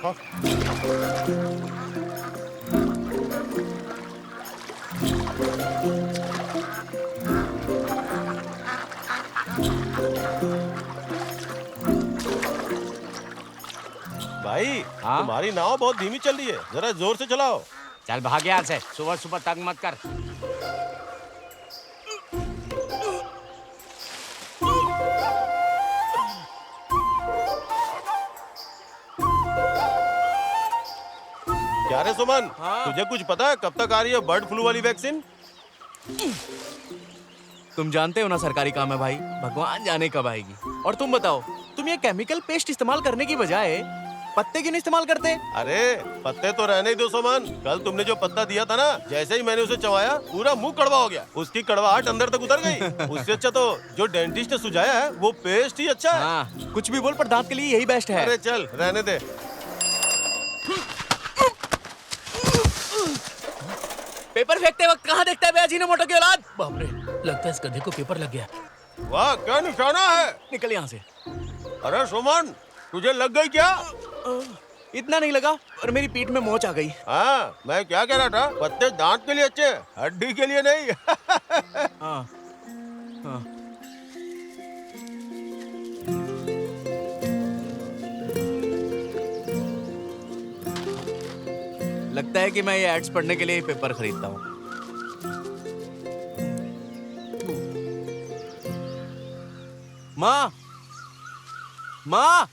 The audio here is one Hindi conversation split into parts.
हाँ। भाई हाँ? तुम्हारी नाव बहुत धीमी चल रही है, जरा जोर से चलाओ। चल भाग यहाँ से, सुबह सुबह तंग मत कर। क्या रे सुमन, हाँ? तुझे कुछ पता है कब तक आ रही है बर्ड फ्लू वाली वैक्सीन? तुम जानते हो ना सरकारी काम है भाई, भगवान जाने कब आएगी। और तुम बताओ, तुम ये केमिकल पेस्ट इस्तेमाल करने की बजाय पत्ते क्यों नहीं इस्तेमाल करते? अरे पत्ते तो रहने ही दो सुमन, कल तुमने जो पत्ता दिया था ना, जैसे ही मैंने उसे चबाया पूरा मुंह कड़वा हो गया, उसकी कड़वाहट अंदर तक उतर गई। उससे अच्छा तो जो डेंटिस्ट ने सुझाया है वो पेस्ट ही अच्छा है। हाँ, कुछ भी बोल पर दांत के लिए यही बेस्ट है। अरे चल रहने दे। पेपर फेंकते वक्त कहाँ देखता है बे अजीनोमोटो की औलाद? बाप रे, लगता है इस गधे को पेपर लग गया। वाह क्या निशाना है। निकल यहाँ से। अरे सुमन तुझे लग गई क्या? इतना नहीं लगा और मेरी पीठ में मोच आ गई। हाँ मैं क्या कह रहा था, पत्ते दांत के लिए अच्छे हैं, हड्डी के लिए नहीं। हाँ, हाँ। लगता है कि मैं ये एड्स पढ़ने के लिए ही पेपर खरीदता हूँ। माँ, माँ,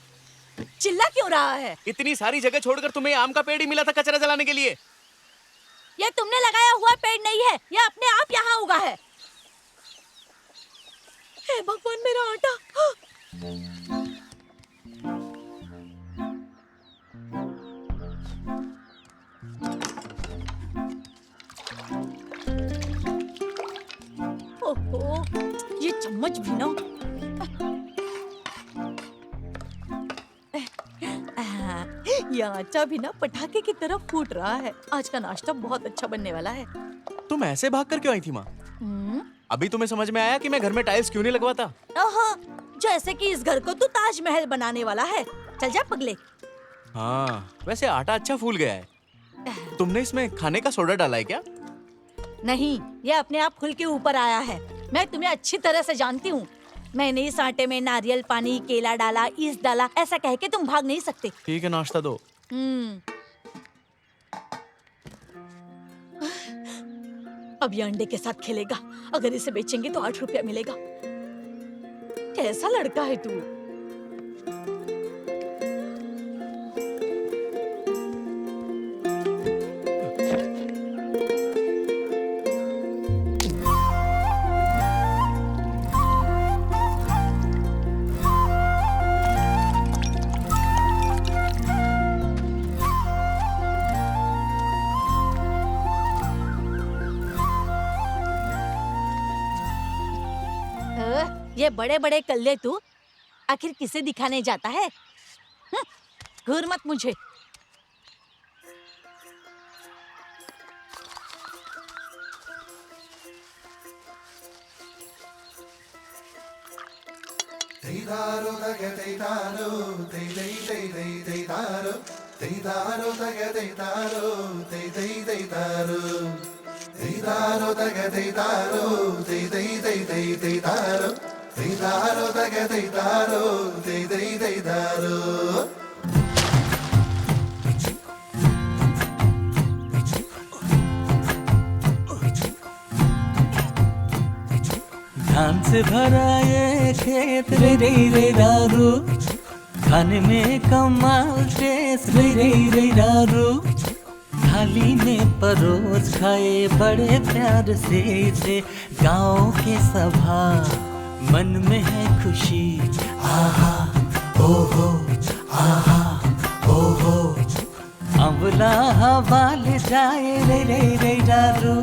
चिल्ला क्यों रहा है? इतनी सारी जगह छोड़कर तुम्हें आम का पेड़ ही मिला था कचरा जलाने के लिए। ये तुमने लगाया हुआ पेड़ नहीं है, ये अपने आप यहाँ उगा है। हे भगवान मेरा आटा। ओहो, ये चम्मच भी ना। ये आटा भी ना पटाखे की तरह फूट रहा है। आज का नाश्ता बहुत अच्छा बनने वाला है। तुम ऐसे भाग कर क्यों आई थी माँ? अभी तुम्हें समझ में आया कि मैं घर में टाइल्स क्यों नहीं लगवाता? ओहो, जैसे कि इस घर को तू ताजमहल बनाने वाला है। चल जा पगले। हाँ, वैसे आटा अच्छा फूल गया है। तुमने इसमें खाने का सोडा डाला है क्या? नहीं, ये अपने आप खुल के ऊपर आया है। मैं तुम्हें अच्छी तरह से जानती हूँ। मैंने इस आटे में नारियल पानी, केला डाला, ईस्ट डाला, ऐसा कह के तुम भाग नहीं सकते। ठीक है, नाश्ता दो। अब ये अंडे के साथ खेलेगा। अगर इसे बेचेंगे तो 8 रुपया मिलेगा। कैसा लड़का है तू? ये बड़े बड़े कल्ले तू आखिर किसे दिखाने जाता है? घूर मत मुझे। धान से भरा ये खेत रे रे रे दारू, खाने में कमाल टेस्ट रे रे रे दारू, थाली में परोस खाए बड़े प्यार से इसे गाँव के सभा, मन में है खुशी आहा ओहो आहा ओहो, अमला हवा ले जाए रे रे रे दारू,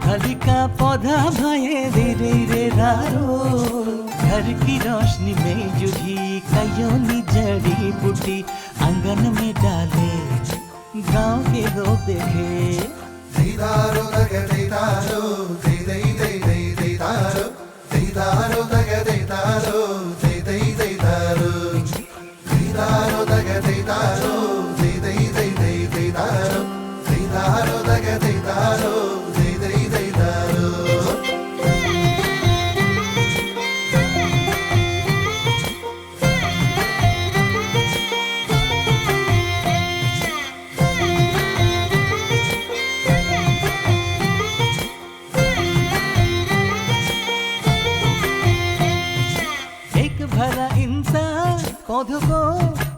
थाली का पौधा भाए रे रे रे दारो, घर की रोशनी में जुड़ी कयोनी जड़ी बूटी आंगन में डाले, गांव के लोग देखे दीदारो दगे दीदारो दे दे दे दे दीदारो दीदारो दगे दीदारो दे दे दीदारो दीदारो दगे दीदारो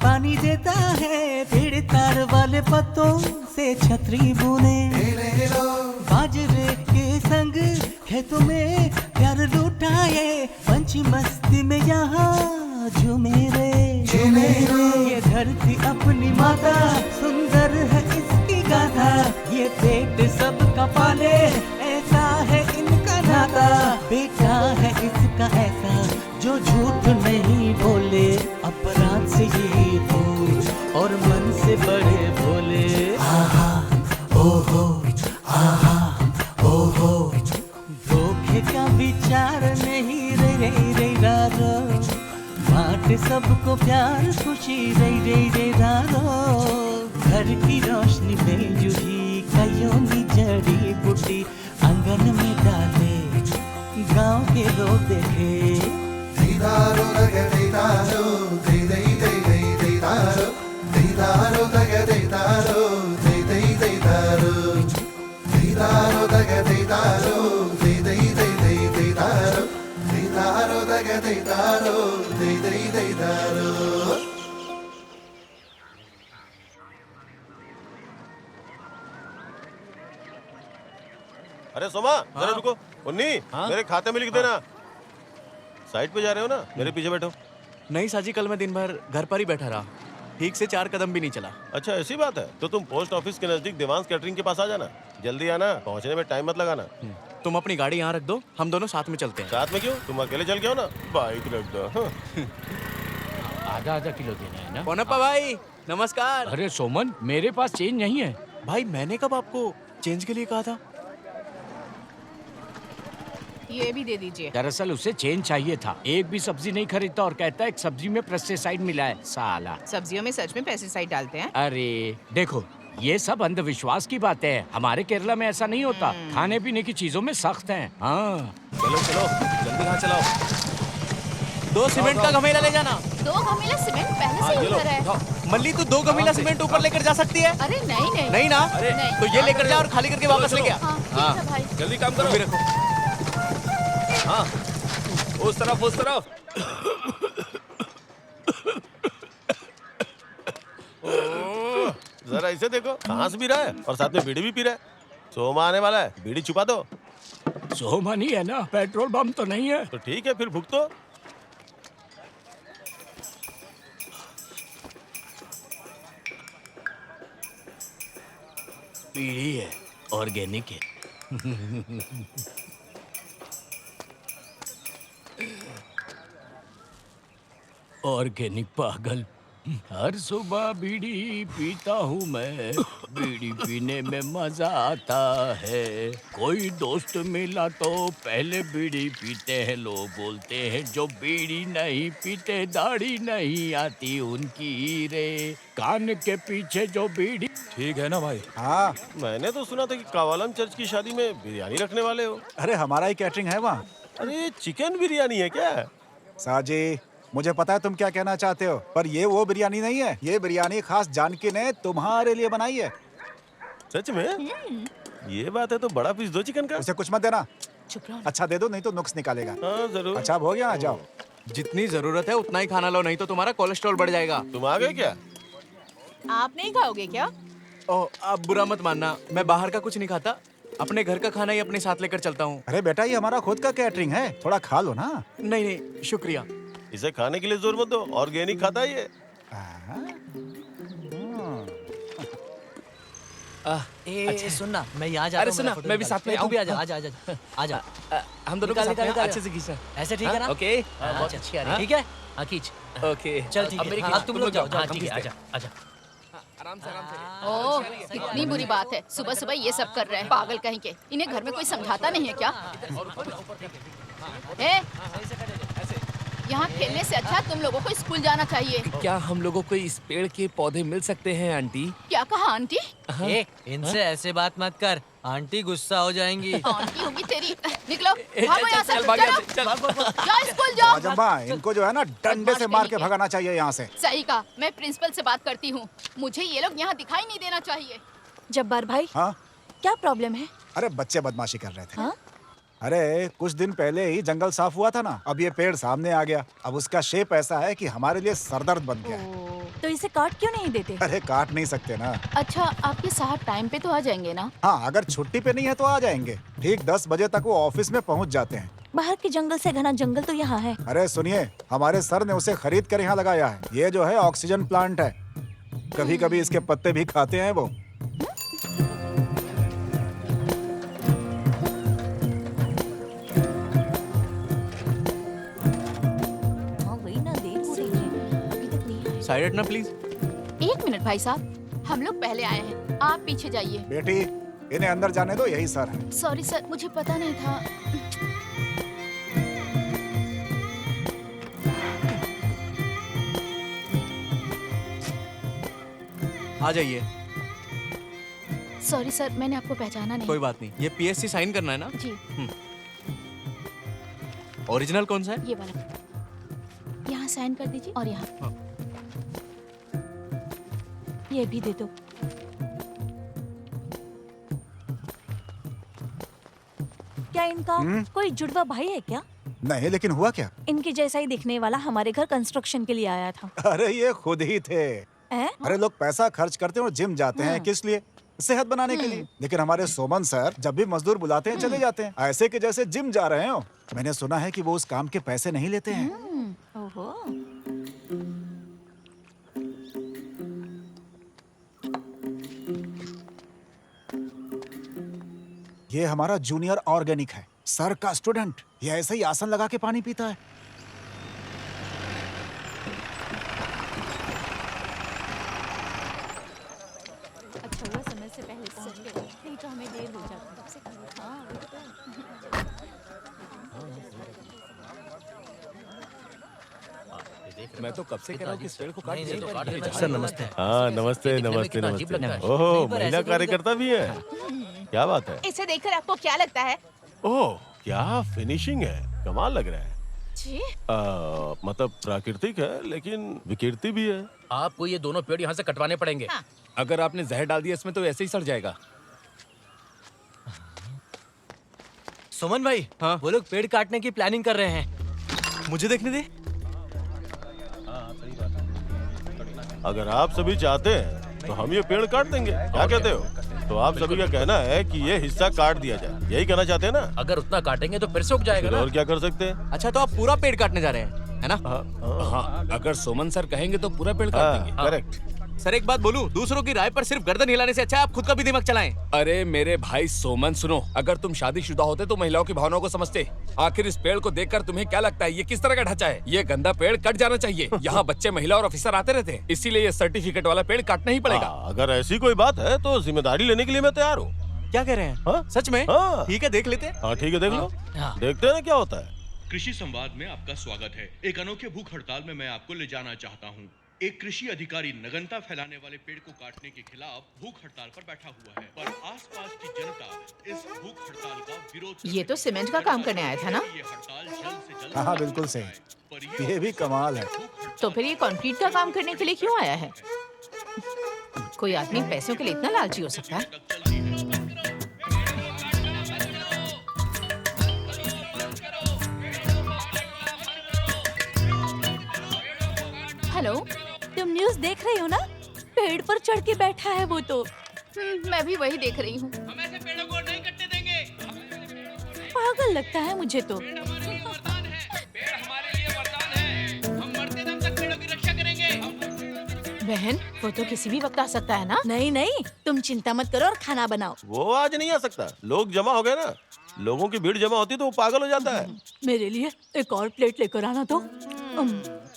पानी देता है, पेड़ तार वाले पत्तों से छतरी बुने। बाजरे के संग खेतों में प्यार लुटाए, पंछी मस्ती में यहाँ झूमे रे। ये धरती अपनी माता, सुंदर है इसकी गाथा, ये पेट सबका पाले, ऐसा है इनका नाता। बेटा है इसका ऐसा जो झूठ नहीं बोले, अपराध से ये दूर और मन से बड़े भोले। आहा ओहो, आहा ओहो, धोखे का विचार नहीं रे रे रे रारो, बांट सबको प्यार खुशी रे रे रे रारो। घर की रोशनी में जूही कईयों की जड़ी बूटी, आंगन में डाले गांव के लोग देखे। दीदारो दगे दीदारो, दे दे दे दे दीदारो, दीदारो दगे दीदारो, दे दे दीदारो, दीदारो दगे दीदारो, दे दे दे दे दीदारो, दीदारो दगे दीदारो, दे दे दीदारो। अरे सोमा जरा रुको। उन्नी मेरे खाते में लिख देना। साइड पे जा रहे हो ना, मेरे पीछे बैठो। नहीं साजी, कल मैं दिन भर घर पर ही बैठा रहा, ठीक से 4 कदम भी नहीं चला। अच्छा ऐसी बात है, तो तुम पोस्ट ऑफिस के नजदीक देवांश कैटरिंग के पास आ जाना। जल्दी आना, पहुंचने में टाइम मत लगाना। तुम अपनी गाड़ी यहाँ रख दो, हम दोनों साथ में चलते हैं। साथ में क्यों, तुम अकेले चल के आओ ना, बाइक रख दो। हाँ। आधा आधा किलो देना है ना। पोनप्पा भाई नमस्कार। अरे सोमन, मेरे पास चेंज नहीं है। भाई मैंने कब आपको चेंज के लिए कहा था? ये भी दे दीजिए। दरअसल उसे चेंज चाहिए था, एक भी सब्जी नहीं खरीदता और कहता है एक सब्जी में पेस्टिसाइड मिला है साला। सब्जियों में सच में पेस्टिसाइड डालते हैं? अरे देखो, ये सब अंधविश्वास की बातें हैं। हमारे केरला में ऐसा नहीं होता, खाने पीने की चीजों में सख्त हैं। हाँ चलो चलो जल्दी यहाँ चलाओ। 2 सीमेंट का गमेला ले जाना। 2 गमीला सीमेंट पहले से ही उधर है। मल्ली तू 2 गमीला सीमेंट ऊपर लेकर जा सकती है? अरे नहीं नहीं नहीं ना? नहीं। तो ये लेकर जा और खाली करके वापस लेके आ। हाँ, ठीक है भाई। जल्दी काम करो। भी रखो। हाँ उस तरफ उस तरफ। जरा इसे देखो, खांस भी रहा है और साथ में बीड़ी भी पी रहा है। सोमा आने वाला है, बीड़ी छुपा दो। सोमा नहीं है ना, पेट्रोल पंप तो नहीं है। तो ठीक है फिर भुगतो। पीढ़ी है, ऑर्गेनिक है। ऑर्गेनिक पागल। हर सुबह बीड़ी पीता हूँ मैं, बीड़ी पीने में मजा आता है। कोई दोस्त मिला तो पहले बीड़ी पीते हैं, लोग बोलते हैं जो बीड़ी नहीं पीते दाढ़ी नहीं आती उनकी रे। कान के पीछे जो बीड़ी। ठीक है ना भाई? हाँ मैंने तो सुना था कि कावालम चर्च की शादी में बिरयानी रखने वाले हो। अरे हमारा ही कैटरिंग है वहाँ। अरे चिकन बिरयानी है क्या? साजी मुझे पता है तुम क्या कहना चाहते हो, पर ये वो बिरयानी नहीं है। ये बिरयानी खास जानकी ने तुम्हारे लिए बनाई है। सच में? ये बात है तो बड़ा पीस दो चिकन का। उसे कुछ मत देना। चुप रहो। अच्छा दे दो, नहीं तो नुक्स निकालेगा। हाँ जरूर। अच्छा अब हो गया, आ जाओ। जितनी जरूरत है उतना ही खाना लो, नहीं तो तुम्हारा कोलेस्ट्रॉल बढ़ जाएगा। तुम आ गए क्या? आप नहीं खाओगे क्या? ओह आप बुरा मत मानना, मैं बाहर का कुछ नहीं खाता, अपने घर का खाना ही अपने साथ लेकर चलता हूँ। अरे बेटा ये हमारा खुद का कैटरिंग है, थोड़ा खा लो ना। नहीं नहीं शुक्रिया। इसे खाने के लिए जोर मत दो, ऑर्गेनिक खाता है ये। ए सुनना, मैं यहाँ जा रहा अरे हूँ। सुना, मैं भी साथ में तू भी आऊँ? आजा आजा आजा आजा। हम दोनों निकाल, के साथ में निकाल, अच्छे से खींचना। ऐसे ठीक है ना? ओके बहुत अच्छी आ रही है। ठीक है, हाँ खींच। ओके चल ठीक है, हाँ तुम लोग जाओ। हाँ ठीक है, आजा आजा। आराम से आराम से। ओह, कितनी बुरी बात है, सुबह सुबह ये सब कर रहे हैं पागल कहीं के। इन्हें घर में कोई समझाता नहीं है क्या? यहाँ खेलने से अच्छा तुम लोगों को स्कूल जाना चाहिए। क्या हम लोगों को इस पेड़ के पौधे मिल सकते हैं आंटी? क्या कहा आंटी? ए, इनसे ऐसे बात मत कर, आंटी गुस्सा हो जाएंगी। आंटी होगी तेरी। निकलो, भागो यहाँ से। चल भाग चलो, चल। जाओ स्कूल जाओ। अजम्बा इनको जो है ना डंडे से मार के भगाना चाहिए यहाँ से। सही कहा, मैं प्रिंसिपल से बात करती हूँ। मुझे ये लोग यहाँ दिखाई नहीं देना चाहिए। जब्बार भाई हाँ क्या प्रॉब्लम है? अरे बच्चे बदमाशी कर रहे थे। हाँ? अरे कुछ दिन पहले ही जंगल साफ हुआ था ना, अब ये पेड़ सामने आ गया। अब उसका शेप ऐसा है कि हमारे लिए सरदर्द बन गया है। तो इसे काट क्यों नहीं देते? अरे काट नहीं सकते ना। अच्छा, आपके साहब टाइम पे तो आ जाएंगे ना? हाँ, अगर छुट्टी पे नहीं है तो आ जाएंगे। ठीक 10 बजे तक वो ऑफिस में पहुंच जाते हैं। बाहर के जंगल से घना जंगल तो यहाँ है। अरे सुनिए, हमारे सर ने उसे खरीद कर यहाँ लगाया है। ये जो है ऑक्सीजन प्लांट है। कभी कभी इसके पत्ते भी खाते हैं वो। हाँ वही ना, देर हो रही है, अभी तक नहीं आए। साइड हटना प्लीज। 1 मिनट भाई साहब, हम लोग पहले आए हैं, आप पीछे जाइए। बेटी, इन्हें अंदर जाने दो, यही सर है। सॉरी सर, मुझे पता नहीं था। आ जाइए। सॉरी सर, मैंने आपको पहचाना नहीं। कोई बात नहीं। ये पीएससी साइन करना है ना? जी, ओरिजिनल कौन सा है? ये वाला यहाँ साइन कर दीजिए और यहाँ। ये भी दे दो। क्या इनका कोई जुड़वा भाई है क्या? नहीं, लेकिन हुआ क्या? इनके जैसा ही दिखने वाला हमारे घर कंस्ट्रक्शन के लिए आया था। अरे ये खुद ही थे। हैं? अरे लोग पैसा खर्च करते हैं और जिम जाते हैं, किस लिए? सेहत बनाने के लिए। लेकिन हमारे सोमन सर जब भी मजदूर बुलाते हैं चले जाते हैं, ऐसे कि जैसे जिम जा रहे हो। मैंने सुना है कि वो उस काम के पैसे नहीं लेते हैं। ओहो। ये हमारा जूनियर ऑर्गेनिक है, सर का स्टूडेंट। ये ऐसे ही आसन लगा के पानी पीता है। अच्छा हुआ समय से पहले पहुंच गए, नहीं तो हमें देर हो जाती। हाँ, मैं तो कब से कह रहा हूँ कि इस पेड़ को काट नहीं, तो काट दीजिए। देना। सर नमस्ते। हाँ नमस्ते दिखने में नमस्ते कितना अजीब लगता नमस्ते। है। ओहो, नहीं, पर महिला ऐसे भी कार्यकर्ता भी है। क्या बात है? इसे देखकर आपको क्या लगता है? ओह, क्या फिनिशिंग है, कमाल लग रहा है। जी, मतलब प्राकृतिक है लेकिन विकृति भी है। आपको ये दोनों पेड़ यहाँ से कटवाने पड़ेंगे। हाँ। अगर आपने जहर डाल दिया इसमें तो ऐसे ही सड़ जाएगा। सुमन भाई, हाँ? वो लोग पेड़ काटने की प्लानिंग कर रहे हैं। मुझे देखने दे। अगर आप सभी चाहते हैं तो हम ये पेड़ काट देंगे, क्या कहते हो? तो आप सभी का कहना है कि ये हिस्सा काट दिया जाए, यही कहना चाहते हैं ना? अगर उतना काटेंगे तो फिर से उग जाएगा फिर ना। और क्या कर सकते हैं? अच्छा, तो आप पूरा पेड़ काटने जा रहे हैं, है ना? हाँ, अगर सोमन सर कहेंगे तो पूरा पेड़ काट देंगे। करेक्ट। सर एक बात बोलूं, दूसरों की राय पर सिर्फ गर्दन हिलाने से अच्छा है आप खुद का भी दिमाग चलाएं। अरे मेरे भाई सोमन सुनो, अगर तुम शादीशुदा होते तो महिलाओं की भावनाओं को समझते। आखिर इस पेड़ को देखकर तुम्हें क्या लगता है ये किस तरह का ढांचा है? ये गंदा पेड़ कट जाना चाहिए। यहाँ बच्चे, महिला और ऑफिसर आते रहते हैं, इसीलिए ये सर्टिफिकेट वाला पेड़ काटना ही पड़ेगा। अगर ऐसी कोई बात है तो जिम्मेदारी लेने के लिए मैं तैयार हूँ। क्या कह रहे हैं? हाँ? सच में? हाँ। ठीक है, देख लेते हैं। हाँ ठीक है, देख लो, हाँ। देखते हैं ना क्या होता है। कृषि संवाद में आपका स्वागत है। एक अनोखे भूख हड़ताल में मैं आपको ले जाना चाहता हूँ। एक कृषि अधिकारी नगनता फैलाने वाले पेड़ को काटने के खिलाफ भूख हड़ताल पर बैठा हुआ है, पर आसपास की जनता इस भूख हड़ताल का विरोध। ये तो सीमेंट का काम करने आया था ना? ये हड़ताल जल्द से जल्द। हाँ बिल्कुल सही। ये भी कमाल है। तो फिर ये कंक्रीट का काम करने के लिए क्यों आया है? कोई आदमी पैसों के लिए इतना लालची हो सकता है? हेलो, तुम न्यूज़ देख रही हो ना? पेड़ पर चढ़ के बैठा है वो तो। मैं भी वही देख रही हूँ। पागल लगता है मुझे तो। बहन, वो तो किसी भी वक्त आ सकता है ना? नहीं नहीं, तुम चिंता मत करो और खाना बनाओ। वो आज नहीं आ सकता, लोग जमा हो गए ना। लोगों की भीड़ जमा होती तो वो पागल हो जाता है। मेरे लिए एक और प्लेट लेकर आना तो।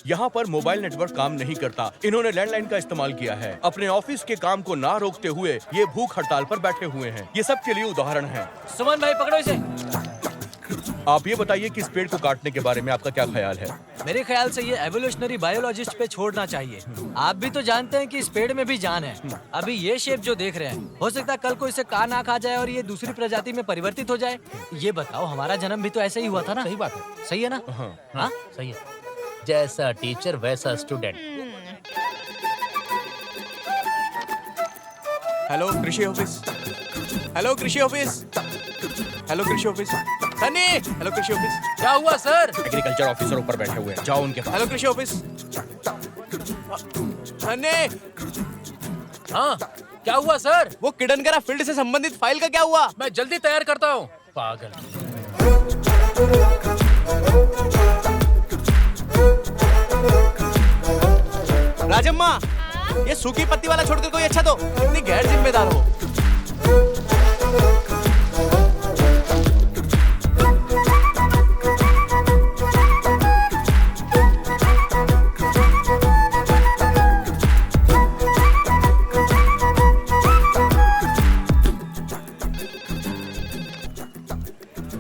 यहाँ पर मोबाइल नेटवर्क काम नहीं करता। इन्होंने लैंडलाइन का इस्तेमाल किया है। अपने ऑफिस के काम को ना रोकते हुए ये भूख हड़ताल पर बैठे हुए हैं। ये सब के लिए उदाहरण है। सुमन भाई पकड़ो इसे। आप ये बताइए कि इस पेड़ को काटने के बारे में आपका क्या ख्याल है? मेरे ख्याल से ये एवोल्यूशनरी बायोलॉजिस्ट पे छोड़ना चाहिए। आप भी तो जानते हैं कि इस पेड़ में भी जान है। अभी ये शेप जो देख रहे हैं, हो सकता है कल को इसे कान आँख आ जाए और ये दूसरी प्रजाति में परिवर्तित हो जाए। ये बताओ, हमारा जन्म भी तो ऐसे ही हुआ था ना? सही बात है। सही है ना? हाँ, सही है। जैसा टीचर वैसा स्टूडेंट। हेलो कृषि ऑफिस। हेलो कृषि ऑफिस। हेलो कृषि ऑफिस। सनी, हेलो कृषि ऑफिस। क्या हुआ सर? एग्रीकल्चर ऑफिसर ऊपर बैठे हुए हैं, जाओ उनके पास। हेलो कृषि ऑफिस। सनी, हाँ क्या हुआ सर? वो किडनगरा फील्ड से संबंधित फाइल का क्या हुआ? मैं जल्दी तैयार करता हूँ। पागल। राजम्मा, ये सूखी पत्ती वाला छोड़कर कोई अच्छा दो। इतनी गैर जिम्मेदार हो।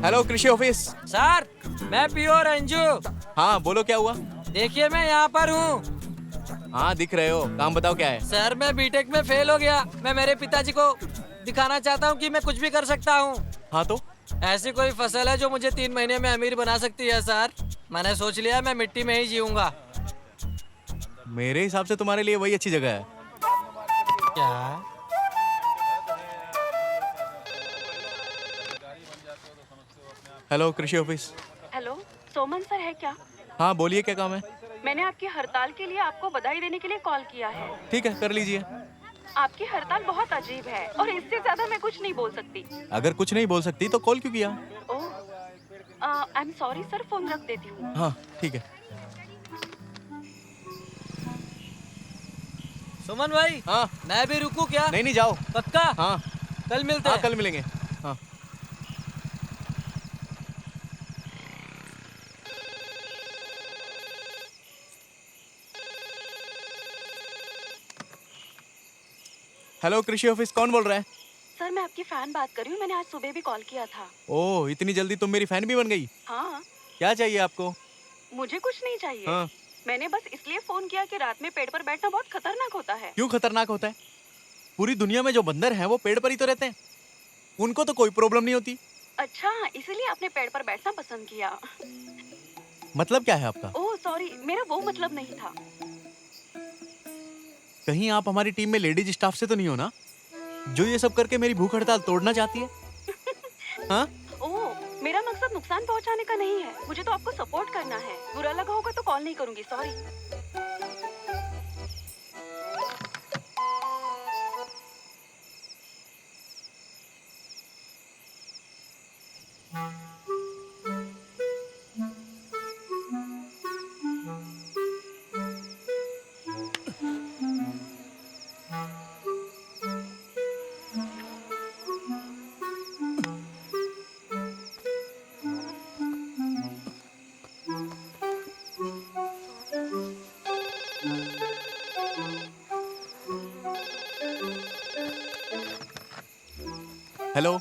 हेलो कृषि ऑफिस। सर मैं प्योर अंजू। हाँ बोलो, क्या हुआ? देखिए मैं यहाँ पर हूँ। हाँ दिख रहे हो, काम बताओ क्या है? सर मैं बीटेक में फेल हो गया। मैं मेरे पिताजी को दिखाना चाहता हूँ कि मैं कुछ भी कर सकता हूँ। हाँ तो? ऐसी कोई फसल है जो मुझे 3 महीने में अमीर बना सकती है सर? मैंने सोच लिया मैं मिट्टी में ही जीऊंगा। मेरे हिसाब से तुम्हारे लिए वही अच्छी जगह है। क्या? हेलो कृषि ऑफिस। हेलो, सोमन सर है क्या? हाँ बोलिए, क्या काम है? मैंने आपकी हड़ताल के लिए आपको बधाई देने के लिए कॉल किया है। ठीक है, कर लीजिए। आपकी हड़ताल बहुत अजीब है और इससे ज्यादा मैं कुछ नहीं बोल सकती। अगर कुछ नहीं बोल सकती तो कॉल क्यों किया? Oh, I am sorry sir, phone रख देती हूँ। हाँ ठीक है। सुमन भाई। हाँ मैं भी रुकूं क्या? नहीं नहीं, जाओ। पक्का? हाँ कल मिलते हाँ हैं। कल मिलेंगे। हाँ हेलो कृषि ऑफिस, कौन बोल रहा है? सर मैं आपकी फैन बात कर रही हूँ, मैंने आज सुबह भी कॉल किया था। ओह, इतनी जल्दी तुम मेरी फैन भी बन गई? हाँ। क्या चाहिए आपको? मुझे कुछ नहीं चाहिए। हाँ। मैंने बस इसलिए फोन किया कि रात में पेड़ पर बैठना बहुत खतरनाक होता है। क्यों खतरनाक होता है? पूरी दुनिया में जो बंदर हैं वो पेड़ पर ही तो रहते हैं, उनको तो कोई प्रॉब्लम नहीं होती। अच्छा, इसीलिए आपने पेड़ पर बैठना पसंद किया। मतलब क्या है आपका? ओह सॉरी, मेरा वो मतलब नहीं था। कहीं आप हमारी टीम में लेडीज स्टाफ से तो नहीं हो ना, जो ये सब करके मेरी भूख हड़ताल तोड़ना चाहती है? हाँ? ओह, मेरा मकसद नुकसान पहुंचाने का नहीं है, मुझे तो आपको सपोर्ट करना है। बुरा लगा होगा तो कॉल नहीं करूंगी, सॉरी। हेलो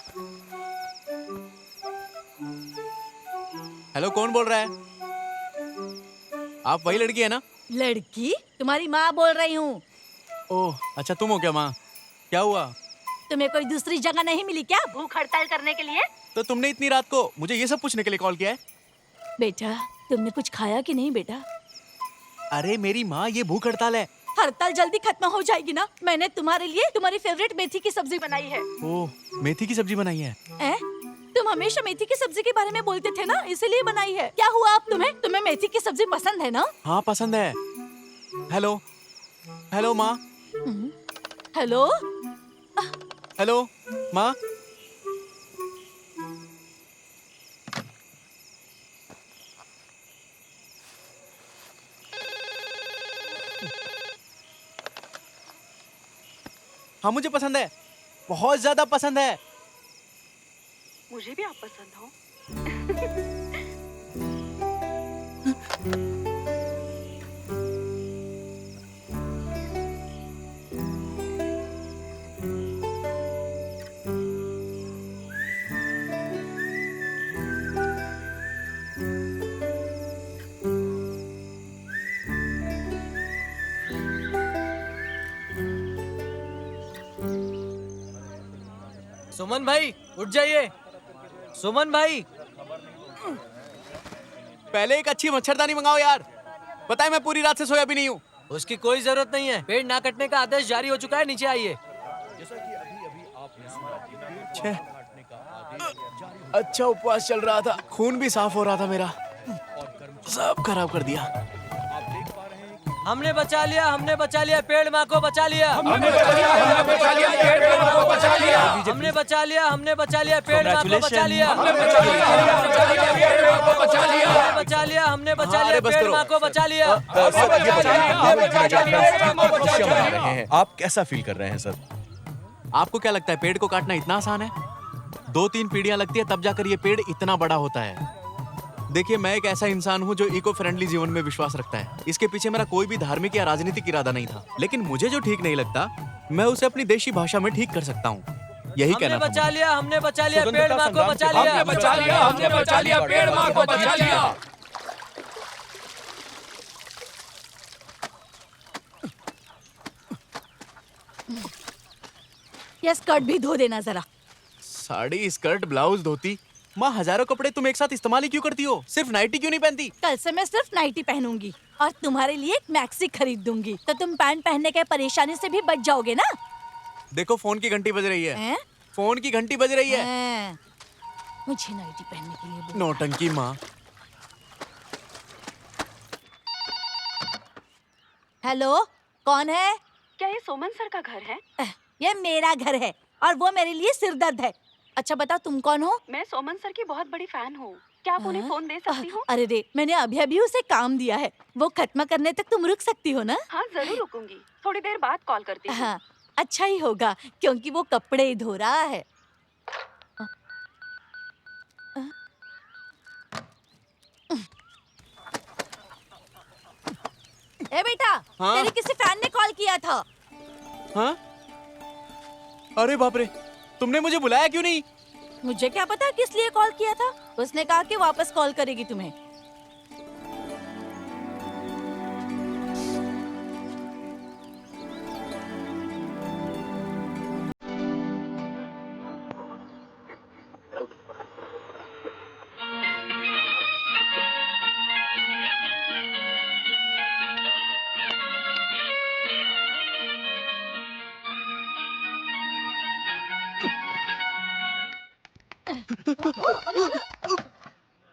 हेलो, कौन बोल रहा है? आप वही लड़की है ना? लड़की? तुम्हारी माँ बोल रही हूँ। ओह अच्छा, तुम हो क्या माँ? क्या हुआ? तुम्हें कोई दूसरी जगह नहीं मिली क्या भूख हड़ताल करने के लिए? तो तुमने इतनी रात को मुझे ये सब पूछने के लिए कॉल किया है? बेटा तुमने कुछ खाया कि नहीं बेटा? अरे मेरी माँ, ये भूख हड़ताल है। हड़ताल जल्दी खत्म हो जाएगी ना। मैंने तुम्हारे लिए तुम्हारी फेवरेट मेथी की सब्जी बनाई है। ओह, मेथी की सब्जी बनाई है? तुम हमेशा मेथी की सब्जी के बारे में बोलते थे ना, इसीलिए बनाई है। क्या हुआ अब तुम्हें? तुम्हें मेथी की सब्जी पसंद है ना? हाँ पसंद है। हेलो हेलो माँ। हेलो हेलो माँ। हाँ मुझे पसंद है, बहुत ज्यादा पसंद है। मुझे भी आप पसंद हो। सुमन भाई उठ जाइए। सुमन भाई, पहले एक अच्छी मच्छरदानी मंगाओ यार। बताए मैं पूरी रात से सोया भी नहीं हूँ। उसकी कोई जरूरत नहीं है। पेड़ ना कटने का आदेश जारी हो चुका है, नीचे आइए। अच्छा उपवास चल रहा था, खून भी साफ हो रहा था मेरा, सब खराब कर दिया। हमने बचा लिया पेड़ माँ को बचा लिया। हमने बचा लिया पेड़ माँ को बचा लिया। हमने बचा लिया पेड़ माँ को बचा लिया। हमने बचा लिया पेड़ माँ को बचा लिया। हमने बचा लिया पेड़ माँ को बचा लिया। आप कैसा फील कर रहे हैं सर? आपको क्या लगता है पेड़ को काटना इतना आसान है? 2-3 पीढ़ियां लगती है तब जाकर ये पेड़ इतना बड़ा होता है। देखिए, मैं एक ऐसा इंसान हूँ जो इको फ्रेंडली जीवन में विश्वास रखता है। इसके पीछे मेरा कोई भी धार्मिक या राजनीतिक इरादा नहीं था, लेकिन मुझे जो ठीक नहीं लगता मैं उसे अपनी देशी भाषा में ठीक कर सकता हूँ। यही कहना था। हमने बचा लिया पेड़ माँ को बचा लिया। हमने बचा लिया पेड़ माँ को बचा लिया। ये स्कर्ट भी धो देना जरा। साड़ी, स्कर्ट, ब्लाउज, धोती, माँ हजारों कपड़े तुम एक साथ इस्तेमाल ही क्यों करती हो? सिर्फ नाइटी क्यों नहीं पहनती? कल से मैं सिर्फ नाइटी पहनूंगी और तुम्हारे लिए एक मैक्सी खरीद दूंगी, तो तुम पैंट पहनने के परेशानी से भी बच जाओगे ना। देखो, फोन की घंटी बज रही है। फोन की घंटी बज रही है। मुझे नाइटी पहनने के लिए नौटंकी माँ। हेलो, कौन है? क्या ये सोमन सर का घर है? ये मेरा घर है और वो मेरे लिए सिरदर्द है। अच्छा बताओ, तुम कौन हो? मैं सोमन सर की बहुत बड़ी फैन हूँ। क्या आप उन्हें फोन दे सकती हो? अरे रे, मैंने अभी उसे काम दिया है, वो खत्म करने तक तुम रुक सकती हो ना? हाँ जरूर रुकूंगी, थोड़ी देर बाद कॉल करती हूँ। हाँ, अच्छा ही होगा क्योंकि वो कपड़े धो रहा है। ए बेटा, हाँ? तेरे किसी फैन ने कॉल किया था। हाँ? अरे बाप रे, तुमने मुझे बुलाया क्यों नहीं? मुझे क्या पता किस लिए कॉल किया था। उसने कहा कि वापस कॉल करेगी तुम्हें।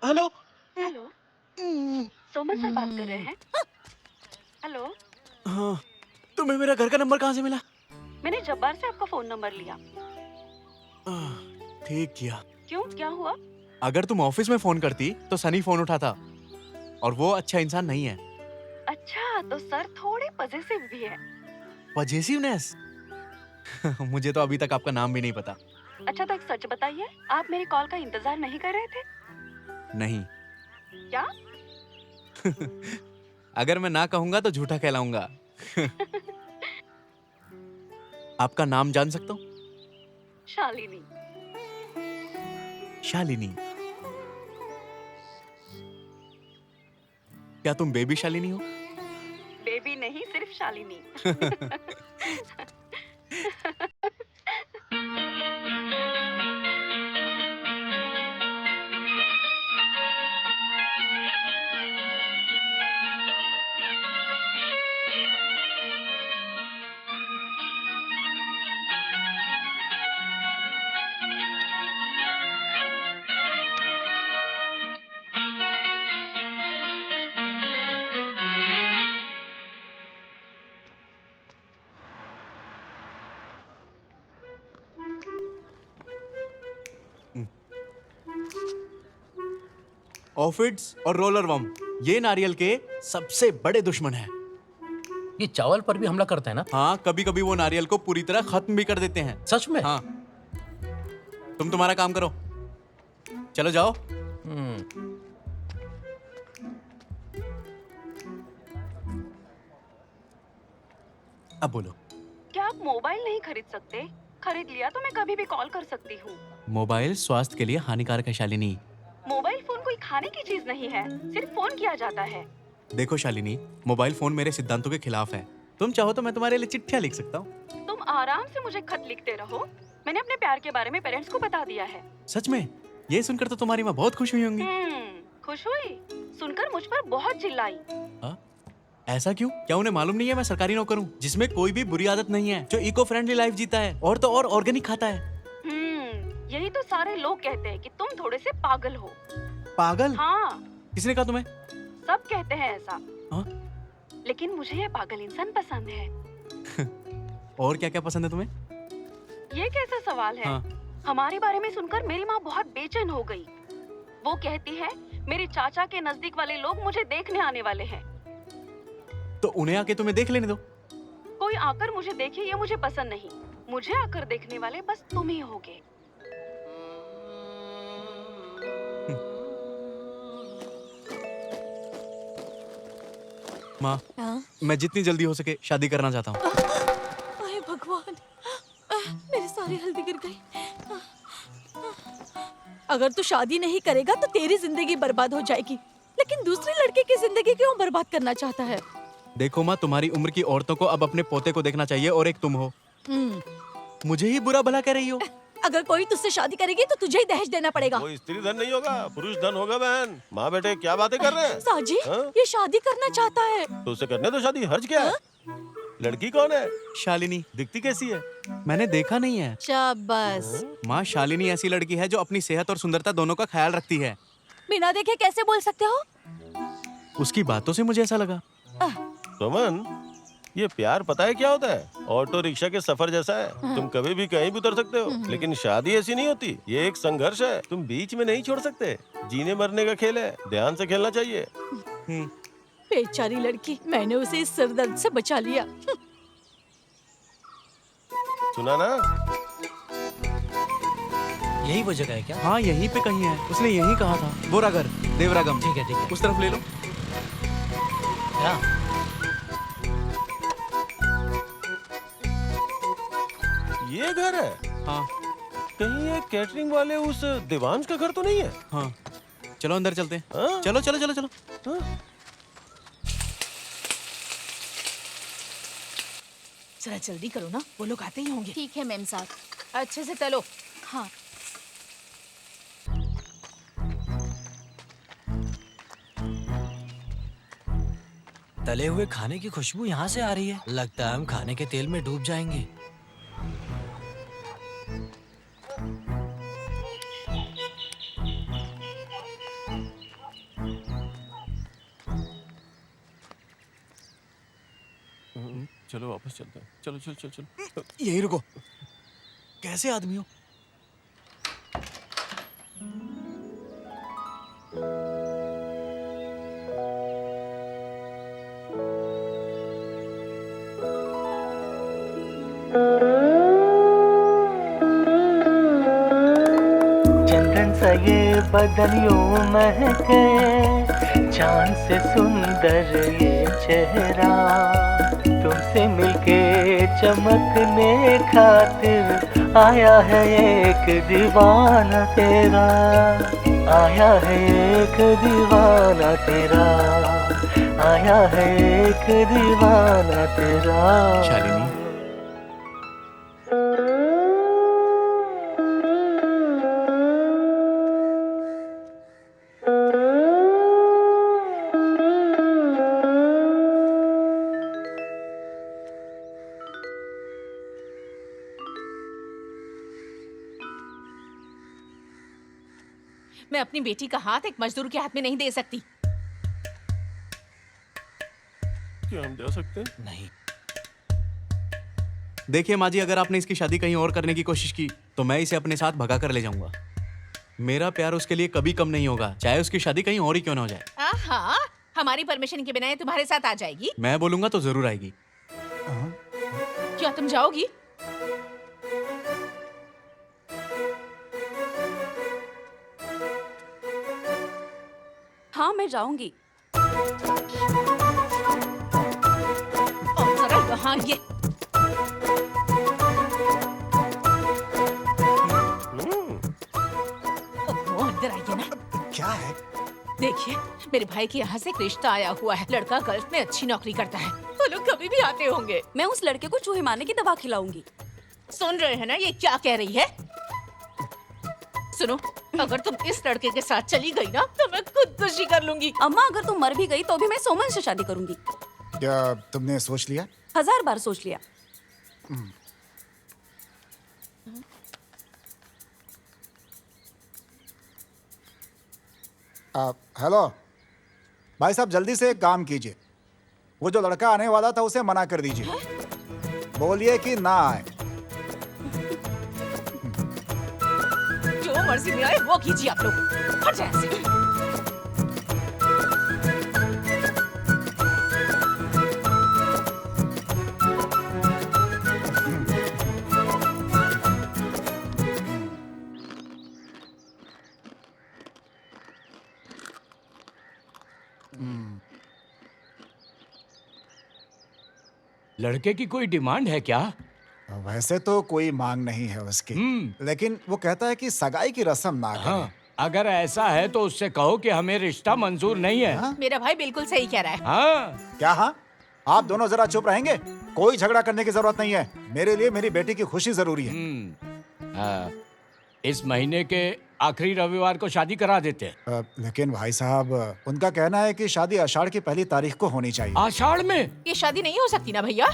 हेलो हेलो, सोमन सर बात कर रहे हैं? हेलो, हाँ, तुम्हें मेरा घर का नंबर कहाँ से मिला? मैंने जब्बार से आपका फोन नंबर लिया। ठीक किया। क्यों, क्या हुआ? अगर तुम ऑफिस में फोन करती तो सनी फोन उठाता, और वो अच्छा इंसान नहीं है। अच्छा, तो सर थोड़े पजेसिव भी है। पजेसिवनेस? मुझे तो अभी तक आपका नाम भी नहीं पता। अच्छा, तो एक सच बताइए, आप मेरी कॉल का इंतजार नहीं कर रहे थे? नहीं। क्या? अगर मैं ना कहूंगा तो झूठा कहलाऊंगा। आपका नाम जान सकता हूँ? शालिनी। शालिनी? क्या तुम बेबी शालिनी हो? बेबी नहीं, सिर्फ शालिनी। ऑफिड्स और रोलर वर्म, ये नारियल के सबसे बड़े दुश्मन हैं। ये चावल पर भी हमला करता है ना? हाँ, कभी कभी वो नारियल को पूरी तरह खत्म भी कर देते हैं। सच में? हाँ। तुम तुम्हारा काम करो, चलो जाओ। अब बोलो। क्या आप मोबाइल नहीं खरीद सकते? खरीद लिया तो मैं कभी भी कॉल कर सकती हूँ। मोबाइल स्वास्थ्य के लिए हानिकारक है शालिनी। मोबाइल फोन कोई खाने की चीज नहीं है, सिर्फ फोन किया जाता है। देखो शालिनी, मोबाइल फोन मेरे सिद्धांतों के खिलाफ है। तुम चाहो तो मैं तुम्हारे लिए चिट्ठियां लिख सकता हूँ। तुम आराम से मुझे खत लिखते रहो। मैंने अपने प्यार के बारे में पेरेंट्स को बता दिया है। सच में? ये सुनकर तो तुम्हारी माँ बहुत खुश हुई होंगी। खुश हुई? सुनकर मुझ पर बहुत चिल्लाई। ऐसा क्यों? क्या उन्हें मालूम नहीं है मैं सरकारी नौकर हूँ जिसमें कोई भी बुरी आदत नहीं है, जो इको फ्रेंडली लाइफ जीता है और तो और ऑर्गेनिक खाता है। यही तो सारे लोग कहते हैं कि तुम थोड़े से पागल हो। पागल? हाँ, किसने कहा तुम्हें? सब कहते हैं ऐसा। हाँ? लेकिन मुझे ये पागल इंसान पसंद है। और क्या क्या पसंद है तुम्हें? ये कैसा सवाल है? हाँ। हमारे बारे में सुनकर मेरी माँ बहुत बेचैन हो गई। वो कहती है मेरे चाचा के नजदीक वाले लोग मुझे देखने आने वाले हैं। तो उन्हें आके तुम्हें देख लेने दो। कोई आकर मुझे देखे ये मुझे पसंद नहीं। मुझे आकर देखने वाले बस तुम ही होगे। माँ, हाँ? मैं जितनी जल्दी हो सके शादी करना चाहता हूँ। अरे भगवान, मेरी सारी हल्दी गिर गई। अगर तू शादी नहीं करेगा तो तेरी जिंदगी बर्बाद हो जाएगी, लेकिन दूसरी लड़के की जिंदगी क्यों बर्बाद करना चाहता है? देखो माँ, तुम्हारी उम्र की औरतों को अब अपने पोते को देखना चाहिए और एक तुम हो। मुझे ही बुरा भला कह रही हो। अगर कोई तुझसे शादी करेगी तो तुझे ही दहेज देना पड़ेगा। वो स्त्री धन नहीं होगा, पुरुष धन होगा। बहन, माँ बेटे क्या बातें कर रहे हैं? साजी, हाँ? ये शादी करना चाहता है। तो उसे करने दो शादी, हर्ज क्या है? लड़की कौन है? शालिनी। दिखती कैसी है? मैंने देखा नहीं है। शाबाश। माँ, शालिनी ऐसी लड़की है जो अपनी सेहत और सुंदरता दोनों का ख्याल रखती है। बिना देखे कैसे बोल सकते हो? उसकी बातों से मुझे ऐसा लगा। सुमन, ये प्यार पता है क्या होता है? ऑटो रिक्शा के सफर जैसा है। तुम कभी भी कहीं भी उतर सकते हो, लेकिन शादी ऐसी नहीं होती। ये एक संघर्ष है, तुम बीच में नहीं छोड़ सकते। जीने मरने का खेल है, ध्यान से खेलना चाहिए। बेचारी लड़की, मैंने उसे इस सिरदर्द से बचा लिया। सुना ना? यही वो जगह है क्या? हाँ, यहीं पे कहीं है। उसने यही कहा था। बोरागर, देवरागम। ठीक है। उस तरफ ले लो। क्या? ये घर है? हाँ। कहीं ये कैटरिंग वाले उस देवांश का घर तो नहीं है? हाँ, चलो अंदर चलते हैं। हाँ? चलो चलो चलो चलो। हाँ? जरा जल्दी करो ना, वो लोग आते ही होंगे। ठीक है मैम साहब। अच्छे से तलो। हाँ। तले हुए खाने की खुशबू यहाँ से आ रही है। लगता है हम खाने के तेल में डूब जाएंगे। चलो वापस चलते हैं। चलो चलो चलो चलो। यही रुको। कैसे आदमी हो? चंदन सा ये बदन यूं महके, चांद से सुंदर ये चेहरा, तुमसे मिलके चमकने खातिर आया है एक दीवाना तेरा, आया है एक दीवाना तेरा, आया है एक दीवाना तेरा। शालिनी, मैं अपनी बेटी का हाथ एक मजदूर के हाथ में नहीं दे सकती। क्या हम दे सकते हैं? नहीं। देखिए माँ जी, अगर आपने इसकी शादी कहीं और करने की कोशिश की तो मैं इसे अपने साथ भगा कर ले जाऊंगा। मेरा प्यार उसके लिए कभी कम नहीं होगा, चाहे उसकी शादी कहीं और ही क्यों ना हो जाए। हाँ, हमारी परमिशन के बिना ये तुम्हारे साथ आ जाएगी। मैं बोलूंगा तो जरूर आएगी। क्या तुम जाओगी? हाँ, मैं जाऊंगी। और जरा यहाँ ये अंदर आइए ना। क्या है? देखिए, मेरे भाई के यहाँ से एक रिश्ता आया हुआ है। लड़का गल्फ में अच्छी नौकरी करता है। वो लोग कभी भी आते होंगे। मैं उस लड़के को चूहे मारने की दवा खिलाऊंगी। सुन रहे हैं ना ये क्या कह रही है? सुनो, अगर तुम इस लड़के के साथ चली गई ना तो मैं खुदकुशी कर लूंगी। अम्मा, अगर तुम मर भी गई तो भी मैं सोमन से शादी करूंगी। क्या तुमने सोच लिया? 1000 बार सोच लिया। हेलो भाई साहब, जल्दी से एक काम कीजिए, वो जो लड़का आने वाला था उसे मना कर दीजिए, बोलिए कि ना आए। जो मर्जी में आए वो कीजिए आप लोग। हट जाए ऐसे। लड़के की कोई डिमांड है क्या? वैसे तो कोई मांग नहीं है उसकी, लेकिन वो कहता है कि सगाई की रस्म ना करें। हाँ, अगर ऐसा है तो उससे कहो कि हमें रिश्ता मंजूर नहीं है। हाँ? मेरा भाई बिल्कुल सही कह रहा है। हाँ, क्या? हाँ, आप दोनों जरा चुप रहेंगे? कोई झगड़ा करने की जरूरत नहीं है, मेरे लिए मेरी बेटी की खुशी जरूरी है। हाँ, इस महीने के आखिरी रविवार को शादी करा देते हैं। लेकिन भाई साहब, उनका कहना है कि शादी आषाढ़ की पहली तारीख को होनी चाहिए। आषाढ़ में? ये शादी नहीं हो सकती ना भैया?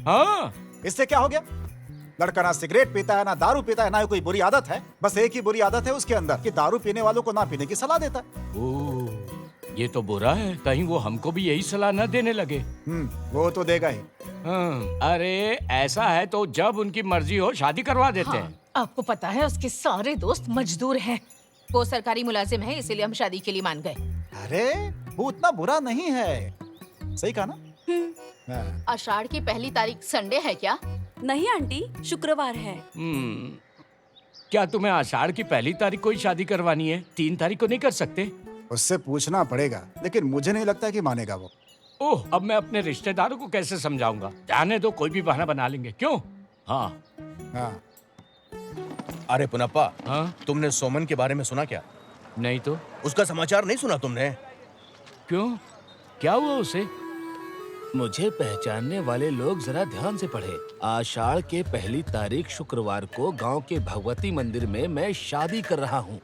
हाँ, इससे क्या हो गया? लड़का ना सिगरेट पीता है, ना दारू पीता है, ना कोई बुरी आदत है। बस एक ही बुरी आदत है उसके अंदर कि दारू पीने वालों को ना पीने की सलाह देता है। ओह, ये तो बुरा है। कहीं वो हमको भी यही सलाह न देने लगे। वो तो देगा ही। हाँ, अरे ऐसा है तो जब उनकी मर्जी हो शादी करवा देते हैं। आपको पता है उसके सारे दोस्त मजदूर हैं। वो सरकारी मुलाजिम है, इसीलिए हम शादी के लिए मान गए। अरे वो उतना बुरा नहीं है, सही कहा ना? आषाढ़ की पहली तारीख संडे है क्या? नहीं आंटी, शुक्रवार है। क्या तुम्हें आषाढ़ की पहली तारीख को ही शादी करवानी है? 3 तारीख को नहीं कर सकते? उससे पूछना पड़ेगा, लेकिन मुझे नहीं लगता कि मानेगा वो। ओह, अब मैं अपने रिश्तेदारों को कैसे समझाऊंगा? जाने दो, कोई भी बहाना बना लेंगे। क्यों? हाँ। हाँ। अरे पुनप्पा, हाँ? तुमने सोमन के बारे में सुना क्या? नहीं तो। उसका समाचार नहीं सुना तुमने? क्यों? क्या हुआ उसे? मुझे पहचानने वाले लोग जरा ध्यान से पढ़े। आषाढ़ के पहली तारीख शुक्रवार को गांव के भगवती मंदिर में मैं शादी कर रहा हूं।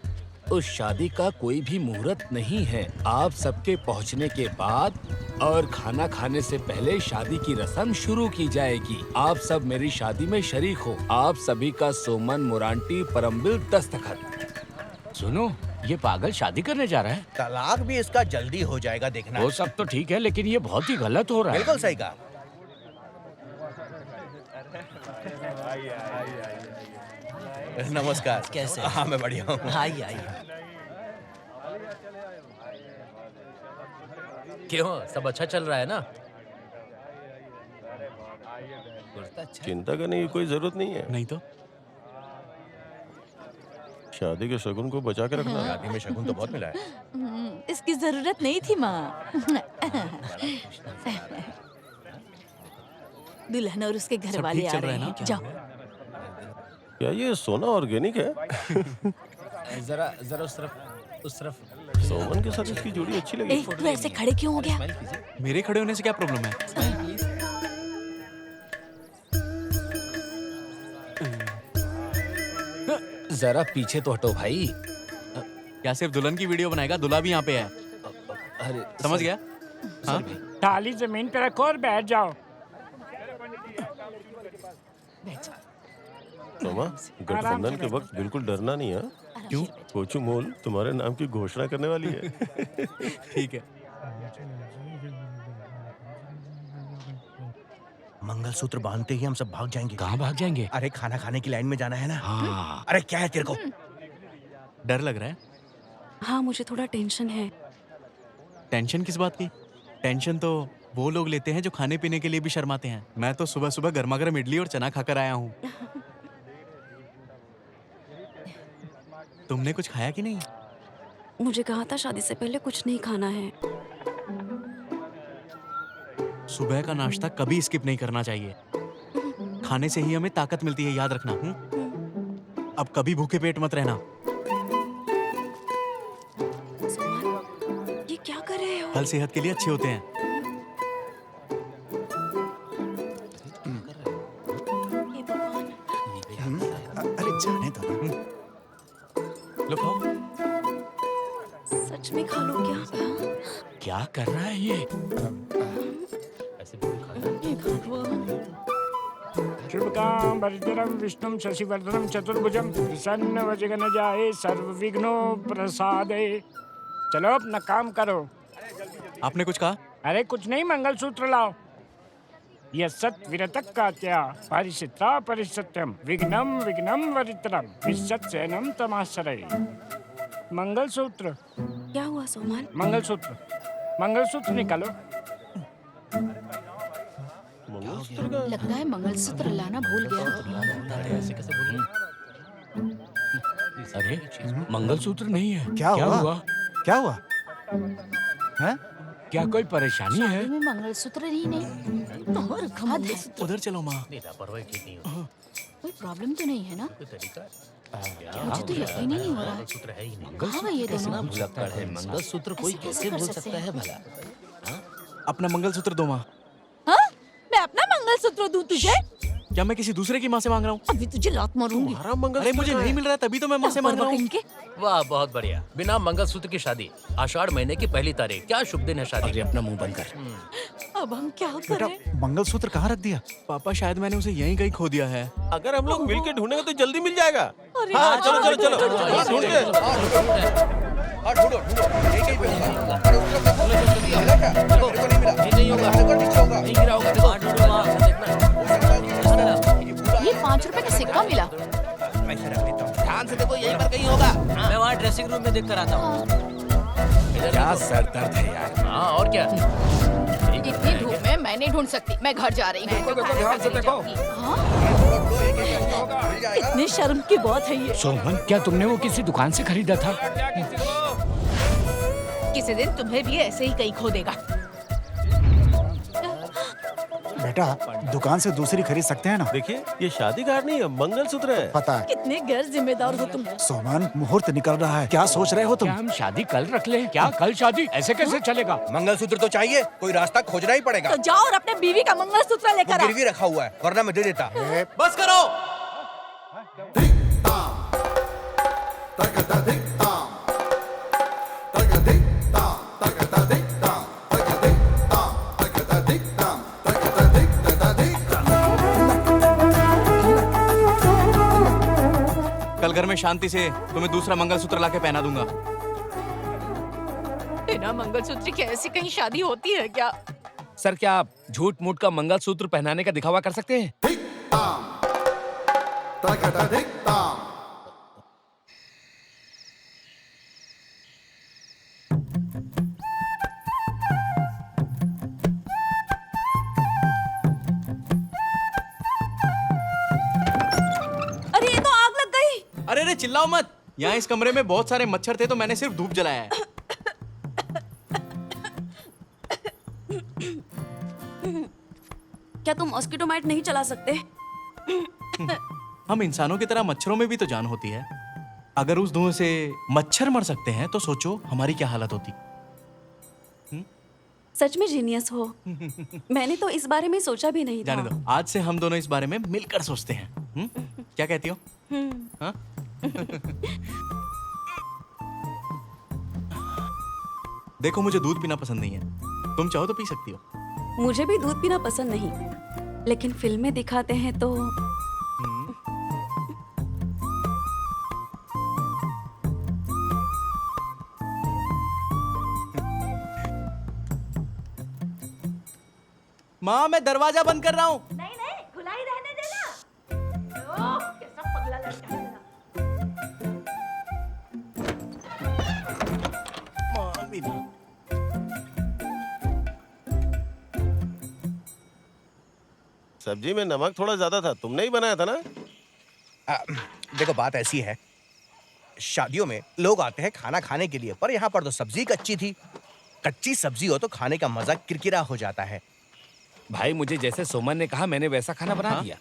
उस शादी का कोई भी मुहूर्त नहीं है। आप सबके पहुंचने के बाद और खाना खाने से पहले शादी की रस्म शुरू की जाएगी। आप सब मेरी शादी में शरीक हो। आप सभी का सोमन मोरांटी परमबिल दस्तखत। सुनो, ये पागल शादी करने जा रहा है। तलाक भी इसका जल्दी हो जाएगा, देखना। वो सब तो ठीक है, लेकिन ये बहुत ही गलत हो रहा है। बिल्कुल सही कहा। नमस्कार। कैसे? हाँ, मैं बढ़िया हूँ। आइए आइए। क्यों, सब अच्छा चल रहा है ना? चिंता करने की कोई जरूरत नहीं है। नहीं तो शादी के शगुन को बचा के रखना। शादी में शगुन तो बहुत मिला है। इसकी जरूरत नहीं थी माँ। दुल्हन और उसके घर सब वाले ठीक आ चल रहे रहा है हैं। ना? जाओ। क्या ये सोना ऑर्गेनिक है? जरा जरा उस तरफ। सोमन के साथ इसकी जोड़ी अच्छी लगी। ए, तू ऐसे खड़े क्यों हो गया? मेरे खड़े होने से क्या प्रॉब्लम है? जरा पीछे तो हटो भाई। क्या सिर्फ दुल्हन की वीडियो बनाएगा? दूल्हा भी यहाँ पे है। अरे समझ गया? हाँ? थाली जमीन पे रखो और बैठ जाओ। सोमा, गठबंधन के वक्त बिल्कुल डरना नहीं है। क्यों? कोचू मोल तुम्हारे नाम की घोषणा करने वाली है। ठीक है। मंगलसूत्र बांधते ही हम सब भाग जाएंगे। कहाँ भाग जाएंगे? अरे खाना खाने की लाइन में जाना है ना। हाँ। अरे क्या है तेरे को? डर लग रहा है? हाँ, मुझे थोड़ा टेंशन है। टेंशन किस बात की? टेंशन तो वो लोग लेते हैं जो खाने पीने के लिए भी शर्माते हैं। मैं तो सुबह सुबह गर्मा गर्म इडली और चना खाकर आया हूँ। तुमने कुछ खाया कि नहीं? मुझे कहा था शादी से पहले कुछ नहीं खाना है। सुबह का नाश्ता कभी स्किप नहीं करना चाहिए। खाने से ही हमें ताकत मिलती है, याद रखना। अब कभी भूखे पेट मत रहना। ये क्या कर रहे हो? फल सेहत के लिए अच्छे होते हैं। हे भगवान। अरे जाने दो। लो खाओ। सच में खा लो क्या? क्या कर रहा है ये? शुभकाम भरतरम विष्णुम शशिवर्धनम चतुर्भुजम प्रसन्न वजगन जाए सर्व विघ्नो प्रसादे। चलो अपना काम करो। आपने कुछ कहा? अरे कुछ नहीं, मंगलसूत्र लाओ। ये सत विरतक का त्या परिशिता परिसत्यम विघ्नम विघ्नम वरित्रम विसत्सेनम तमाश्रय। मंगलसूत्र। क्या हुआ सोमन? मंगलसूत्र, मंगलसूत्र निकालो। लगता है मंगलसूत्र लाना भूल गया। ऐसे कैसे भूल? अरे मंगलसूत्र नहीं है। क्या हुआ? क्या हुआ? हैं? क्या कोई परेशानी है? शादी में मंगलसूत्र ही नहीं तो और हद है। उधर चलो माँ। कोई प्रॉब्लम तो नहीं है ना? मुझे तो यकीन ही नहीं हो रहा। कहाँ गए ये दोनों? मंगलसूत्र कोई कैसे भूल सकता है भला? अपना मंगलसूत्र दो माँ। हाँ? मैं अपना मंगलसूत्र दूं तुझे? क्या मैं किसी दूसरे की माँ से मांग रहा हूँ? अभी तुझे लात मारूंगी। अरे मुझे नहीं मिल रहा है तभी तो मैं माँ से मांग रहा हूँ। वाह बहुत बढ़िया। बिना मंगलसूत्र की शादी, आषाढ़ महीने की पहली तारीख। क्या शुभ दिन है शादी। अरे अपना मुंह बंद कर। अब हम क्या बेटा करें? मंगलसूत्र कहाँ रख दिया? पापा शायद मैंने उसे यहीं कहीं खो दिया है। अगर हम लोग मिलके ढूंढेंगे तो जल्दी मिल जाएगा। अरे हाँ हाँ, चलो चलो चलो ढूंढो, ढूंढ के। और ढूंढो ढूंढो, यही कहीं पे होगा। अरे उस तरफ देखो, मिला क्या? मेरे को नहीं मिला। नहीं होगा, नीचे होगा। नहीं गिरा होगा। ये 5 रुपए का सिक्का मिला। पैसे रख देता हूँ। ध्यान से देखो, यहीं पर कहीं होगा। मैं वहाँ ड्रेसिंग रूम में देख कर आता हूँ। क्या सर दर्द है यार। हाँ और क्या? इतनी धूप में मैं नहीं ढूंढ सकती। मैं घर जा रही हूँ। ध्यान से देखो। इतनी शर्म की बात है ये। सोमन, क्या तुमने वो किसी दुकान से खरीदा था? किसी दिन तुम्हें भी ऐसे ही कहीं खो देगा। बेटा दुकान से दूसरी खरीद सकते हैं ना? देखिए ये शादी कार्ड नहीं है, मंगलसूत्र है। पता है। कितने गैर जिम्मेदार हो तुम। सोमन मुहूर्त निकल रहा है, क्या सोच रहे हो तुम? क्या हम शादी कल रख लें? क्या कल शादी? ऐसे कैसे चलेगा? मंगलसूत्र तो चाहिए, कोई रास्ता खोजना ही पड़ेगा। तो जाओ और अपने बीवी का मंगलसूत्र लेकर वो आओ। गिरवी रखा हुआ है, वरना मैं दे देता। बस करो। कल घर में शांति से तुम्हें दूसरा मंगलसूत्र लाके पहना दूंगा। बिना मंगलसूत्र के ऐसी कहीं शादी होती है क्या? सर क्या आप झूठ मूठ का मंगलसूत्र पहनाने का दिखावा कर सकते हैं? अरे ये तो आग लग गई। अरे अरे चिल्लाओ मत। यहाँ इस कमरे में बहुत सारे मच्छर थे तो मैंने सिर्फ धूप जलाया है। क्या तुम मॉस्किटो माइट नहीं चला सकते? हम इंसानों की तरह मच्छरों में भी तो जान होती है। अगर उस धुएं से मच्छर मर सकते हैं तो सोचो हमारी क्या हालत होती। सच में जीनियस हो। मैंने तो इस बारे में सोचा भी नहीं था। जाने दो, आज से हम दोनों इस बारे में मिलकर सोचते हैं। क्या कहती हो? हाँ? देखो मुझे दूध पीना पसंद नहीं है, तुम चाहो तो पी सकती हो। मुझे भी दूध पीना पसंद नहीं, लेकिन फिल्में दिखाते हैं तो माँ मैं दरवाजा बंद कर रहा हूँ। नहीं नहीं, खुला ही रहने देना। कैसा पगला लड़का है ना। सब्जी में नमक थोड़ा ज्यादा था, तुमने ही बनाया था ना? देखो बात ऐसी है, शादियों में लोग आते हैं खाना खाने के लिए, पर यहाँ पर तो सब्जी कच्ची थी। कच्ची सब्जी हो तो खाने का मजा किरकिरा हो जाता है। भाई मुझे जैसे सोमन ने कहा मैंने वैसा खाना बना दिया।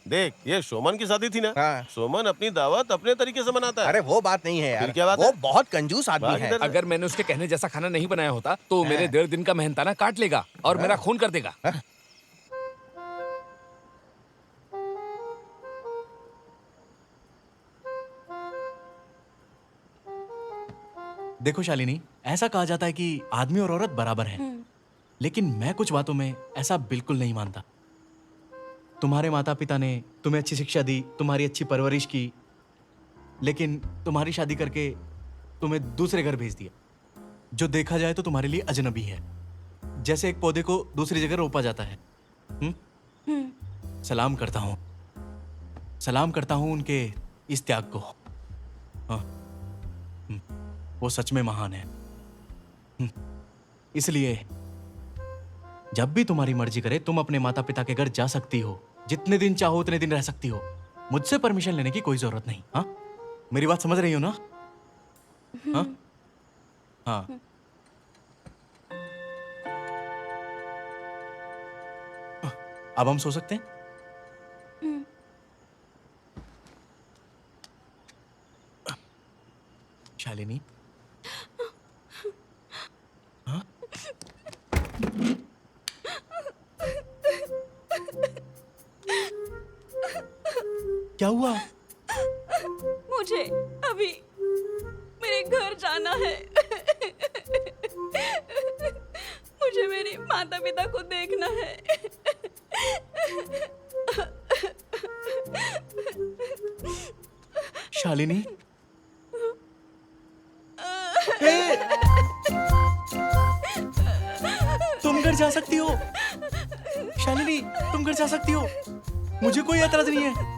देख ये सोमन की शादी थी ना। हाँ। सोमन अपनी दावत अपने तरीके से मनाता है। अरे वो बात नहीं है यार, फिर क्या बात वो है? बहुत कंजूस आदमी बात है। इधर- अगर मैंने उसके कहने जैसा खाना नहीं बनाया होता तो मेरे 1.5 दिन का मेहनताना काट लेगा और मेरा खून कर देगा। देखो शालिनी, ऐसा कहा जाता है कि आदमी और औरत बराबर हैं, लेकिन मैं कुछ बातों में ऐसा बिल्कुल नहीं मानता। तुम्हारे माता पिता ने तुम्हें अच्छी शिक्षा दी, तुम्हारी अच्छी परवरिश की, लेकिन तुम्हारी शादी करके तुम्हें दूसरे घर भेज दिया। जो देखा जाए तो तुम्हारे लिए अजनबी है, जैसे एक पौधे को दूसरी जगह रोपा जाता है। सलाम करता हूँ, सलाम करता हूँ उनके इस त्याग को। हाँ, वो सच में महान है। इसलिए जब भी तुम्हारी मर्जी करे तुम अपने माता पिता के घर जा सकती हो, जितने दिन चाहो उतने दिन रह सकती हो। मुझसे परमिशन लेने की कोई जरूरत नहीं। हाँ, मेरी बात समझ रही हो ना? हाँ हाँ। अब हम सो सकते हैं? शालिनी, हाँ? क्या हुआ? मुझे अभी मेरे घर जाना है। मुझे मेरे माता पिता को देखना है। शालिनी, तुम घर जा सकती हो। शालिनी, तुम घर जा सकती हो, मुझे कोई एतराज नहीं है।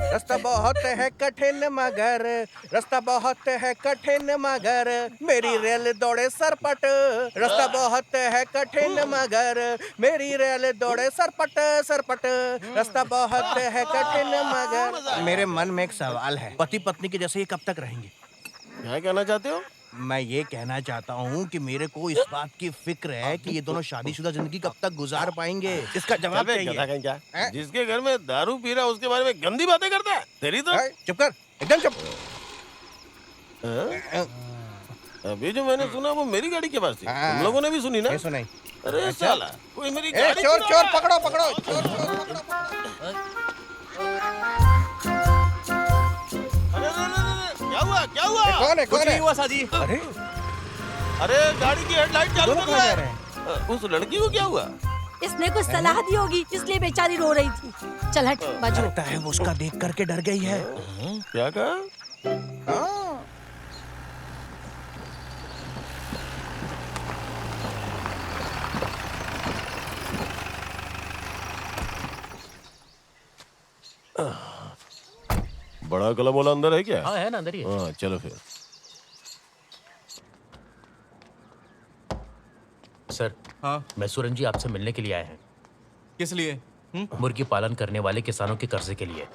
रास्ता बहुत है कठिन मगर, रास्ता बहुत है कठिन मगर, मेरी रेल दौड़े सरपट। रास्ता बहुत है कठिन मगर, मेरी रेल दौड़े सरपट सरपट। रास्ता बहुत है कठिन मगर। मेरे मन में एक सवाल है, पति पत्नी के जैसे ये कब तक रहेंगे? क्या कहना चाहते हो? मैं ये कहना चाहता हूँ कि मेरे को इस बात की फिक्र है कि ये दोनों शादीशुदा जिंदगी कब तक गुजार पाएंगे। इसका जवाब गधा चाहिए। कहीं क्या? जिसके घर में दारू पी रहा है उसके बारे में गंदी बातें करता है। तेरी तो चुप कर, एकदम चुप। अभी जो मैंने सुना वो मेरी गाड़ी के पास थी। तुम लोगों ने भी सुनी ना? सुनाई। अरे साला, कोई मेरी ए, गाड़ी चोर चुरा चोर रहा है। पकड़ो पकड़ो, चोर चोर पकड़ो। क्या हुआ? क्या हुआ? कौन है? कुछ कौन है? नहीं हुआ साजी। अरे अरे गाड़ी की हेडलाइट चालू दोनों कर कहाँ जा रहा है। उस लड़की को क्या हुआ? इसने कुछ सलाह दी होगी इसलिए बेचारी रो रही थी। चल हट बाजू। लगता है वो उसका देख करके डर गई है। क्या कहा? हाँ। बड़ा कलम वाला अंदर है क्या? हाँ है ना, अंदर ही है। हाँ चलो फिर। सर, हाँ, मैसूरन जी आपसे मिलने के लिए आए हैं। किस लिए? मुर्गी पालन करने वाले किसानों के कर्जे के लिए।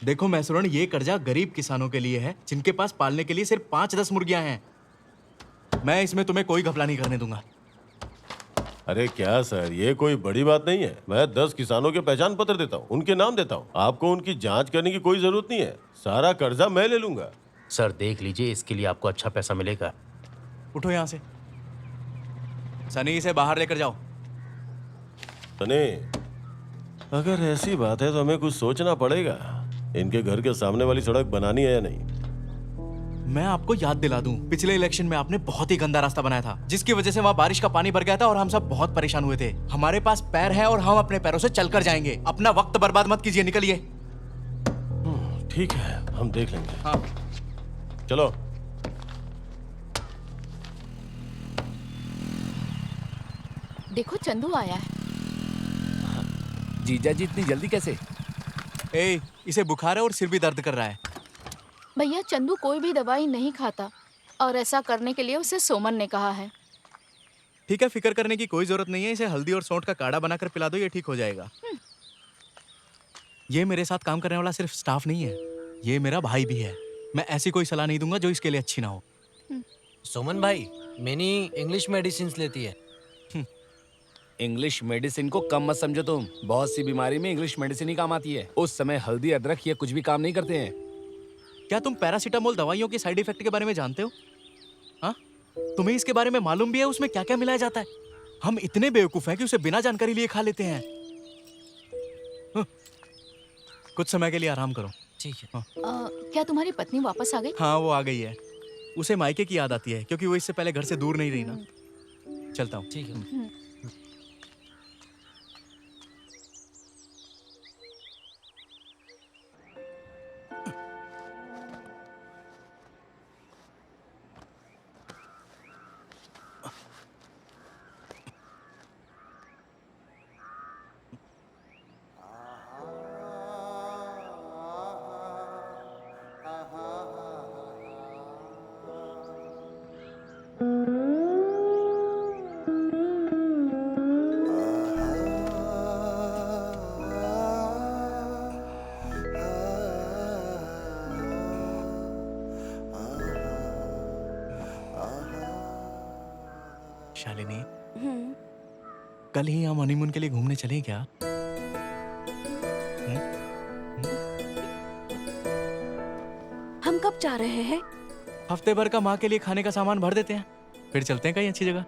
देखो मैसूरन, ये कर्जा गरीब किसानों के लिए है जिनके पास पालने के लिए सिर्फ 5-10 मुर्गियां हैं। मैं इसमें तुम्हें कोई घपला नहीं करने दूंगा। अरे क्या सर, ये कोई बड़ी बात नहीं है। मैं 10 किसानों के पहचान पत्र देता हूँ, उनके नाम देता हूँ। आपको उनकी जांच करने की कोई जरूरत नहीं है। सारा कर्जा मैं ले लूंगा। सर देख लीजिए, इसके लिए आपको अच्छा पैसा मिलेगा। उठो यहाँ से। सनी, इसे बाहर लेकर जाओ। सनी, अगर ऐसी बात है तो हमें कुछ सोचना पड़ेगा। इनके घर के सामने वाली सड़क बनानी है या नहीं? मैं आपको याद दिला दूं, पिछले इलेक्शन में आपने बहुत ही गंदा रास्ता बनाया था, जिसकी वजह से वहाँ बारिश का पानी भर गया था और हम सब बहुत परेशान हुए थे। हमारे पास पैर है और हम अपने पैरों से चलकर जाएंगे। अपना वक्त बर्बाद मत कीजिए, निकलिए। ठीक है, हम देख लेंगे। हाँ चलो। देखो चंदू आया है। जीजा जी इतनी जल्दी कैसे? इसे बुखार है और सिर भी दर्द कर रहा है। भैया चंदू कोई भी दवाई नहीं खाता और ऐसा करने के लिए उसे सोमन ने कहा है। ठीक है, फिक्र करने की कोई जरूरत नहीं है। इसे हल्दी और सौंठ का काढ़ा बनाकर पिला दो, ये ठीक हो जाएगा। ये मेरे साथ काम करने वाला सिर्फ स्टाफ नहीं है, ये मेरा भाई भी है। मैं ऐसी कोई सलाह नहीं दूंगा जो इसके लिए अच्छी ना हो। सोमन भाई, मिनी इंग्लिश मेडिसिन लेती है। इंग्लिश मेडिसिन को कम मत समझो तुम। बहुत सी बीमारी में इंग्लिश मेडिसिन ही काम आती है। उस समय हल्दी अदरक ये कुछ भी काम नहीं करते हैं। क्या तुम पैरासीटामोल दवाइयों के साइड इफेक्ट के बारे में जानते हो? हाँ, तुम्हें इसके बारे में मालूम भी है उसमें क्या क्या मिलाया जाता है? हम इतने बेवकूफ हैं कि उसे बिना जानकारी लिए खा लेते हैं। कुछ समय के लिए आराम करो। ठीक है। हाँ। क्या तुम्हारी पत्नी वापस आ गई? हाँ, वो आ गई है। उसे मायके की याद आती है क्योंकि वो इससे पहले घर से दूर नहीं रही ना। चलता हूँ। ठीक है। कल ही हम हनीमून के लिए घूमने चले क्या? हम कब जा रहे हैं? हफ्ते भर का माँ के लिए खाने का सामान भर देते हैं, फिर चलते हैं कहीं अच्छी जगह।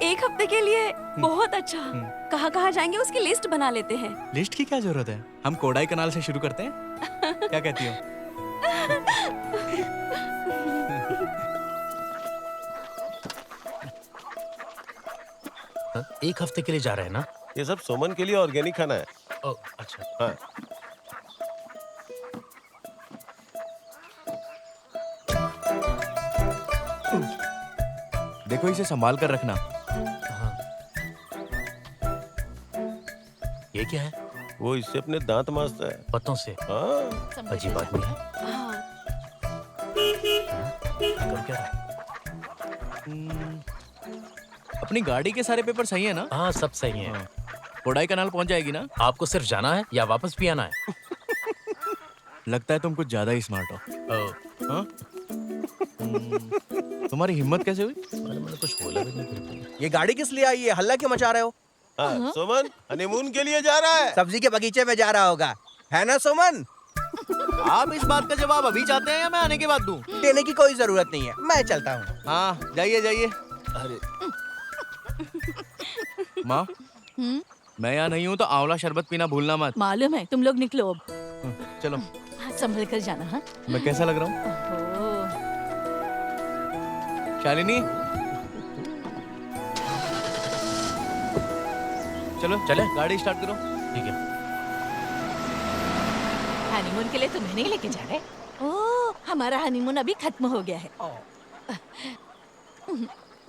एक हफ्ते के लिए? बहुत अच्छा। कहाँ कहाँ जाएंगे उसकी लिस्ट बना लेते हैं। लिस्ट की क्या जरूरत है, हम कोडाई कनाल से शुरू करते हैं। क्या कहती हो? एक हफ्ते के लिए जा रहे हैं ना? ये सब सुमन के लिए ऑर्गेनिक खाना है। ओ, अच्छा। हाँ। देखो इसे संभाल कर रखना। ये क्या है? वो इससे अपने दांत मांजता है। पत्तों से? हाँ। अजीब आदमी है। कर क्या रहा है? अपनी गाड़ी के सारे पेपर सही है ना? हाँ, सब सही है। कोडाई कनाल पहुंच जाएगी ना? आपको सिर्फ जाना है या वापस भी आना है? लगता है तुम कुछ ज्यादा ही स्मार्ट हो। हाँ? तुम्हारी हिम्मत कैसे हुई? मैंने कुछ बोला भी नहीं। ये गाड़ी किस लिए आई है? हल्ला क्यों मचा रहे हो? हाँ, सुमन हनीमून के लिए जा रहा है। सब्जी के बगीचे में जा रहा होगा, है ना सुमन? आप इस बात का जवाब अभी चाहते हैं या मैं आने के बाद दूं? देने की कोई जरूरत नहीं है, मैं चलता हूँ। हाँ, जाइए जाइए। अरे माँ, मैं यहाँ नहीं हूँ तो आंवला शरबत पीना भूलना मत। मालूम है, तुम लोग निकलो अब। चलो। हाँ, संभल कर जाना। हाँ। मैं कैसा लग रहा हूँ? ओहो। शालिनी, चलो चले? गाड़ी स्टार्ट करो। ठीक है। हनीमून के लिए तुम्हें नहीं लेके जा रहे? ओह, हमारा हनीमून अभी खत्म हो गया है।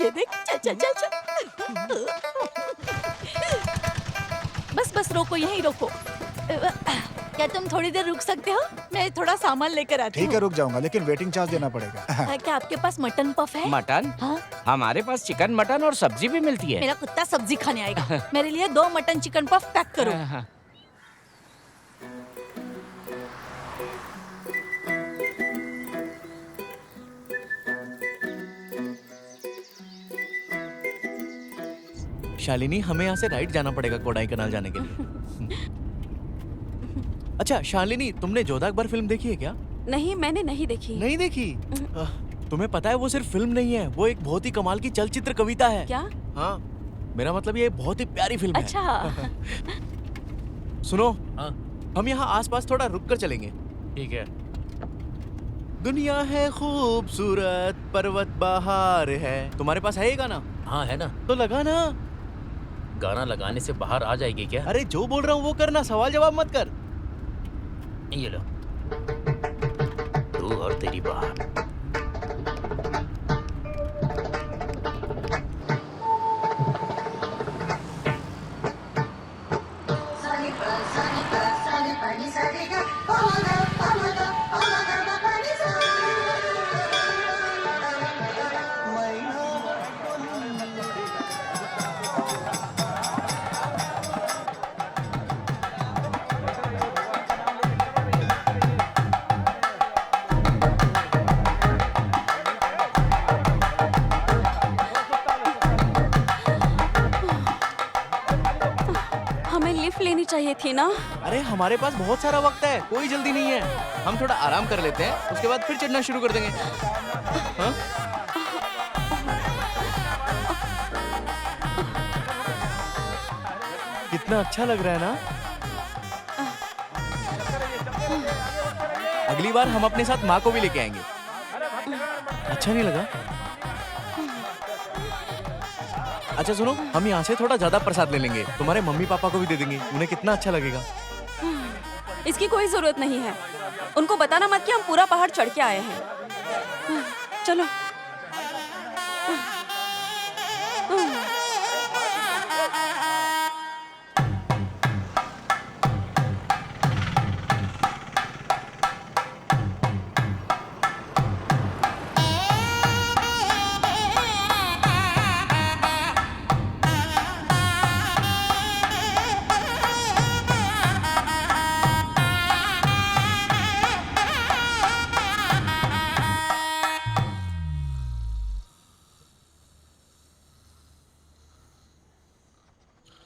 ये देख, चल चल चल चल। बस बस रोको, यहीं रोको। क्या तुम थोड़ी देर रुक सकते हो? मैं थोड़ा सामान लेकर आती हूँ। ठीक है, रुक जाऊंगा, लेकिन वेटिंग चार्ज देना पड़ेगा। क्या आपके पास मटन पफ है? मटन? हाँ? हमारे पास चिकन, मटन और सब्जी भी मिलती है। मेरा कुत्ता सब्जी खाने आएगा। मेरे लिए 2 मटन चिकन पफ पैक करो। हाँ। शालिनी, हमें यहाँ से राइट जाना पड़ेगा कोडाई कनाल जाने के लिए। अच्छा शालिनी, तुमने जोधा अकबर फिल्म देखी है क्या? नहीं, मैंने नहीं देखी। नहीं देखी? तुम्हें पता है वो सिर्फ फिल्म नहीं है, वो एक बहुत ही कमाल की चलचित्र कविता है। क्या? हाँ, मेरा मतलब ये बहुत ही प्यारी फिल्म है। अच्छा। सुनो, हाँ? हम यहाँ आसपास थोड़ा रुक कर चलेंगे। ठीक है। दुनिया है खूबसूरत, पर्वत बाहर है। तुम्हारे पास है ये गाना? हाँ, है ना। तो लगा ना। गाना लगाने से बाहर आ जाएगी क्या? अरे जो बोल रहा हूँ वो करना, सवाल जवाब मत कर। ये लो। तू और तेरी बात। लेनी चाहिए थी ना। अरे हमारे पास बहुत सारा वक्त है, कोई जल्दी नहीं है। हम थोड़ा आराम कर लेते हैं, उसके बाद फिर चढ़ना शुरू कर देंगे। हाँ? कितना अच्छा लग रहा है ना। अगली बार हम अपने साथ माँ को भी लेके आएंगे। अच्छा नहीं लगा? अच्छा सुनो, हम यहाँ से थोड़ा ज्यादा प्रसाद ले लेंगे, तुम्हारे मम्मी पापा को भी दे देंगे, उन्हें कितना अच्छा लगेगा। इसकी कोई जरूरत नहीं है, उनको बताना मत कि हम पूरा पहाड़ चढ़ के आए हैं। चलो।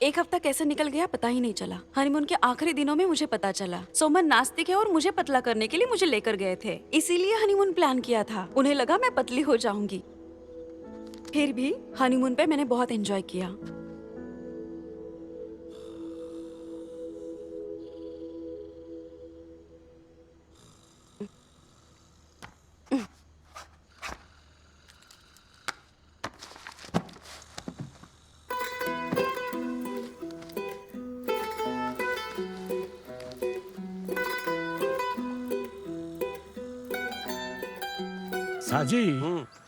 एक हफ्ता कैसे निकल गया पता ही नहीं चला। हनीमून के आखिरी दिनों में मुझे पता चला सोमन नास्तिक है और मुझे पतला करने के लिए मुझे लेकर गए थे, इसीलिए हनीमून प्लान किया था। उन्हें लगा मैं पतली हो जाऊंगी। फिर भी हनीमून पे मैंने बहुत एंजॉय किया। साजी,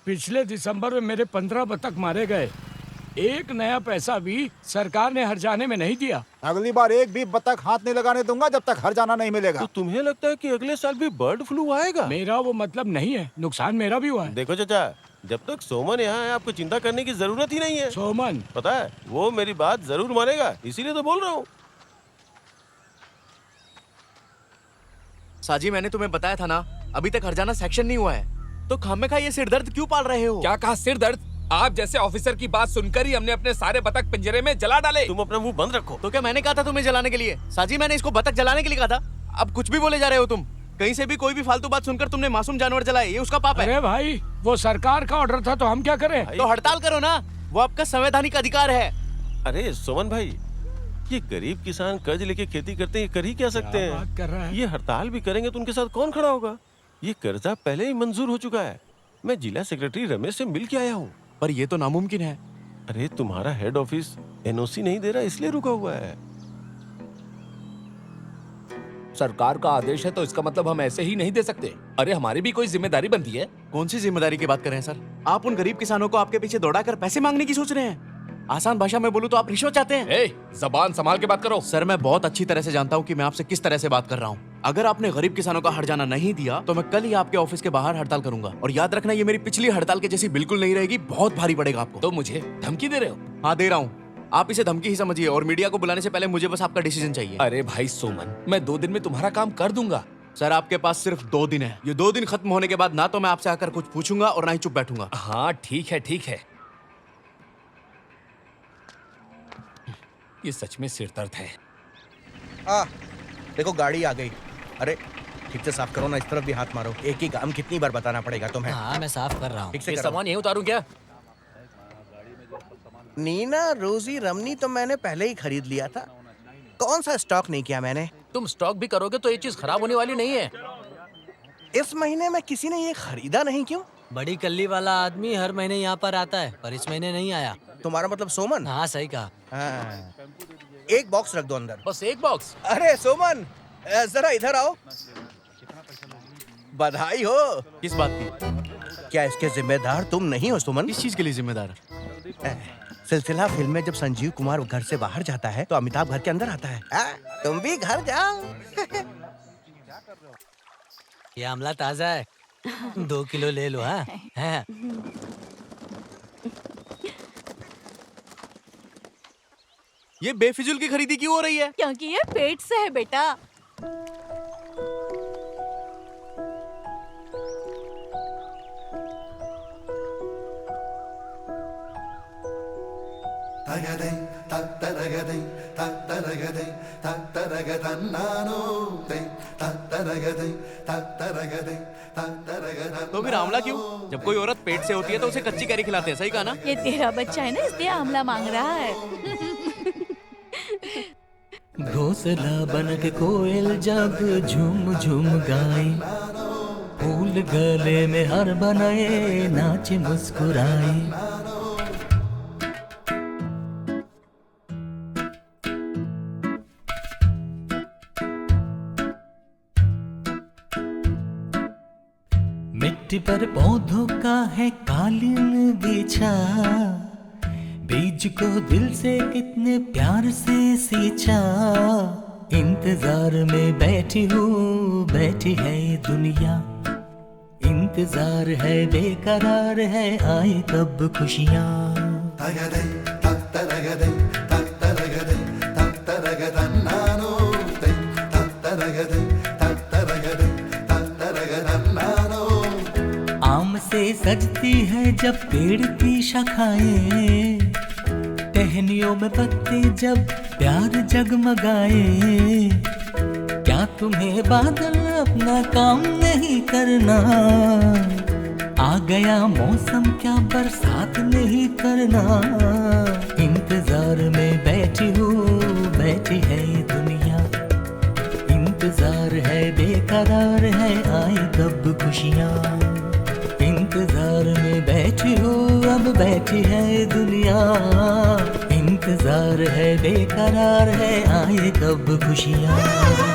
पिछले दिसंबर में मेरे 15 बतख मारे गए। एक नया पैसा भी सरकार ने हरजाने में नहीं दिया। अगली बार एक भी बतख हाथ नहीं लगाने दूंगा जब तक हरजाना नहीं मिलेगा। तो तुम्हें लगता है कि अगले साल भी बर्ड फ्लू आएगा? मेरा वो मतलब नहीं है, नुकसान मेरा भी हुआ है। देखो चाचा, जब तक सोमन यहाँ है आपको चिंता करने की जरूरत ही नहीं है। सोमन पता है वो मेरी बात जरूर मानेगा, इसीलिए तो बोल रहा हूँ। साजी, मैंने तुम्हें बताया था ना, अभी तक हरजाना सेक्शन नहीं हुआ है, तो खामखा ये सिरदर्द क्यों पाल रहे हो? क्या कहा सिरदर्द? आप जैसे ऑफिसर की बात सुनकर ही हमने अपने सारे बतख पिंजरे में जला डाले। तुम अपना मुंह बंद रखो। तो क्या मैंने कहा था तुम्हें जलाने के लिए? साजी, मैंने इसको बतख जलाने के लिए कहा था। अब कुछ भी बोले जा रहे हो तुम। कहीं से भी कोई भी फालतू बात सुनकर तुमने मासूम जानवर जलाए, ये उसका पाप है। अरे भाई, वो सरकार का ऑर्डर था तो हम क्या करें? तो हड़ताल करो ना, वो आपका संवैधानिक अधिकार है। अरे सोमन भाई, ये गरीब किसान कर्ज लेके खेती करते हैं, कर ही क्या सकते हैं? बात कर रहा है? ये हड़ताल भी करेंगे तो उनके साथ कौन खड़ा होगा? ये कर्जा पहले ही मंजूर हो चुका है। मैं जिला सेक्रेटरी रमेश से मिल के आया हूँ। पर ये तो नामुमकिन है। अरे तुम्हारा हेड ऑफिस एनओसी नहीं दे रहा, इसलिए रुका हुआ है। सरकार का आदेश है तो इसका मतलब हम ऐसे ही नहीं दे सकते। अरे हमारी भी कोई जिम्मेदारी बनती है। कौन सी जिम्मेदारी की बात कर रहे हैं सर? आप उन गरीब किसानों को आपके पीछे दौड़ाकर पैसे मांगने की सोच रहे हैं। आसान भाषा में बोलूं तो आप रिश्वत चाहते हैं। जबान संभाल के बात करो। सर, मैं बहुत अच्छी तरह से जानता हूं कि मैं आपसे किस तरह से बात कर रहा हूं। अगर आपने गरीब किसानों का हरजाना नहीं दिया तो मैं कल ही आपके ऑफिस के बाहर हड़ताल करूंगा। और याद रखना, ये मेरी पिछली हड़ताल के जैसी बिल्कुल नहीं रहेगी, बहुत भारी पड़ेगा आपको। तो मुझे धमकी दे रहे हो? हाँ, दे रहा हूँ। आप इसे धमकी ही समझिए और मीडिया को बुलाने से पहले मुझे बस आपका डिसीजन चाहिए। अरे भाई सोमन, मैं 2 दिन में तुम्हारा काम कर दूंगा। सर, आपके पास सिर्फ 2 दिन है। ये 2 दिन खत्म होने के बाद ना तो मैं आपसे आकर कुछ पूछूंगा और ना ही चुप बैठूंगा। हाँ ठीक है, ठीक है। ये सच में सिरदर्द है। देखो गाड़ी आ गई। अरे ठीक से साफ करो ना, इस तरफ भी हाथ मारो। एक ही काम कितनी बार बताना पड़ेगा तुम्हें? हाँ, मैं साफ कर रहा हूँ। ठीक से ये करो। सामान यहीं उतारूं क्या? नीना, रोजी, रमनी तो मैंने पहले ही खरीद लिया था। कौन सा स्टॉक नहीं किया मैंने? तुम स्टॉक भी करोगे तो ये चीज खराब होने वाली नहीं है। इस महीने में किसी ने ये खरीदा नहीं, क्यों? बड़ी कल्ली वाला आदमी हर महीने यहाँ पर आता है, पर इस महीने नहीं आया। तुम्हारा मतलब सोमन? हाँ, सही कहा। हाँ। एक बॉक्स रख दो अंदर। बस एक बॉक्स? अरे सोमन, जरा इधर आओ। बधाई हो। किस बात की? क्या इसके जिम्मेदार तुम नहीं हो सुमन? किस चीज के लिए जिम्मेदार? सिलसिला फिल्म में जब संजीव कुमार घर से बाहर जाता है तो अमिताभ घर के अंदर आता है। तुम भी घर जाओ। ये आमला ताजा है, 2 किलो ले लो। हाँ, ये बेफिजुल की खरीदी क्यों हो रही है? क्योंकि ये पेट से है बेटा। തകതൈ തത്തരഗതൈ തത്തരഗതൈ തത്തരഗതന്നാനോ തൈ തത്തരഗതൈ തത്തരഗതൈ തത്തരഗതന്നാനോ। तो फिर आंवला क्यों? जब कोई औरत पेट से होती है तो उसे कच्ची कैरी खिलाते हैं, सही कहा ना? ये तेरा बच्चा है ना, इसलिए आमला मांग रहा है। घोंसला बन के कोयल जब झूम झूम गाए, फूल गले में हार बनाए, नाचे मुस्कुराए। मिट्टी पर पौधों का है कालीन बिछा, बीज को दिल से कितने प्यार से सींचा। इंतजार में बैठी हूँ, बैठी है दुनिया, इंतजार है बेकरार है, आए कब खुशियाँ। തകതൈ തത്തരഗതൈ തത്തരഗതൈ തത്തരഗതന്നാനോ തൈ തത്തരഗതൈ തത്തരഗതൈ തത്തരഗതന്നാനോ। आम से सजती है जब पेड़ की शाखाएं, टहनियों में पत्ती जब प्यार जगमगाए, क्या तुम्हें बादल अपना काम नहीं करना? आ गया मौसम क्या बरसात नहीं करना? इंतजार में बैठी हूँ, बैठी है ये दुनिया, इंतजार है बेकरार है, आए कब खुशियाँ? इंतजार में बैठी हूँ, अब बैठी है दुनिया, इंतजार है बेकरार है, आए कब खुशियाँ?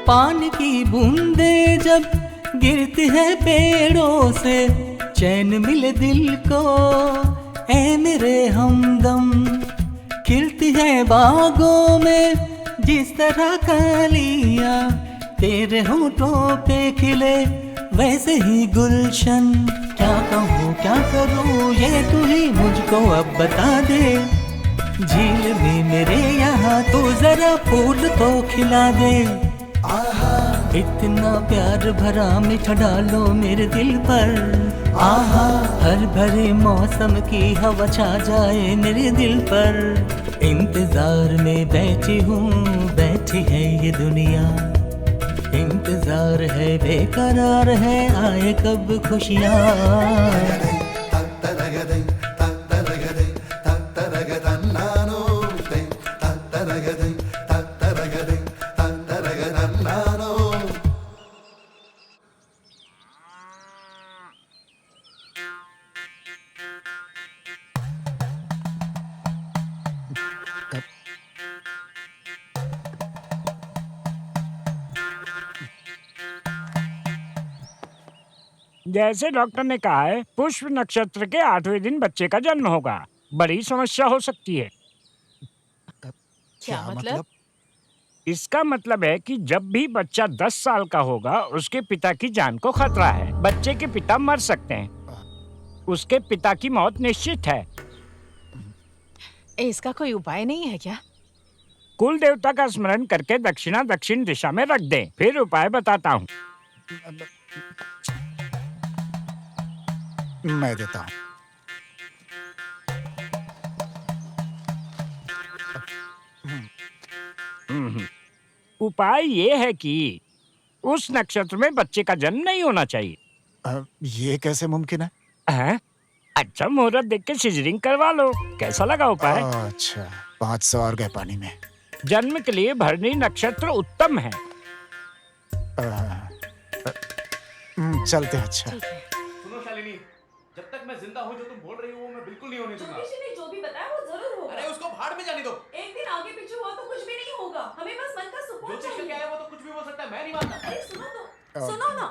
पानी की बूंदे जब गिरती है पेड़ों से, चैन मिले दिल को ऐ मेरे हमदम। खिलती है बागों में जिस तरह कलियां, तेरे होठों पे खिले वैसे ही गुलशन। क्या कहूँ क्या करूँ ये तू ही मुझको अब बता दे, झील में मेरे यहाँ तू जरा फूल तो खिला दे। इतना प्यार भरा मीठा डालो मेरे दिल पर, आहा हर भरे मौसम की हवा छा जाए मेरे दिल पर। इंतजार में बैठी हूँ, बैठी है ये दुनिया, इंतजार है बेकरार है, आए कब खुशियाँ? जैसे डॉक्टर ने कहा है, पुष्प नक्षत्र के 8वें दिन बच्चे का जन्म होगा। बड़ी समस्या हो सकती है। क्या मतलब? इसका मतलब है कि जब भी बच्चा 10 साल का होगा, उसके पिता की जान को खतरा है। बच्चे के पिता मर सकते हैं। उसके पिता की मौत निश्चित है। इसका कोई उपाय नहीं है क्या? कुल देवता का स्मरण करके दक्षिणा दक्षिण दिशा में रख दें, फिर उपाय बताता हूँ। मैं देता हूँ। उपाय ये है कि उस नक्षत्र में बच्चे का जन्म नहीं होना चाहिए। ये कैसे मुमकिन है? अच्छा मुहूर्त देख के सिजरिंग करवा लो। कैसा लगा उपाय? अच्छा, 500 और गए पानी में। जन्म के लिए भरणी नक्षत्र उत्तम है। चलते हैं। अच्छा सुनो शालिनी, जब तक मैं जिंदा हूँ जो तुम बोल रही हो मैं बिल्कुल नहीं होने दूंगा। जो भी बताया वो जरूर होगा। अरे उसको भाड़ में जाने दो। एक दिन आगे पीछे हुआ तो कुछ भी नहीं होगा, हमें बस मन का सुकून जो चीज क्या है वो तो कुछ भी बोल सकता है, मैं नहीं मानता। अरे सुनो तो, सुनो ना।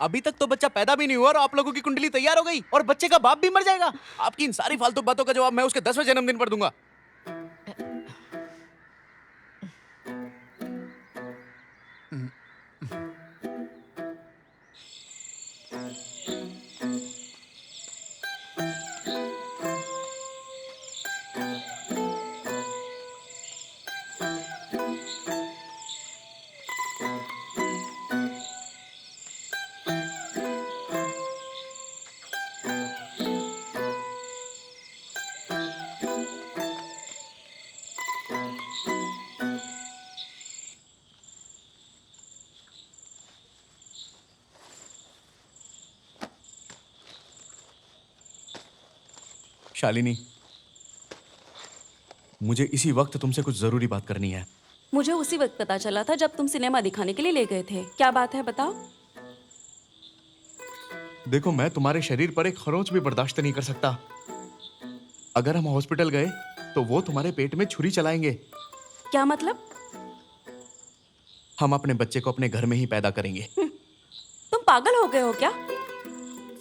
अभी तक तो बच्चा पैदा भी नहीं हुआ और आप लोगों की कुंडली तैयार हो गई और बच्चे का बाप भी मर जाएगा। आपकी इन सारी फालतू बातों का जवाब मैं उसके 10वें जन्मदिन पर दूंगा। शालिनी, मुझे इसी वक्त तुमसे कुछ जरूरी बात करनी है। मुझे उसी वक्त पता चला था जब तुम सिनेमा दिखाने के लिए ले गए थे। क्या बात है बताओ। देखो, मैं तुम्हारे शरीर पर एक खरोंच भी बर्दाश्त नहीं कर सकता। अगर हम हॉस्पिटल गए तो वो तुम्हारे पेट में छुरी चलाएंगे। क्या मतलब? हम अपने बच्चे को अपने घर में ही पैदा करेंगे। तुम पागल हो गए हो क्या?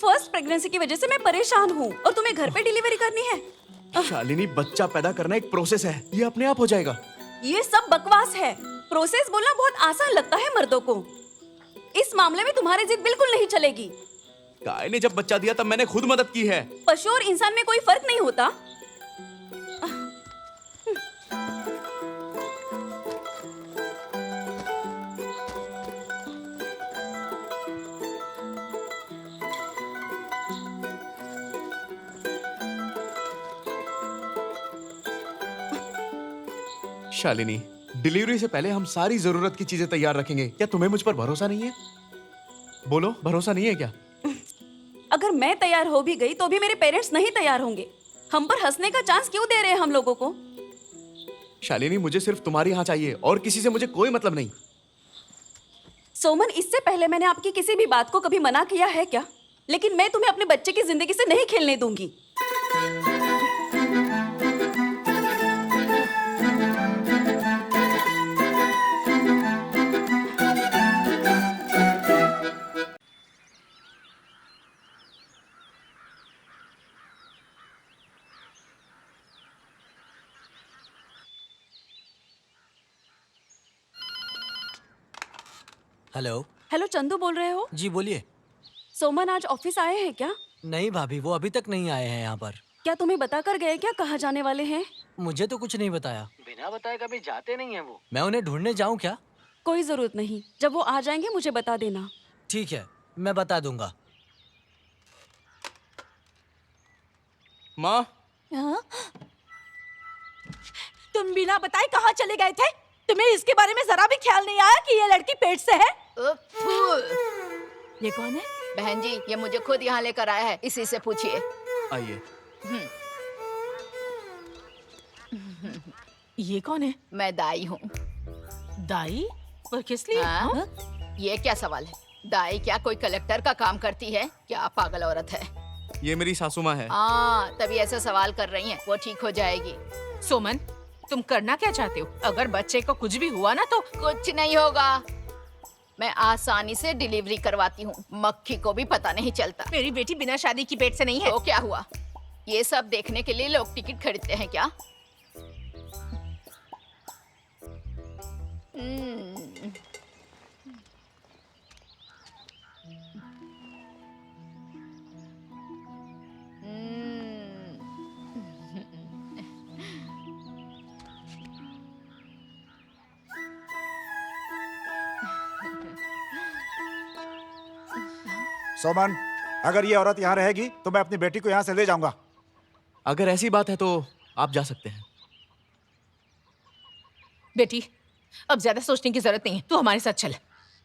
फर्स्ट प्रेगनेंसी की वजह से मैं परेशान हूँ और तुम्हें घर पे डिलीवरी करनी है। शालिनी, बच्चा पैदा करना एक प्रोसेस है, ये अपने आप हो जाएगा। ये सब बकवास है। प्रोसेस बोलना बहुत आसान लगता है मर्दों को। इस मामले में तुम्हारी जिद बिल्कुल नहीं चलेगी। गाय ने जब बच्चा दिया तब मैंने खुद मदद की है। पशु और इंसान में कोई फर्क नहीं होता। शालिनी, डिलीवरी से पहले हम सारी जरूरत की चीजें तैयार रखेंगे। क्या तुम्हें मुझ पर भरोसा नहीं है? बोलो, भरोसा नहीं है क्या? अगर मैं तैयार हो भी गई तो भी मेरे पेरेंट्स नहीं तैयार होंगे। हम पर हंसने का चांस क्यों दे रहे हैं हम लोगों को? शालिनी, मुझे सिर्फ तुम्हारी यहाँ चाहिए और किसी से मुझे कोई मतलब नहीं। सोमन, इससे पहले मैंने आपकी किसी भी बात को कभी मना किया है क्या? लेकिन मैं तुम्हें अपने बच्चे की जिंदगी से नहीं खेलने दूंगी। हेलो। हेलो, चंदू बोल रहे हो? जी बोलिए। सोमन आज ऑफिस आए हैं क्या? नहीं भाभी, वो अभी तक नहीं आए हैं यहाँ पर। क्या तुम्हें बता कर गए क्या कहाँ जाने वाले हैं? मुझे तो कुछ नहीं बताया। बिना बताए कभी जाते नहीं है वो। मैं उन्हें ढूंढने जाऊँ क्या? कोई जरूरत नहीं, जब वो आ जाएंगे मुझे बता देना। ठीक है, मैं बता दूंगा। माँ, हाँ? तुम बिना बताए कहाँ चले गए थे? तुम्हें इसके बारे में जरा भी ख्याल नहीं आया कि ये लड़की पेट से है? ये कौन है? बहन जी, ये मुझे खुद यहाँ लेकर आया है, इसी से पूछिए। आइए। ये कौन है? मैं दाई हूँ। दाई? और किस लिए? हाँ? ये क्या सवाल है? दाई क्या कोई कलेक्टर का काम करती है? क्या पागल औरत है। ये मेरी सासू माँ है। हाँ, तभी ऐसा सवाल कर रही हैं। वो ठीक हो जाएगी। सोमन, तुम करना क्या चाहते हो? अगर बच्चे को कुछ भी हुआ ना तो? कुछ नहीं होगा, मैं आसानी से डिलीवरी करवाती हूँ। मक्खी को भी पता नहीं चलता। मेरी बेटी बिना शादी की पेट से नहीं है। तो क्या हुआ? ये सब देखने के लिए लोग टिकट खरीदते हैं क्या? सोमन, अगर ये औरत यहाँ रहेगी तो मैं अपनी बेटी को यहाँ से ले जाऊंगा। अगर ऐसी बात है तो आप जा सकते हैं। बेटी, अब ज्यादा सोचने की जरूरत नहीं है, तू हमारे साथ चल।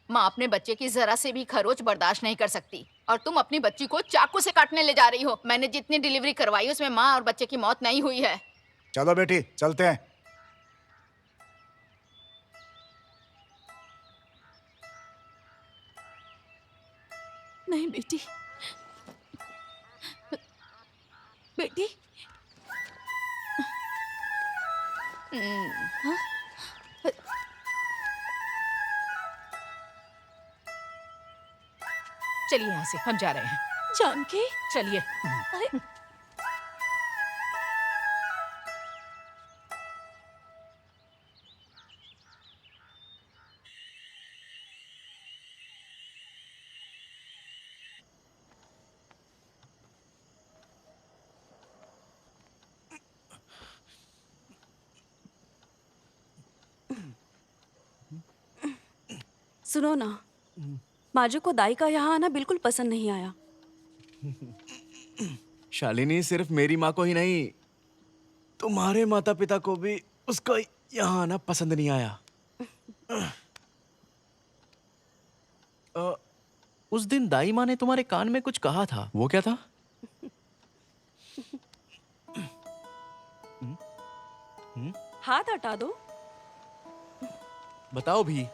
माँ अपने बच्चे की जरा से भी खरोच बर्दाश्त नहीं कर सकती और तुम अपनी बच्ची को चाकू से काटने ले जा रही हो। मैंने जितनी डिलीवरी करवाई उसमें माँ और बच्चे की मौत नहीं हुई है। चलो बेटी, चलते हैं। नहीं बेटी, बेटी। हाँ? चलिए यहाँ से, हम जा रहे हैं। जानकी, चलिए। अरे सुनो ना, माजू को दाई का यहाँ आना बिल्कुल पसंद नहीं आया। शालिनी, सिर्फ मेरी माँ को ही नहीं, तुम्हारे माता पिता को भी उसका यहाँ आना पसंद नहीं आया। उस दिन दाई माँ ने तुम्हारे कान में कुछ कहा था, वो क्या था? हाथ हटा दो। बताओ भी।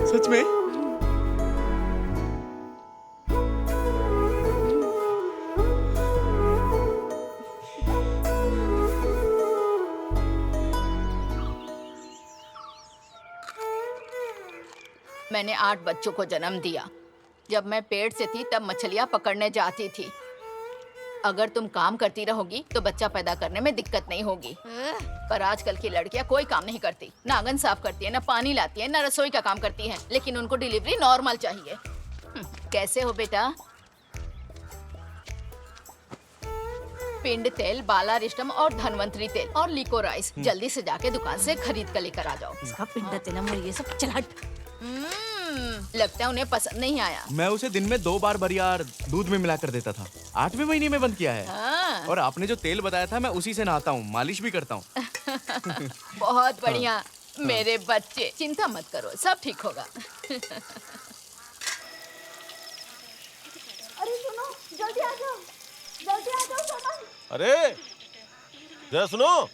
सच में? मैंने 8 बच्चों को जन्म दिया। जब मैं पेट से थी तब मछलियां पकड़ने जाती थी। अगर तुम काम करती रहोगी तो बच्चा पैदा करने में दिक्कत नहीं होगी। पर आजकल की लड़कियां कोई काम नहीं करती, ना आंगन साफ करती है, ना पानी लाती है, ना रसोई का काम करती हैं, लेकिन उनको डिलीवरी नॉर्मल चाहिए। कैसे हो बेटा? पिंड तेल, बालारिष्टम और धनवंतरी तेल और लिकोराइस जल्दी से जाके दुकान से खरीद कर लेकर आ जाओ। इसका पिंड तेलम और ये सब चला। लगता है उन्हें पसंद नहीं आया। मैं उसे दिन में 2 बार बरियार दूध में मिला कर देता था। 8वें महीने में बंद किया है। हाँ। और आपने जो तेल बताया था मैं उसी से नहाता हूँ, मालिश भी करता हूँ। बहुत बढ़िया मेरे बच्चे, चिंता मत करो, सब ठीक होगा। अरे सुनो, जल्दी आ जाओ, सोमन। अरे जरा सुनो,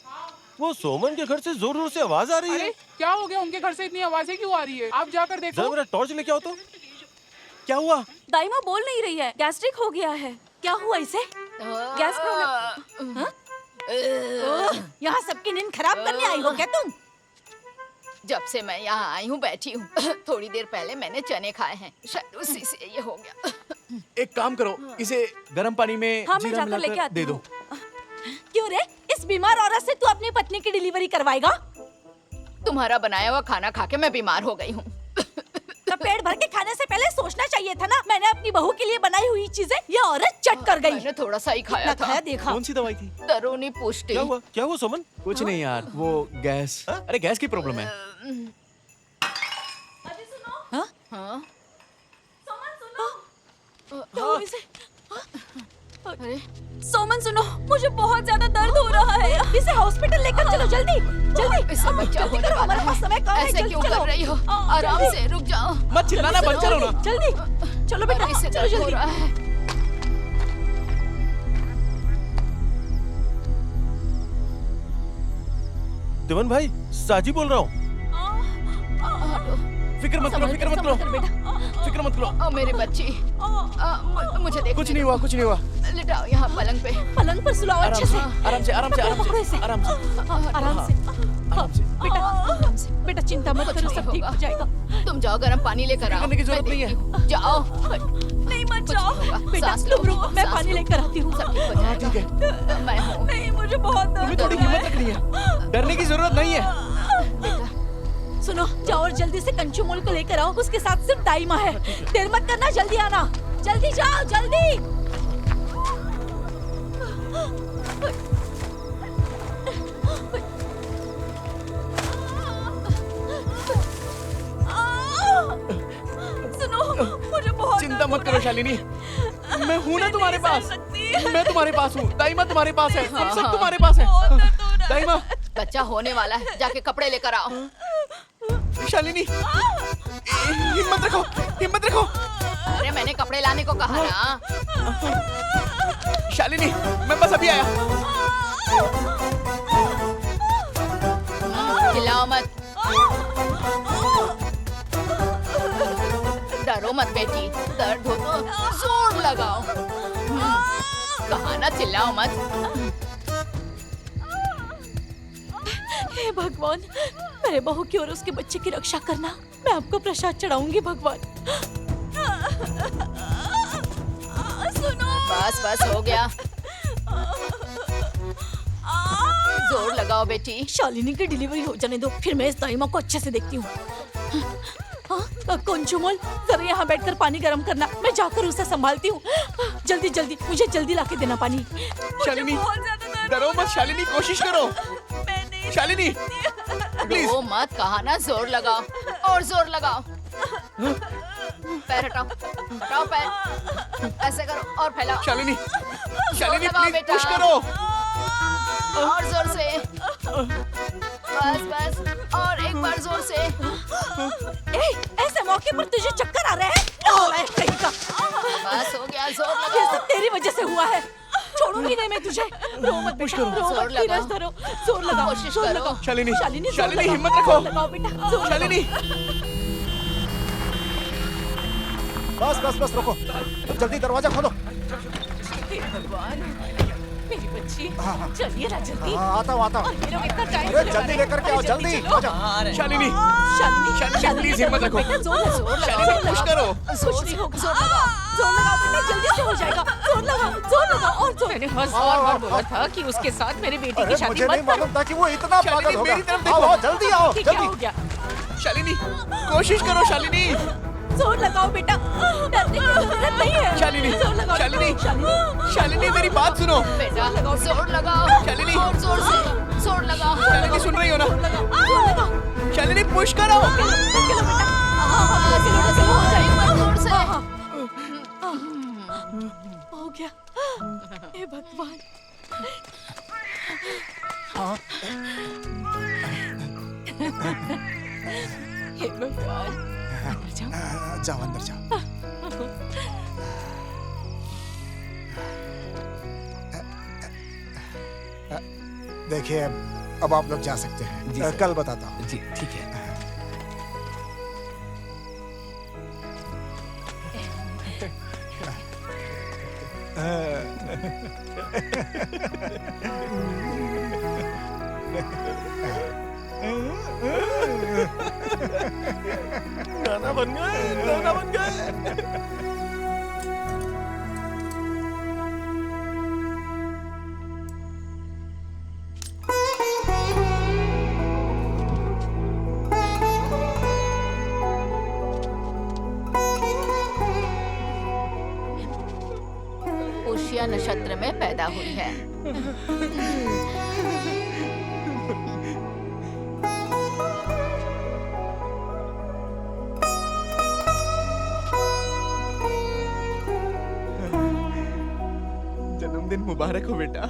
वो सोमन के घर से जोर जोर से आवाज आ रही है। क्या हो गया? उनके घर से इतनी आवाजें क्यों आ रही है? आप जाकर देखो। जरा मेरा टॉर्च लेके आओ तो। क्या हुआ? दाइमा बोल नहीं रही है, गैस्ट्रिक हो गया है। क्या हुआ इसे? Gas problem. यहाँ सबकी नींद खराब करने आई हो क्या तुम? जब से मैं यहाँ आई हूँ बैठी हूँ। थोड़ी देर पहले मैंने चने खाए हैं, शायद उसी से ये हो गया। एक काम करो, इसे गर्म पानी में हाँ, मैं जीरा जाकर लेके मिलाकर आती दे दो। क्यों रे? इस बीमार औरत से तू अपनी पत्नी की डिलीवरी करवाएगा? तुम्हारा बनाया हुआ खाना खा के मैं बीमार हो गई हूँ। तो पेट भर के खाने से पहले सोचना चाहिए था ना। मैंने अपनी बहू के लिए बनाई हुई चीजें ये औरत चट कर गई। मैंने थोड़ा सा ही खाया था। देखा। कौन सी दवाई थी? दरूनी पुष्टि। क्या हुआ सोमन? कुछ नहीं यार, वो गैस। अरे गैस की प्रॉब्लम है। हाँ? अरे सोमन सुनो, मुझे बहुत ज्यादा दर्द हो रहा है। इसे हॉस्पिटल लेकर चलो, जल्दी जल्दी। इसका बच्चा होने वाला हमारे पास समय कम है। ऐसे क्यों कर रही हो? आराम से रुक जाओ। मत चिल्लाना, बंद करो ना। जल्दी चलो बेटा, इसे चलो दर्द हो जल्दी। रहा है। तिमन भाई, साजी बोल रहा हूँ। फिक्र मत करो, फिक्र मत करो, फिक्र मत करो। मेरे बच्ची, मुझे देखो। कुछ नहीं हुआ, कुछ नहीं हुआ। लिटाओ यहाँ पलंग पे। पलंग पर सुलाओ अच्छे से। आराम से, आराम से, आराम से, आराम से, आराम से। बेटा चिंता मत करो, सब ठीक हो जाएगा। तुम जाओ, गर्म पानी लेकर आओ। करने की जरूरत नहीं है। जाओ। नहीं मत जाओ बेटा, तुम रुको, मैं पानी लेकर आती हूँ। सब ठीक हो जाएगा। ठीक है। मैं हूँ। नहीं, मुझे बहुत दर्द तुम्हें थोड़ी हिम्मत रखनी है, डरने की जरूरत नहीं है। सुनो, जाओ और जल्दी से कंचू मोल को लेकर आओ। उसके साथ सिर्फ दाइमा है। देर मत करना, जल्दी आना। जल्दी जाओ, जल्दी। सुनो, मुझे बहुत चिंता मत करो शालिनी, मैं हूँ ना तुम्हारे पास। मैं तुम्हारे पास हूँ, दाइमा तुम्हारे पास है, हम सब तुम्हारे पास है। दाइमा, बच्चा होने वाला है, जाके कपड़े लेकर आओ। शालिनी, हिम्मत रखो, हिम्मत रखो। अरे मैंने कपड़े लाने को कहा ना। शालिनी, मैं बस अभी आया। चिल्लाओ मत। डरो मत बेटी, दर्द हो तो जोर लगाओ। कहा ना चिल्लाओ मत। हे भगवान, मेरे बहू की और उसके बच्चे की रक्षा करना। मैं आपको प्रसाद चढ़ाऊंगी भगवान। सुनो, बस बस हो गया। जोर लगाओ बेटी। शालिनी की डिलीवरी हो जाने दो, फिर मैं इस दाइमा को अच्छे से देखती हूँ। कंचुमल, जरा यहाँ बैठकर पानी गर्म करना, मैं जाकर उसे संभालती हूँ। जल्दी जल्दी, मुझे जल्दी लाके देना पानी। शालिनी, डरो मत शालिनी, कोशिश करो। शालिनी, प्लीज। वो मत, कहा ना जोर लगाओ, और जोर लगाओ। पैर हटाओ, हटाओ पैर। ऐसे करो और फैलाओ। शालिनी, शालिनी लगाओ प्लीज बेटा। पुश करो। और जोर से। बस बस, और एक बार जोर से। ऐसे मौके पर तुझे चक्कर आ रहे हैं? कहीं का। बस हो गया, जोर ये लगाओ। सब तेरी वजह से हुआ है। छोड़ूंगी नहीं मैं तुझे। रो मत बेटा, रो जोर मत, लगाओ। धीरज धरो। जोर लगाओ, कोशिश जोर करो। लगाओ। शालिनी, शालिनी, जोर शालिनी, लगाओ। हिम्मत रखो। जोर लगाओ बेटा, जोर शालिनी। बस बस बस, रुको, जल्दी दरवाजा खोलो। भगवान, मेरी बच्ची, चलिए ना जल्दी। आता हूँ, आता हूँ। और ये लोग इतना टाइम अरे जल्दी लेकर के आओ, जल्दी। शालिनी, शालिनी, शालिनी प्लीज हिम्मत रखो। बेटा जोर लगाओ। शालिनी पुश करो। कुछ नहीं होगा। जोर लगाओ बेटा, जल्दी से हो जाएगा। जोर लगाओ और जोर। मैंने 1000 बार बोला था कि उसके साथ मेरी बेटी की शादी मुझे नहीं मत करो। मालूम था कि वो इतना पागल होगा। मेरी तरफ आओ, देखो। आओ, जल्दी आओ, ठीक है, जल्दी। हो गया। शालिनी, कोशिश करो शालिनी। जोर लगाओ बेटा, डरने की जरूरत नहीं है। शालिनी, जोर लगाओ। शालिनी, शालिनी मेरी बात सुनो। बेटा जोर लगाओ। शालिनी। और जोर से जोर लगाओ। शालिनी सुन रही हो ना? जोर लगाओ। शालिनी पुश करो। जोर से। हो गया। हे भगवान। हे भगवान। जाओ अंदर जाओ। देखिए अब आप लोग जा सकते हैं। कल बताता हूँ। जी ठीक है। नाना बन गए, नाना बन गए। पुष्य नक्षत्र में पैदा हुई है। जन्मदिन मुबारक हो बेटा।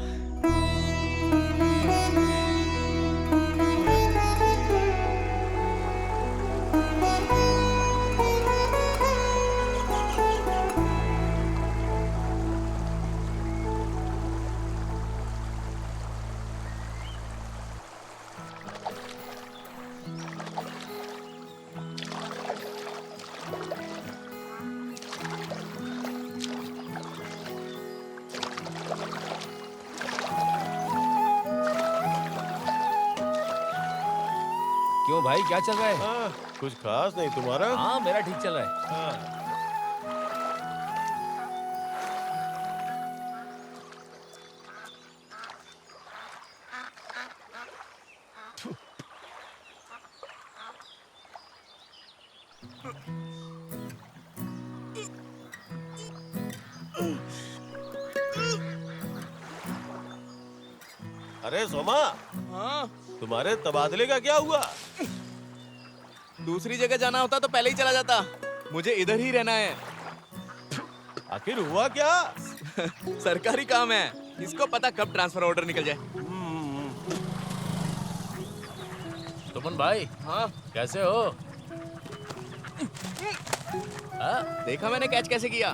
क्यों भाई, क्या चल रहा है? कुछ खास नहीं, तुम्हारा? हाँ मेरा ठीक चल रहा है। अरे सोमा, हाँ तुम्हारे तबादले का क्या हुआ? दूसरी जगह जाना होता तो पहले ही चला जाता। मुझे इधर ही रहना है। आखिर हुआ क्या? सरकारी काम है, इसको पता कब ट्रांसफर ऑर्डर निकल जाए। सुमन भाई। हाँ कैसे हो? देखा मैंने कैच कैसे किया।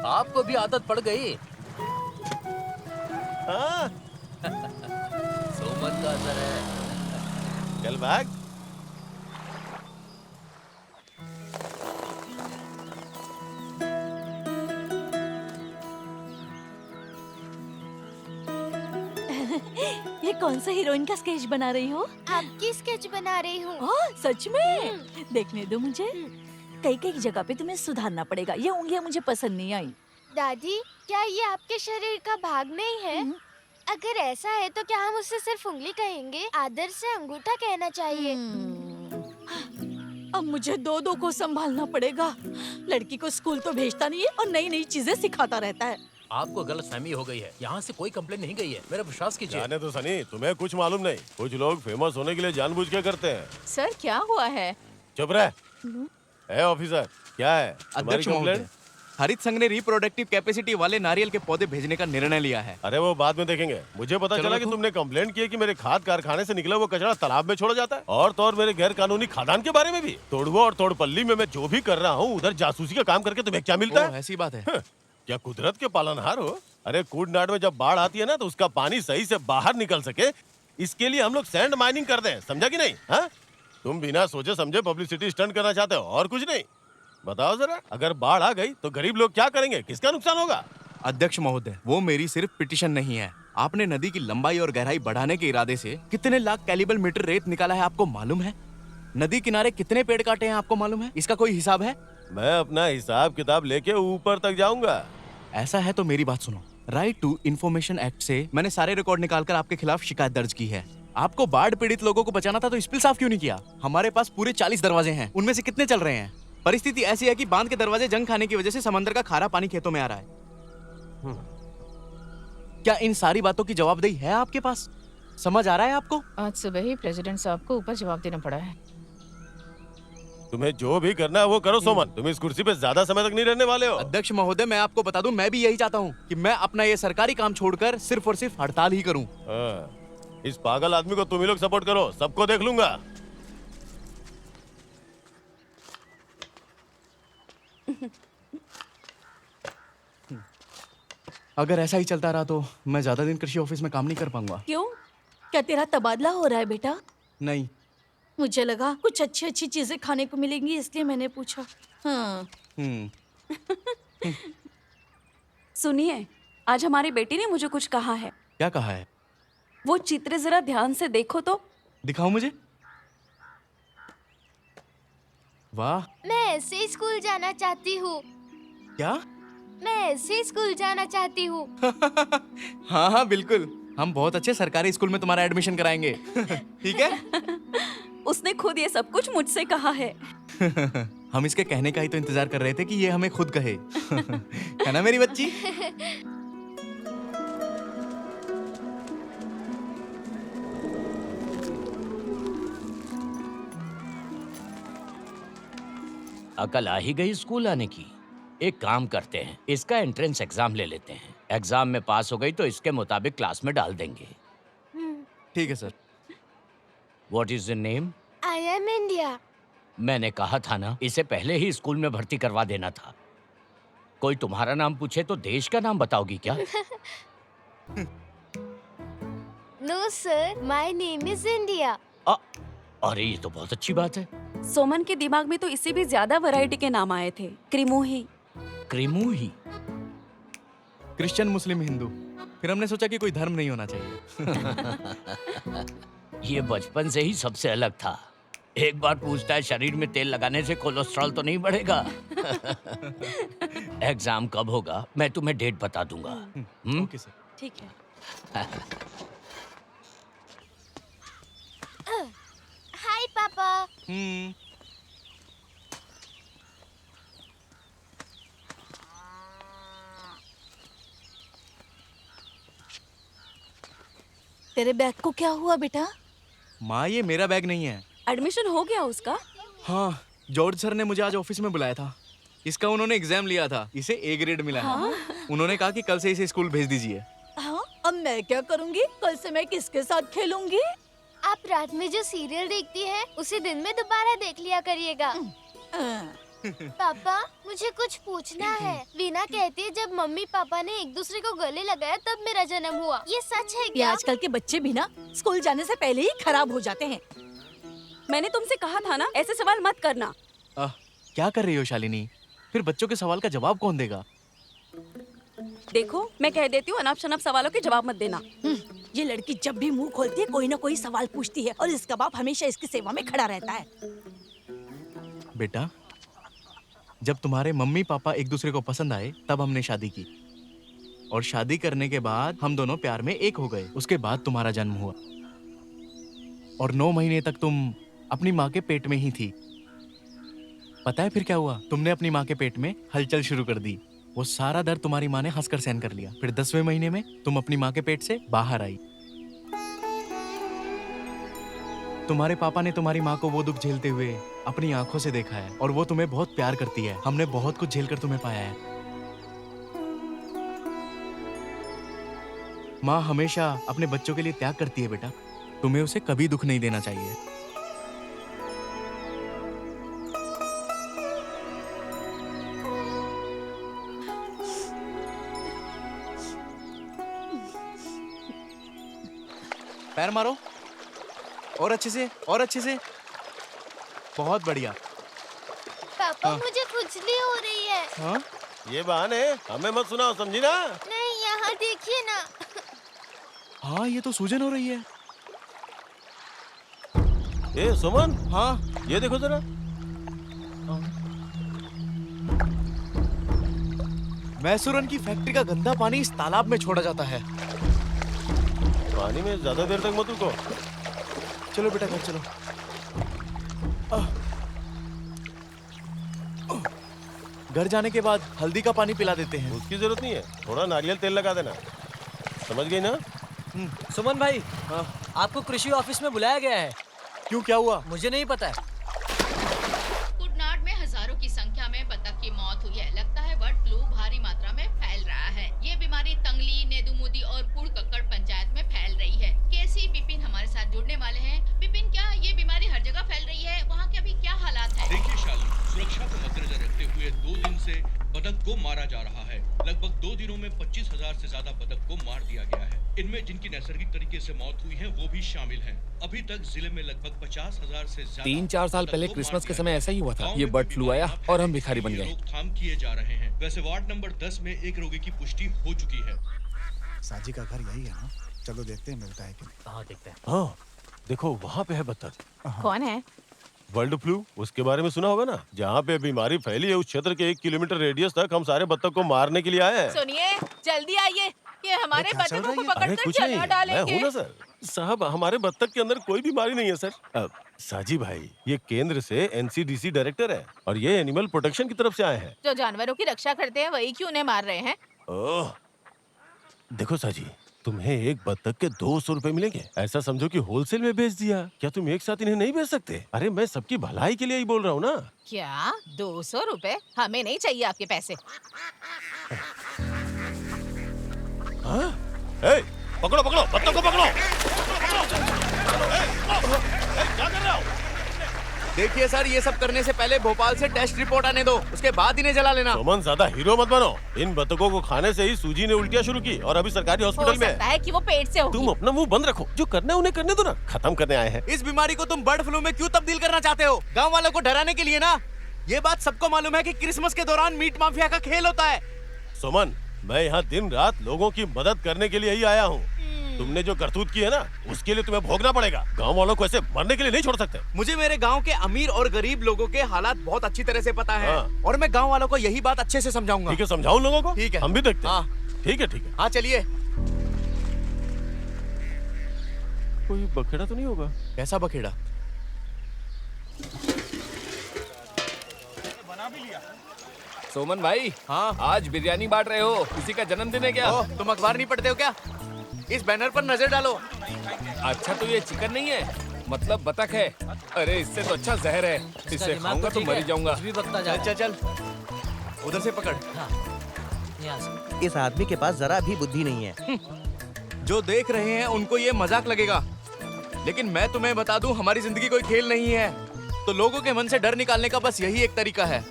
आपको भी आदत पड़ गई। हाँ? सुमन का असर है। चल भाग। ये कौन सा हीरोइन का स्केच बना रही हो? आपकी स्केच बना रही हूँ। सच में? देखने दो मुझे। कई कई जगह पे तुम्हें सुधारना पड़ेगा। ये उंगलियां मुझे पसंद नहीं आई। दादी, क्या ये आपके शरीर का भाग नहीं है? अगर ऐसा है तो क्या हम उससे सिर्फ उंगली कहेंगे? आदर से अंगूठा कहना चाहिए। अब मुझे दो दो को संभालना पड़ेगा। लड़की को स्कूल तो भेजता नहीं है और नई नई चीजें सिखाता रहता है। आपको गलतफहमी हो गई है। यहाँ से कोई कंप्लेन नहीं गई है, मेरा विश्वास कीजिए। जाने तो सनी, तुम्हें कुछ मालूम नहीं। कुछ लोग फेमस होने के लिए जानबूझ के करते हैं। सर क्या हुआ है? चुप रह। है ऑफिसर, क्या है तुम्हारी अध्यक्ष महोदय, कंप्लेंट? हरित संघ ने रिप्रोडक्टिव कैपेसिटी वाले नारियल के पौधे भेजने का निर्णय लिया है। अरे वो बाद में देखेंगे। मुझे पता चलो चला कि देखो। तुमने कंप्लेंट की है कि मेरे खाद कारखाने से निकला वो कचरा तालाब में छोड़ा जाता है। और तो और मेरे गैर कानूनी खादान के बारे में भी। तोड़ुआ और तोड़पल्ली में मैं जो भी कर रहा हूँ, उधर जासूसी का काम करके तुम्हें क्या मिलता है? ऐसी बात है। क्या कुदरत के पालनहार हो? अरे कूड़नाड में जब बाढ़ आती है ना, तो उसका पानी सही से बाहर निकल सके, इसके लिए हम लोग सैंड माइनिंग करते हैं। समझा कि नहीं? हाँ, तुम बिना सोचे समझे पब्लिसिटी स्टंट करना चाहते हो और कुछ नहीं। बताओ जरा, अगर बाढ़ आ गई तो गरीब लोग क्या करेंगे? किसका नुकसान होगा? अध्यक्ष महोदय, वो मेरी सिर्फ पिटीशन नहीं है। आपने नदी की लंबाई और गहराई बढ़ाने के इरादे से कितने लाख कैलिबल मीटर रेत निकाला है, आपको मालूम है? नदी किनारे कितने पेड़ काटे हैं आपको मालूम है? इसका कोई हिसाब है? मैं अपना हिसाब किताब लेके ऊपर तक जाऊंगा। ऐसा है तो मेरी बात सुनो। राइट टू इंफॉर्मेशन एक्ट से मैंने सारे रिकॉर्ड निकालकर आपके खिलाफ शिकायत दर्ज की है। आपको बाढ़ पीड़ित लोगों को बचाना था तो स्पिल साफ क्यों नहीं किया? हमारे पास पूरे 40 दरवाजे हैं, उनमें से कितने चल रहे हैं? परिस्थिति ऐसी है कि बांध के दरवाजे जंग खाने की वजह से समंदर का खारा पानी खेतों में आ रहा है। क्या इन सारी बातों की जवाबदेही है आपके पास? समझ आ रहा है आपको? आज सुबह ही प्रेसिडेंट साहब को ऊपर जवाब देना पड़ा है। तुम्हें जो भी करना है वो करो सोमन, तुम इस कुर्सी पे ज्यादा समय तक नहीं रहने वाले हो। अध्यक्ष महोदय, मैं आपको बता दूं, मैं भी यही चाहता हूं कि मैं अपना ये सरकारी काम छोड़कर सिर्फ और सिर्फ हड़ताल ही करूं। इस पागल आदमी को तुम ही लोग सपोर्ट करो, सबको देख लूंगा। अगर ऐसा ही चलता रहा तो मैं ज्यादा दिन कृषि ऑफिस में काम नहीं कर पाऊंगा। क्यों? क्या तेरा तबादला हो रहा है बेटा? नहीं। मुझे लगा कुछ अच्छी अच्छी चीजें खाने को मिलेंगी, इसलिए मैंने पूछा। हाँ। सुनिए, आज हमारी बेटी ने मुझे कुछ कहा है। क्या कहा है? वो चित्र जरा ध्यान से देखो तो। दिखाओ मुझे। वाह। मैं ऐसे ही स्कूल जाना चाहती हूँ। क्या? मैं ऐसे ही स्कूल जाना चाहती हूँ। हाँ हाँ बिल्कुल, हम बहुत अच्छे सरकारी स्कूल में तुम्हारा एडमिशन कराएंगे। ठीक है? उसने खुद ये सब कुछ मुझसे कहा है। हम इसके कहने का ही तो इंतजार कर रहे थे कि ये हमें खुद कहे। है ना मेरी बच्ची? अकल आ ही गई स्कूल आने की। एक काम करते हैं, इसका एंट्रेंस एग्जाम ले लेते हैं। एग्जाम में पास हो गई तो इसके मुताबिक क्लास में डाल देंगे। ठीक है sir. What is your name? I am India. मैंने कहा था ना, इसे पहले ही स्कूल में भर्ती करवा देना था। कोई तुम्हारा नाम पूछे तो देश का नाम बताओगी क्या? No sir, my name is India. अरे ये तो बहुत अच्छी बात है। सोमन के दिमाग में तो इससे भी ज्यादा वैरायटी के नाम आए थे। क्रिमोही। क्रिमोही? क्रिश्चियन, मुस्लिम, हिंदू। फिर हमने सोचा कि कोई धर्म नहीं होना चाहिए। ये बचपन से ही सबसे अलग था। एक बार पूछता है शरीर में तेल लगाने से कोलेस्ट्रॉल तो नहीं बढ़ेगा। एग्जाम कब होगा मैं तुम्हें डेट बता दूंगा। Okay sir. ठीक है। हाय पापा। तेरे बैग को क्या हुआ बेटा? माँ, ये मेरा बैग नहीं है। एडमिशन हो गया उसका? हाँ, जॉर्ज सर ने मुझे आज ऑफिस में बुलाया था। इसका उन्होंने एग्जाम लिया था, इसे ए ग्रेड मिला है। उन्होंने कहा कि कल से इसे स्कूल भेज दीजिए। हाँ, अब मैं क्या करूँगी? कल से मैं किसके साथ खेलूंगी? आप रात में जो सीरियल देखती हैं, उसे दिन में दोबारा देख लिया करिएगा। पापा, मुझे कुछ पूछना है। वीना कहती है जब मम्मी पापा ने एक दूसरे को गले लगाया तब मेरा जन्म हुआ। ये सच है क्या? ये आजकल के बच्चे भी ना स्कूल जाने से पहले ही खराब हो जाते हैं। मैंने तुमसे कहा था ना, ऐसे सवाल मत करना। क्या कर रही हो शालिनी? फिर बच्चों के सवाल का जवाब कौन देगा? देखो, मैं कह देती हूँ, अनाप शनाप सवालों के जवाब मत देना। ये लड़की जब भी मुंह खोलती है कोई ना कोई सवाल पूछती है और इसका बाप हमेशा इसकी सेवा में खड़ा रहता है। बेटा, जब तुम्हारे मम्मी पापा एक दूसरे को पसंद आए तब हमने शादी की, और शादी करने के बाद हम दोनों प्यार में एक हो गए। उसके बाद तुम्हारा जन्म हुआ और 9 महीने तक तुम अपनी माँ के पेट में ही थी। पता है फिर क्या हुआ? तुमने अपनी माँ के पेट में हलचल शुरू कर दी। वो सारा दर्द तुम्हारी माँ ने हंसकर सहन कर लिया। फिर 10वें महीने में तुम अपनी माँ के पेट से बाहर आई। तुम्हारे पापा ने तुम्हारी माँ को वो दुख झेलते हुए अपनी आंखों से देखा है और वो तुम्हें बहुत प्यार करती है। हमने बहुत कुछ झेलकर तुम्हें पाया है। माँ हमेशा अपने बच्चों के लिए त्याग करती है बेटा। तुम्हें उसे कभी दुख नहीं देना चाहिए। पैर मारो, और अच्छे से, और अच्छे से। बहुत बढ़िया। पापा, मुझे खुजली हो रही है। हाँ? ये बहाने हमें मत सुनाओ, समझी ना? नहीं, यहाँ देखिए ना। हाँ, ये तो सूजन हो रही है। ए सुमन, हाँ ये देखो जरा। मैसूरन की फैक्ट्री का गंदा पानी इस तालाब में छोड़ा जाता है। पानी में ज्यादा देर तक मत रुको। चलो बेटा घर चलो। घर जाने के बाद हल्दी का पानी पिला देते हैं। उसकी जरूरत नहीं है, थोड़ा नारियल तेल लगा देना। समझ गई ना? सुमन भाई, आपको कृषि ऑफिस में बुलाया गया है। क्यों, क्या हुआ? मुझे नहीं पता है। कुटनाड में हजारों की संख्या में बतख की मौत हुई है। लगता है बर्ड फ्लू भारी मात्रा में फैल रहा है। ये बीमारी तंगली, नेदुमुदी और पुड़कक्कड़ पंचायत में फैल रही है। केसी बिपिन हमारे साथ जुड़ने वाले हैं। बिपिन, क्या ये बीमारी हर जगह फैल रही है? वहाँ के अभी क्या हालात है? देखिए शाली, सुरक्षा को मद्देनजर रखते हुए 2 दिन से बतख को मारा जा रहा है। लगभग 2 दिनों में 25,000 से ज्यादा बतख को मार दिया गया है। इनमें जिनकी नैसर्गिक तरीके से मौत हुई है वो भी शामिल हैं। अभी तक जिले में लगभग 50,000 से ज्यादा 3-4 साल पहले क्रिसमस के समय ऐसा ही हुआ था। ये बर्ड फ्लू आया और हम भिखारी बन गए। रोकथाम किए जा रहे हैं। वैसे वार्ड नंबर 10 में एक रोगी की पुष्टि हो चुकी है। साजी का घर यही है ना? चलो देखते हैं मिलता है कि नहीं। हाँ देखते हैं। हाँ देखो, वहाँ पे है बतख। कौन है? बर्ड फ्लू, उसके बारे में सुना होगा ना? जहाँ पे बीमारी फैली है उस क्षेत्र के 1 किलोमीटर रेडियस तक हम सारे बतख को मारने के लिए आए हैं। सुनिए, जल्दी आइए, ये हमारे बतखों को अरे पकड़कर कुछ नहीं, जला मैं डालेंगे। हूँ ना सर। साहब, हमारे बत्तख के अंदर कोई बीमारी नहीं है सर। साजी भाई, ये केंद्र से एनसीडीसी डायरेक्टर है और ये एनिमल प्रोटेक्शन की तरफ से आए हैं। जो जानवरों की रक्षा करते हैं वही क्यों उन्हें मार रहे हैं? ओह, देखो साजी, तुम्हें एक बत्तख के 200 रुपए मिलेंगे। ऐसा समझो कि होलसेल में बेच दिया। क्या तुम एक साथ इन्हें नहीं बेच सकते? अरे मैं सबकी भलाई के लिए ही बोल रहा हूँ ना। क्या 200 रुपए? हमें नहीं चाहिए आपके पैसे। हाँ? ए, पकड़ो पकड़ो, बत्तख को पकड़ो। क्या कर रहे हो? देखिए सर, ये सब करने से पहले भोपाल से टेस्ट रिपोर्ट आने दो, उसके बाद इन्हें जला लेना। सुमन, ज्यादा हीरो मत बनो। इन बत्तखों को खाने से ही सूजी ने उल्टियाँ शुरू की और अभी सरकारी हॉस्पिटल में सकता है कि वो पेट से होगी। तुम अपना मुंह बंद रखो। जो करना है उन्हें करने दो ना। खत्म करने आए हैं। इस बीमारी को तुम बर्ड फ्लू में क्यों तब्दील करना चाहते हो? गाँव वालों को डराने के लिए ना। ये बात सबको मालूम है कि क्रिसमस के दौरान मीट माफिया का खेल होता है। सुमन, मैं यहाँ दिन रात लोगों की मदद करने के लिए ही आया हूँ। तुमने जो करतूत की है ना, उसके लिए तुम्हें भोगना पड़ेगा। गांव वालों को ऐसे मरने के लिए नहीं छोड़ सकते। मुझे मेरे गांव के अमीर और गरीब लोगों के हालात बहुत अच्छी तरह से पता है। हाँ। और मैं गांव वालों को यही बात अच्छे से समझाऊंगा। ठीक है, समझाओ लोगों को। ठीक है, हम भी देखते हैं। हाँ। ठीक है ठीक है। हाँ चलिए। कोई बखेड़ा तो नहीं होगा? कैसा बखेड़ा? सोमन भाई, हाँ आज बिरयानी बांट रहे हो, किसी का जन्मदिन है क्या? तुम अखबार नहीं पढ़ते हो क्या? इस बैनर पर नजर डालो। अच्छा, तो ये चिकन नहीं है, मतलब बतख है। अरे इससे तो अच्छा जहर है, इससे खाऊंगा तो मर ही जाऊंगा। चल चल, उधर से पकड़। इस आदमी के पास जरा भी बुद्धि नहीं है। जो देख रहे हैं उनको ये मजाक लगेगा, लेकिन मैं तुम्हें बता दूं, हमारी जिंदगी कोई खेल नहीं है। तो लोगों के मन से डर निकालने का बस यही एक तरीका है।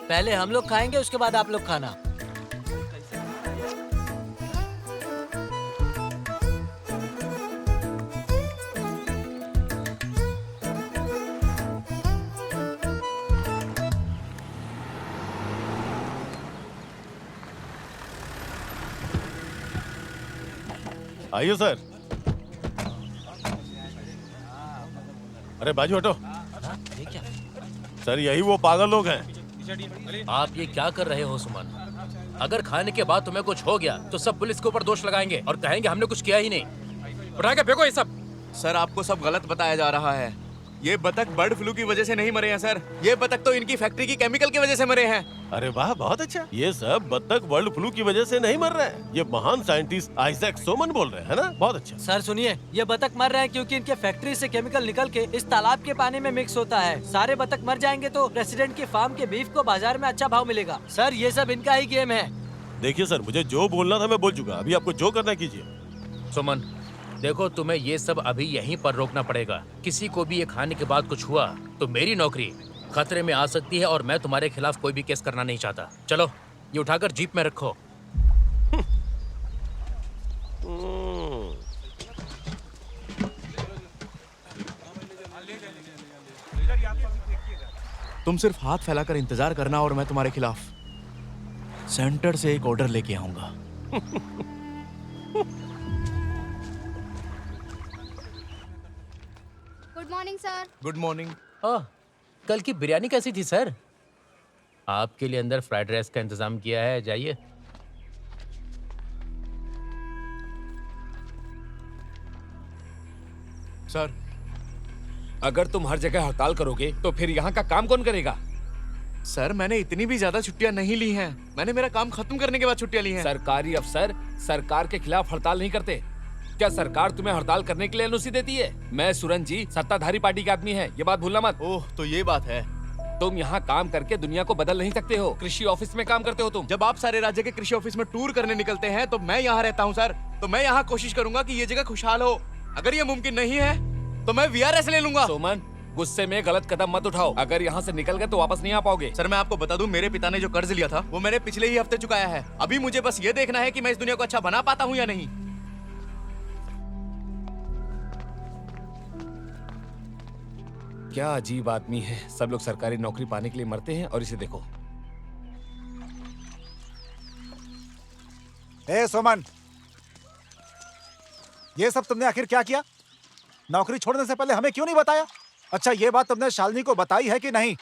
पहले हम लोग खाएंगे, उसके बाद आप लोग खाना। आइए सर। अरे बाजू हटो। ये क्या? सर, यही वो पागल लोग हैं। आप ये क्या कर रहे हो सुमन? अगर खाने के बाद तुम्हें कुछ हो गया तो सब पुलिस के ऊपर दोष लगाएंगे और कहेंगे हमने कुछ किया ही नहीं। उठा के फेंको ये सब। सर, आपको सब गलत बताया जा रहा है। ये बतख बर्ड फ्लू की वजह से नहीं मरे हैं सर। ये बतख तो इनकी फैक्ट्री की केमिकल की वजह से मरे हैं। अरे वाह, बहुत अच्छा। ये सब बत्तख बर्ड फ्लू की वजह से नहीं मर रहे हैं। ये महान साइंटिस्ट आइजैक सोमन बोल रहे हैं ना? बहुत अच्छा। सर सुनिए, ये बतख मर रहे हैं क्योंकि इनके फैक्ट्री से केमिकल निकल के इस तालाब के पानी में मिक्स होता है। सारे बतख मर जाएंगे तो प्रेसिडेंट के फार्म के बीफ को बाजार में अच्छा भाव मिलेगा। सर, ये सब इनका ही गेम है। देखिए सर, मुझे जो बोलना था मैं बोल चुका। अभी आपको जो करना कीजिए। सुमन, देखो तुम्हें ये सब अभी यहीं पर रोकना पड़ेगा। किसी को भी ये खाने के बाद कुछ हुआ तो मेरी नौकरी खतरे में आ सकती है और मैं तुम्हारे खिलाफ कोई भी केस करना नहीं चाहता। चलो, ये उठाकर जीप में रखो। तुम सिर्फ हाथ फैलाकर इंतजार करना और मैं तुम्हारे खिलाफ सेंटर से एक ऑर्डर लेके आऊंगा। Good morning sir. Good morning. Oh, कल की बिरयानी कैसी थी सर? आपके लिए अंदर फ्राइड राइस का इंतजाम किया है, जाइए। सर, अगर तुम हर जगह हड़ताल करोगे तो फिर यहाँ का काम कौन करेगा? सर मैंने इतनी भी ज्यादा छुट्टियां नहीं ली हैं। मैंने मेरा काम खत्म करने के बाद छुट्टियां ली हैं। सरकारी अफसर सरकार के खिलाफ हड़ताल नहीं करते। क्या सरकार तुम्हें हड़ताल करने के लिए अनुमति देती है? मैं सुरन जी सत्ताधारी पार्टी के आदमी है, ये बात भूलना मत। ओह, तो ये बात है। तुम यहाँ काम करके दुनिया को बदल नहीं सकते हो। कृषि ऑफिस में काम करते हो तुम। जब आप सारे राज्य के कृषि ऑफिस में टूर करने निकलते हैं तो मैं यहाँ रहता हूँ सर। तो मैं यहाँ कोशिश करूंगा कि ये जगह खुशहाल हो। अगर ये मुमकिन नहीं है तो मैं वीआरएस ले लूंगा। सोमन, गुस्से में गलत कदम मत उठाओ। अगर यहाँ से निकल गए तो वापस नहीं आ पाओगे। सर मैं आपको बता दूं, मेरे पिता ने जो कर्ज लिया था वो मैंने पिछले ही हफ्ते चुकाया है। अभी मुझे बस ये देखना है कि मैं इस दुनिया को अच्छा बना पाता हूँ या नहीं। क्या अजीब आदमी है। सब लोग सरकारी नौकरी पाने के लिए मरते हैं और इसे देखो। ए सोमन, ये सब तुमने आखिर क्या किया? नौकरी छोड़ने से पहले हमें क्यों नहीं बताया? अच्छा, ये बात तुमने शालिनी को बताई है कि नहीं?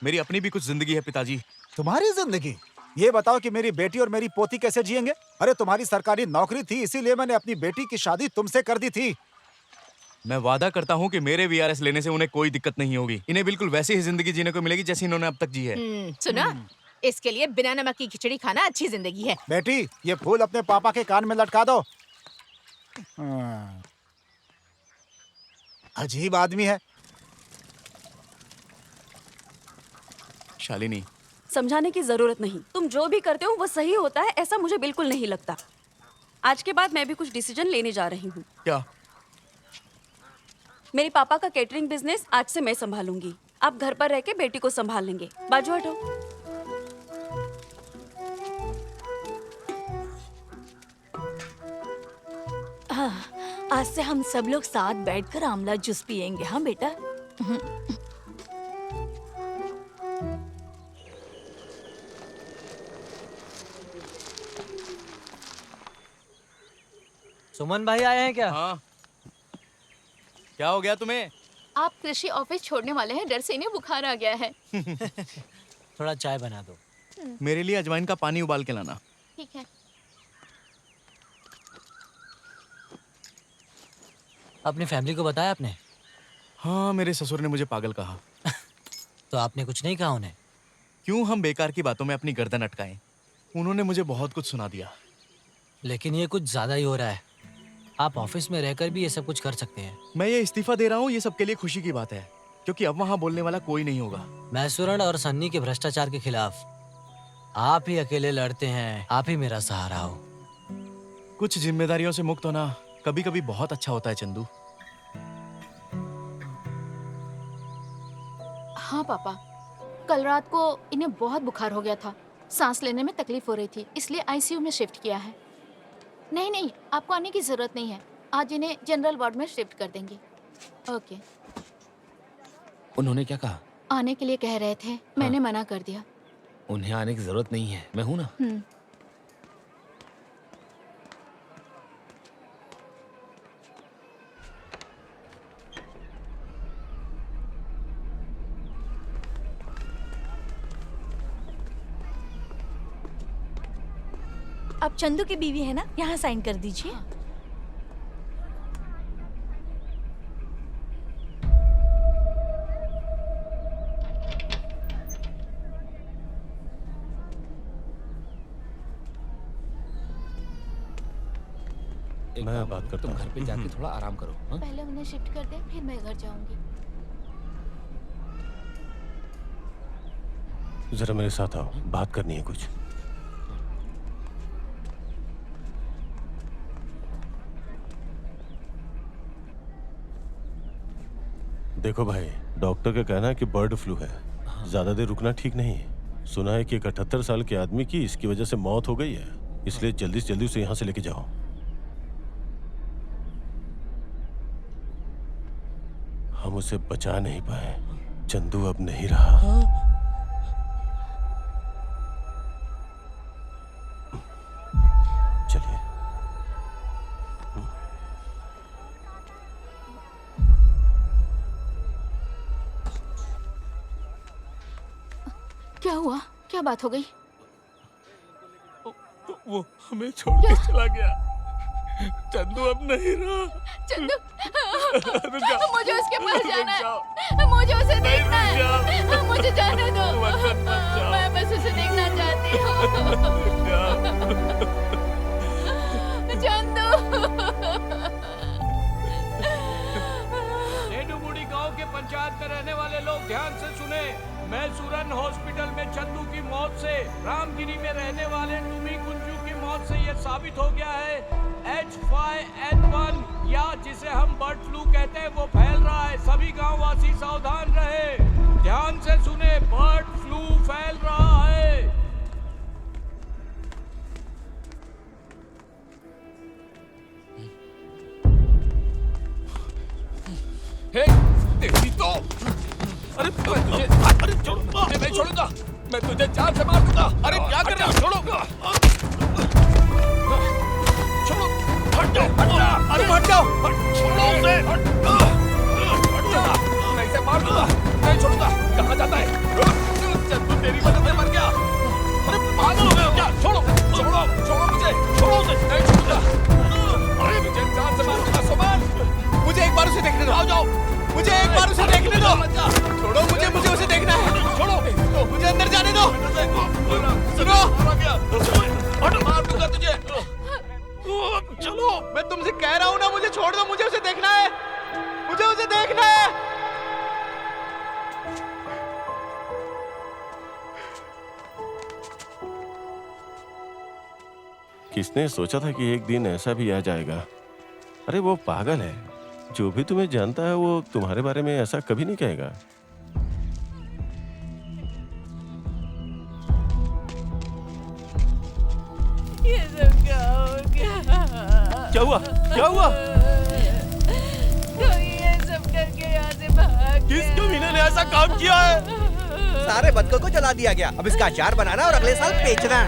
मेरी अपनी भी कुछ जिंदगी है पिताजी। तुम्हारी जिंदगी? ये बताओ कि मेरी बेटी और मेरी पोती कैसे जिएंगे? अरे तुम्हारी सरकारी नौकरी थी, इसीलिए मैंने अपनी बेटी की शादी तुमसे कर दी थी। मैं वादा करता हूँ कि मेरे वीआरएस लेने से उन्हें कोई दिक्कत नहीं होगी। इन्हें बिल्कुल वैसी ही जिंदगी जीने को मिलेगी जैसी इन्होंने अब तक जी है। सुना, इसके लिए बिना नमक की खिचड़ी खाना अच्छी जिंदगी है। बेटी, ये फूल अपने पापा के कान में लटका दो। अजीब आदमी है। शालिनी, समझाने की जरूरत नहीं। तुम जो भी करते हो वो सही होता है ऐसा मुझे बिल्कुल नहीं लगता। आज के बाद मैं भी कुछ डिसीजन लेने जा रही हूँ। क्या? मेरे पापा का केटरिंग बिजनेस आज से मैं संभालूंगी। आप घर पर रह के बेटी को संभाल लेंगे। बाजू हटो। हाँ, आज से हम सब लोग साथ बैठकर आंवला जूस पियेंगे। हाँ बेटा। सुमन भाई आए हैं क्या? हाँ। क्या हो गया तुम्हें? आप कृषि ऑफिस छोड़ने वाले हैं, डर से इन्हें बुखार आ गया है। थोड़ा चाय बना दो। मेरे लिए अजवाइन का पानी उबाल के लाना। ठीक है। अपनी फैमिली को बताया आपने? हाँ, मेरे ससुर ने मुझे पागल कहा। तो आपने कुछ नहीं कहा उन्हें? क्यों हम बेकार की बातों में अपनी गर्दन अटकाएं? उन्होंने मुझे बहुत कुछ सुना दिया। लेकिन ये कुछ ज्यादा ही हो रहा है। आप ऑफिस में रहकर भी ये सब कुछ कर सकते हैं। मैं ये इस्तीफा दे रहा हूँ, ये सबके लिए खुशी की बात है, क्योंकि अब वहाँ बोलने वाला कोई नहीं होगा। मैसूरण और सन्नी के भ्रष्टाचार के खिलाफ आप ही अकेले लड़ते हैं। आप ही मेरा सहारा हो। कुछ जिम्मेदारियों से मुक्त होना कभी कभी बहुत अच्छा होता है चंदू। हाँ पापा, कल रात को इन्हें बहुत बुखार हो गया था। सांस लेने में तकलीफ हो रही थी, इसलिए आईसीयू में शिफ्ट किया है। नहीं नहीं, आपको आने की जरूरत नहीं है। आज इन्हें जनरल वार्ड में शिफ्ट कर देंगे। ओके। उन्होंने क्या कहा? आने के लिए कह रहे थे, मैंने मना कर दिया। उन्हें आने की जरूरत नहीं है, मैं हूं ना। आप चंदू की बीवी है ना, यहाँ साइन कर दीजिए। मैं बात करता हूँ। तुम घर पे जाके थोड़ा आराम करो। हाँ? पहले उन्हें शिफ्ट कर दे, फिर मैं घर जाऊंगी। जरा मेरे साथ आओ, बात करनी है कुछ। देखो भाई, डॉक्टर का कहना है कि बर्ड फ्लू है। ज्यादा देर रुकना ठीक नहीं है। सुना है कि एक 78 साल के आदमी की इसकी वजह से मौत हो गई है, इसलिए जल्दी से जल्दी उसे यहाँ से लेके जाओ। हम उसे बचा नहीं पाए। चंदू अब नहीं रहा। चलिए। हुआ? क्या बात हो गई? वो हमें छोड़ के चला गया। चंदू अब नहीं रहा। चंदू, रुक जा। मुझे उसके पास जाना है, मुझे उसे देखना है, मुझे जाने दो, मैं बस उसे देखना चाहती हूँ। चंदू। नेडूबुड़ी गांव के पंचायत में रहने वाले लोग ध्यान से सुने। मैं सुरन हॉस्पिटल में चंदू की मौत से, रामगिरी में रहने वाले टुमी कुंजू की मौत से ये साबित हो गया है H5N1 या जिसे हम बर्ड फ्लू कहते हैं वो फैल रहा है। सभी गांव वासी सावधान रहे। ध्यान से सुने, बर्ड फ्लू फैल रहा है। हे, तेरी तो अरे छोड़ो, मैं नहीं छोड़ूंगा। मैं तुझे जान से मार दूंगा। अरे क्या कर रहे हो? छोड़ो, छोड़ो, हट जाओ, अरे हट जाओ, छोड़ो उसे, मैं इसे मार दूंगा, नहीं छोड़ूंगा। कहाँ जाता है? चंदू तेरी वजह से मर गया। अरे पागल हो गए हो क्या? छोड़ो, छोड़ो, छोड़ो मुझे, छोड़ो उसे, नहीं छोड़ूंगा। अरे मुझे जान से मार दूंगा। सुमन, मुझे एक बार उसे देखने दो। आओ जाओ, मुझे एक बार उसे देखने दो। छोड़ो मुझे, मुझे उसे देखना है। छोड़ो, मुझे अंदर जाने दो। सुनो, मार दूंगा तुझे। चलो, मैं तुमसे कह रहा हूँ ना, मुझे छोड़ दो, मुझे उसे देखना है, मुझे उसे देखना है। किसने सोचा था कि एक दिन ऐसा भी आ जाएगा? अरे वो पागल है। जो भी तुम्हें जानता है वो तुम्हारे बारे में ऐसा कभी नहीं कहेगा। ये सब क्या हो गया? क्या हुआ? क्या हुआ? कोई ये सब करके यहाँ से भाग किस कमीने ने ऐसा काम किया है? सारे बच्चों को जला दिया गया। अब इसका अचार बनाना और अगले साल बेचना।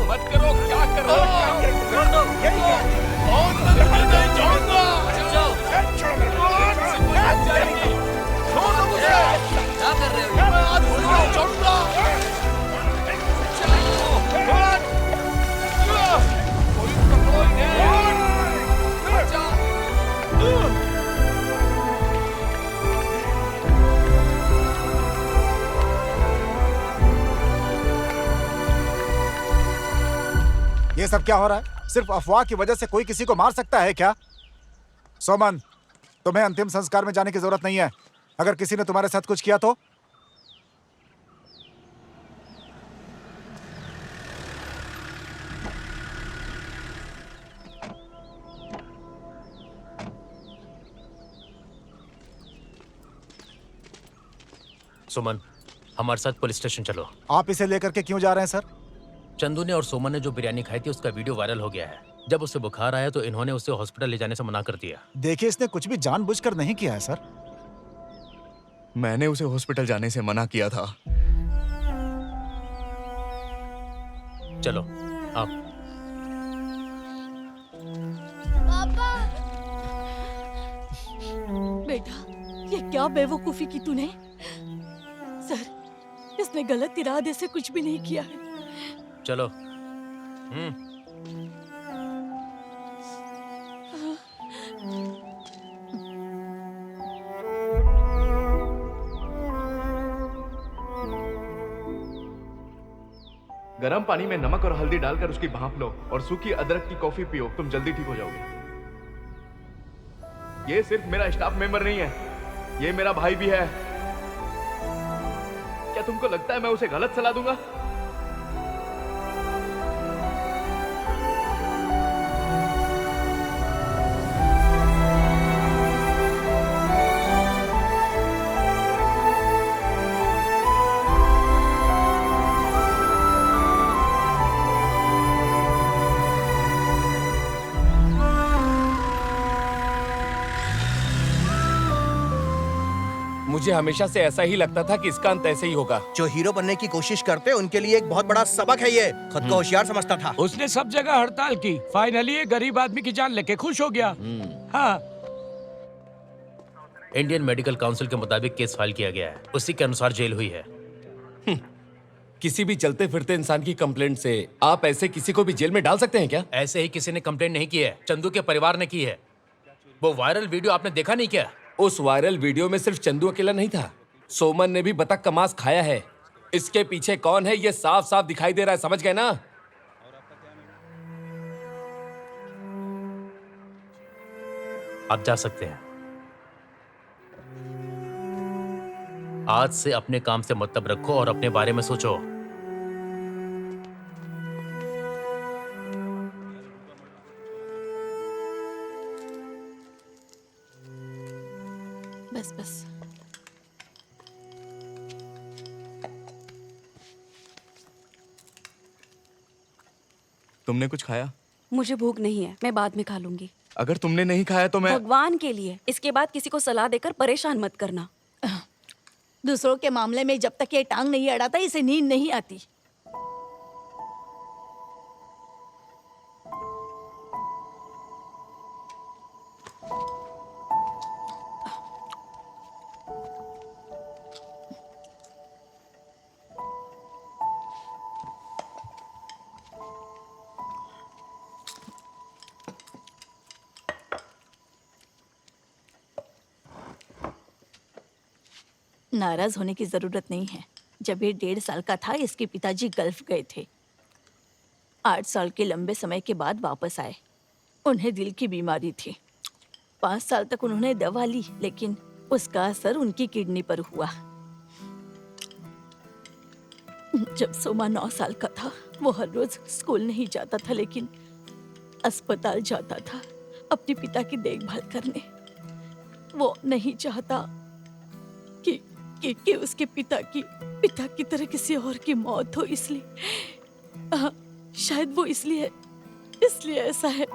मत करो, क्या कर रहे हो? क्या कर रहे हो? ये सब क्या हो रहा है? सिर्फ अफवाह की वजह से कोई किसी को मार सकता है क्या? सोमन, तुम्हें अंतिम संस्कार में जाने की जरूरत नहीं है। अगर किसी ने तुम्हारे साथ कुछ किया तो? सुमन, हमारे साथ पुलिस स्टेशन चलो। आप इसे लेकर के क्यों जा रहे हैं सर? चंदू ने और सोमन ने जो बिरयानी खाई थी उसका वीडियो वायरल हो गया है। जब उसे बुखार आया तो इन्होंने उसे हॉस्पिटल ले जाने से मना कर दिया। देखिए, इसने कुछ भी जानबूझकर नहीं किया है सर। मैंने उसे हॉस्पिटल जाने से मना किया था। चलो आप। पापा, बेटा, ये क्या बेवकूफी की तूने? सर, इसने गलत इरादे से कुछ भी नहीं किया है। चलो। गरम पानी में नमक और हल्दी डालकर उसकी भाप लो और सूखी अदरक की कॉफी पियो, तुम जल्दी ठीक हो जाओगे। ये सिर्फ मेरा स्टाफ मेंबर नहीं है, ये मेरा भाई भी है। क्या तुमको लगता है मैं उसे गलत सलाह दूंगा? मुझे हमेशा से ऐसा ही लगता था कि इसका अंत ऐसे ही होगा। जो हीरो बनने की कोशिश करते हैं उनके लिए एक बहुत बड़ा सबक है ये। खुद को होशियार समझता था। उसने सब जगह हड़ताल की, फाइनली एक गरीब आदमी की जान लेके खुश हो गया। हाँ। इंडियन मेडिकल काउंसिल के मुताबिक केस फाइल किया गया है, उसी के अनुसार जेल हुई है। किसी भी चलते फिरते इंसान की कंप्लेंट से आप ऐसे किसी को भी जेल में डाल सकते हैं क्या? ऐसे ही किसी ने कंप्लेंट नहीं की है, चंदू के परिवार ने की है। वो वायरल वीडियो आपने देखा नहीं क्या? उस वायरल वीडियो में सिर्फ चंदू अकेला नहीं था, सोमन ने भी बतख का मांस खाया है। इसके पीछे कौन है ये साफ साफ दिखाई दे रहा है, समझ गए ना? आप जा सकते हैं। आज से अपने काम से मतलब रखो और अपने बारे में सोचो। बस बस। तुमने कुछ खाया? मुझे भूख नहीं है, मैं बाद में खा लूंगी। अगर तुमने नहीं खाया तो मैं... भगवान के लिए इसके बाद किसी को सलाह देकर परेशान मत करना। दूसरों के मामले में जब तक ये टांग नहीं अड़ाता इसे नींद नहीं आती। नाराज होने की जरूरत नहीं है। जब ये 1.5 साल का था इसके पिताजी गल्फ गए थे। 8 साल के लंबे समय के बाद वापस आए। उन्हें दिल की बीमारी थी। 5 साल तक उन्होंने दवा ली, लेकिन उसका असर उनकी किडनी पर हुआ। जब सोमा 9 साल का था वो हर रोज स्कूल नहीं जाता था, लेकिन अस्पताल जाता था अपने पिता की देखभाल करने। वो नहीं चाहता कि उसके पिता की तरह किसी और की मौत हो, इसलिए शायद वो इसलिए ऐसा है।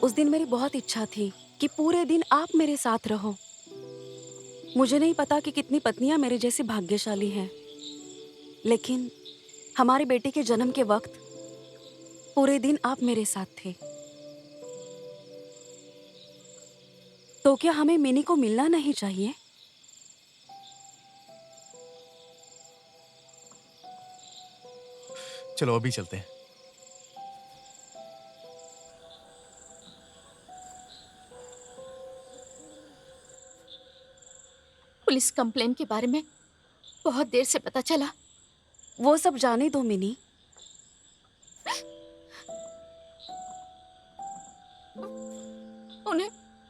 उस दिन मेरी बहुत इच्छा थी कि पूरे दिन आप मेरे साथ रहो। मुझे नहीं पता कि कितनी पत्नियां मेरे जैसी भाग्यशाली हैं, लेकिन हमारे बेटे के जन्म के वक्त पूरे दिन आप मेरे साथ थे। तो क्या हमें मिनी को मिलना नहीं चाहिए? चलो अभी चलते हैं। पुलिस कंप्लेन के बारे में बहुत देर से पता चला। वो सब जाने दो मिनी। उन्हें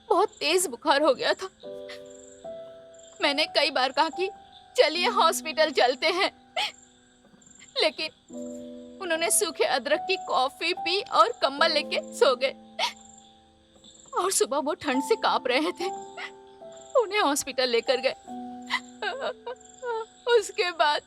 बहुत तेज बुखार हो गया था। मैंने कई बार कहा कि चलिए हॉस्पिटल चलते हैं, लेकिन उन्होंने सूखे अदरक की कॉफी पी और कंबल लेके सो गए। और सुबह वो ठंड से कांप रहे थे। उन्हें हॉस्पिटल लेकर गए। उसके बाद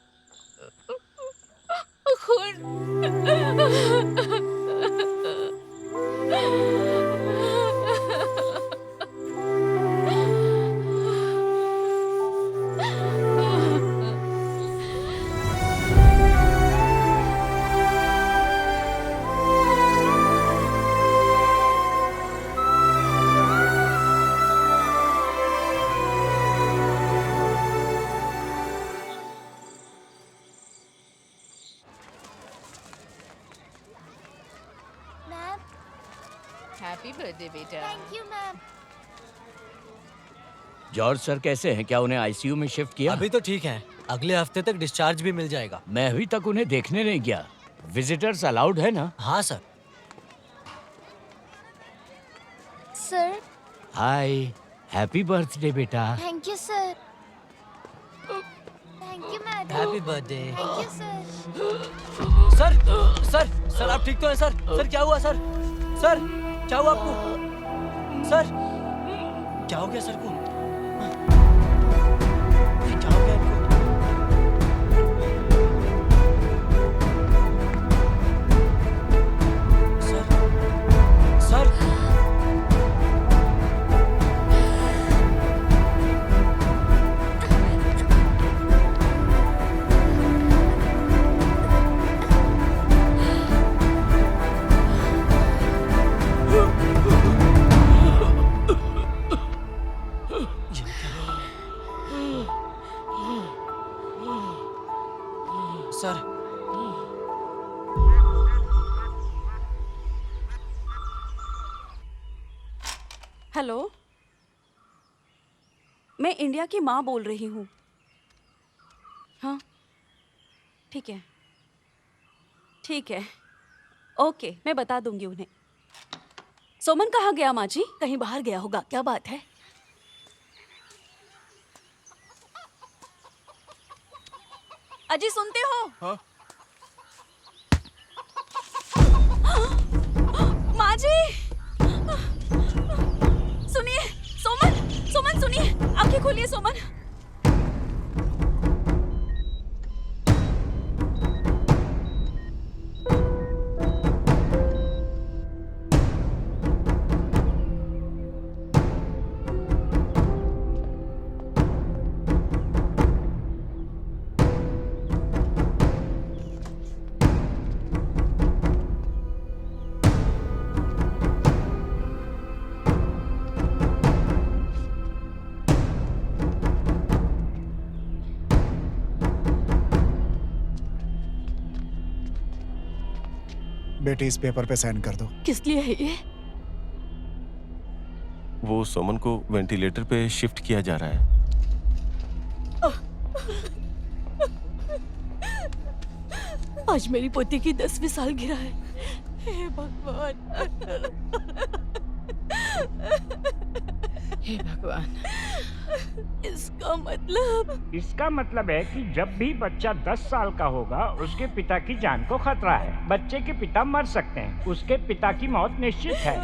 हैप्पी बर्थडे बेटा। Thank you ma'am. George sir कैसे हैं? क्या उन्हें आईसीयू में शिफ्ट किया? अभी तो ठीक है, अगले हफ्ते तक डिस्चार्ज भी मिल जाएगा। मैं अभी तक उन्हें देखने नहीं गया। विजिटर्स अलाउड है ना? हाँ सर। सर। हाय, हैप्पी बर्थडे बेटा। Thank you sir. Thank you madam. Happy birthday. Thank you sir. Sir sir sir आप ठीक तो हैं सर? सर क्या हुआ सर? सर क्या हुआ आपको? सर क्या हो गया सर को? ये क्या हो गया इनको? सर सर सर हेलो, मैं इंडिया की माँ बोल रही हूँ। हाँ ठीक है, ठीक है, ओके, मैं बता दूंगी उन्हें। सोमन कहाँ गया माँ जी? कहीं बाहर गया होगा। क्या बात है? अजी सुनते हो? हाँ? माँ जी सुनिए, सोमन सोमन सुनिए, आंखें खोलिए सोमन। बेटी इस पेपर पे साइन कर दो। किस लिए है ये? वो सोमन को वेंटिलेटर पे शिफ्ट किया जा रहा है। आज मेरी पोती की 10वीं सालगिरह है। हे भगवान, हे भगवान। इसका मतलब है कि जब भी बच्चा 10 साल का होगा उसके पिता की जान को खतरा है। बच्चे के पिता मर सकते हैं, उसके पिता की मौत निश्चित है।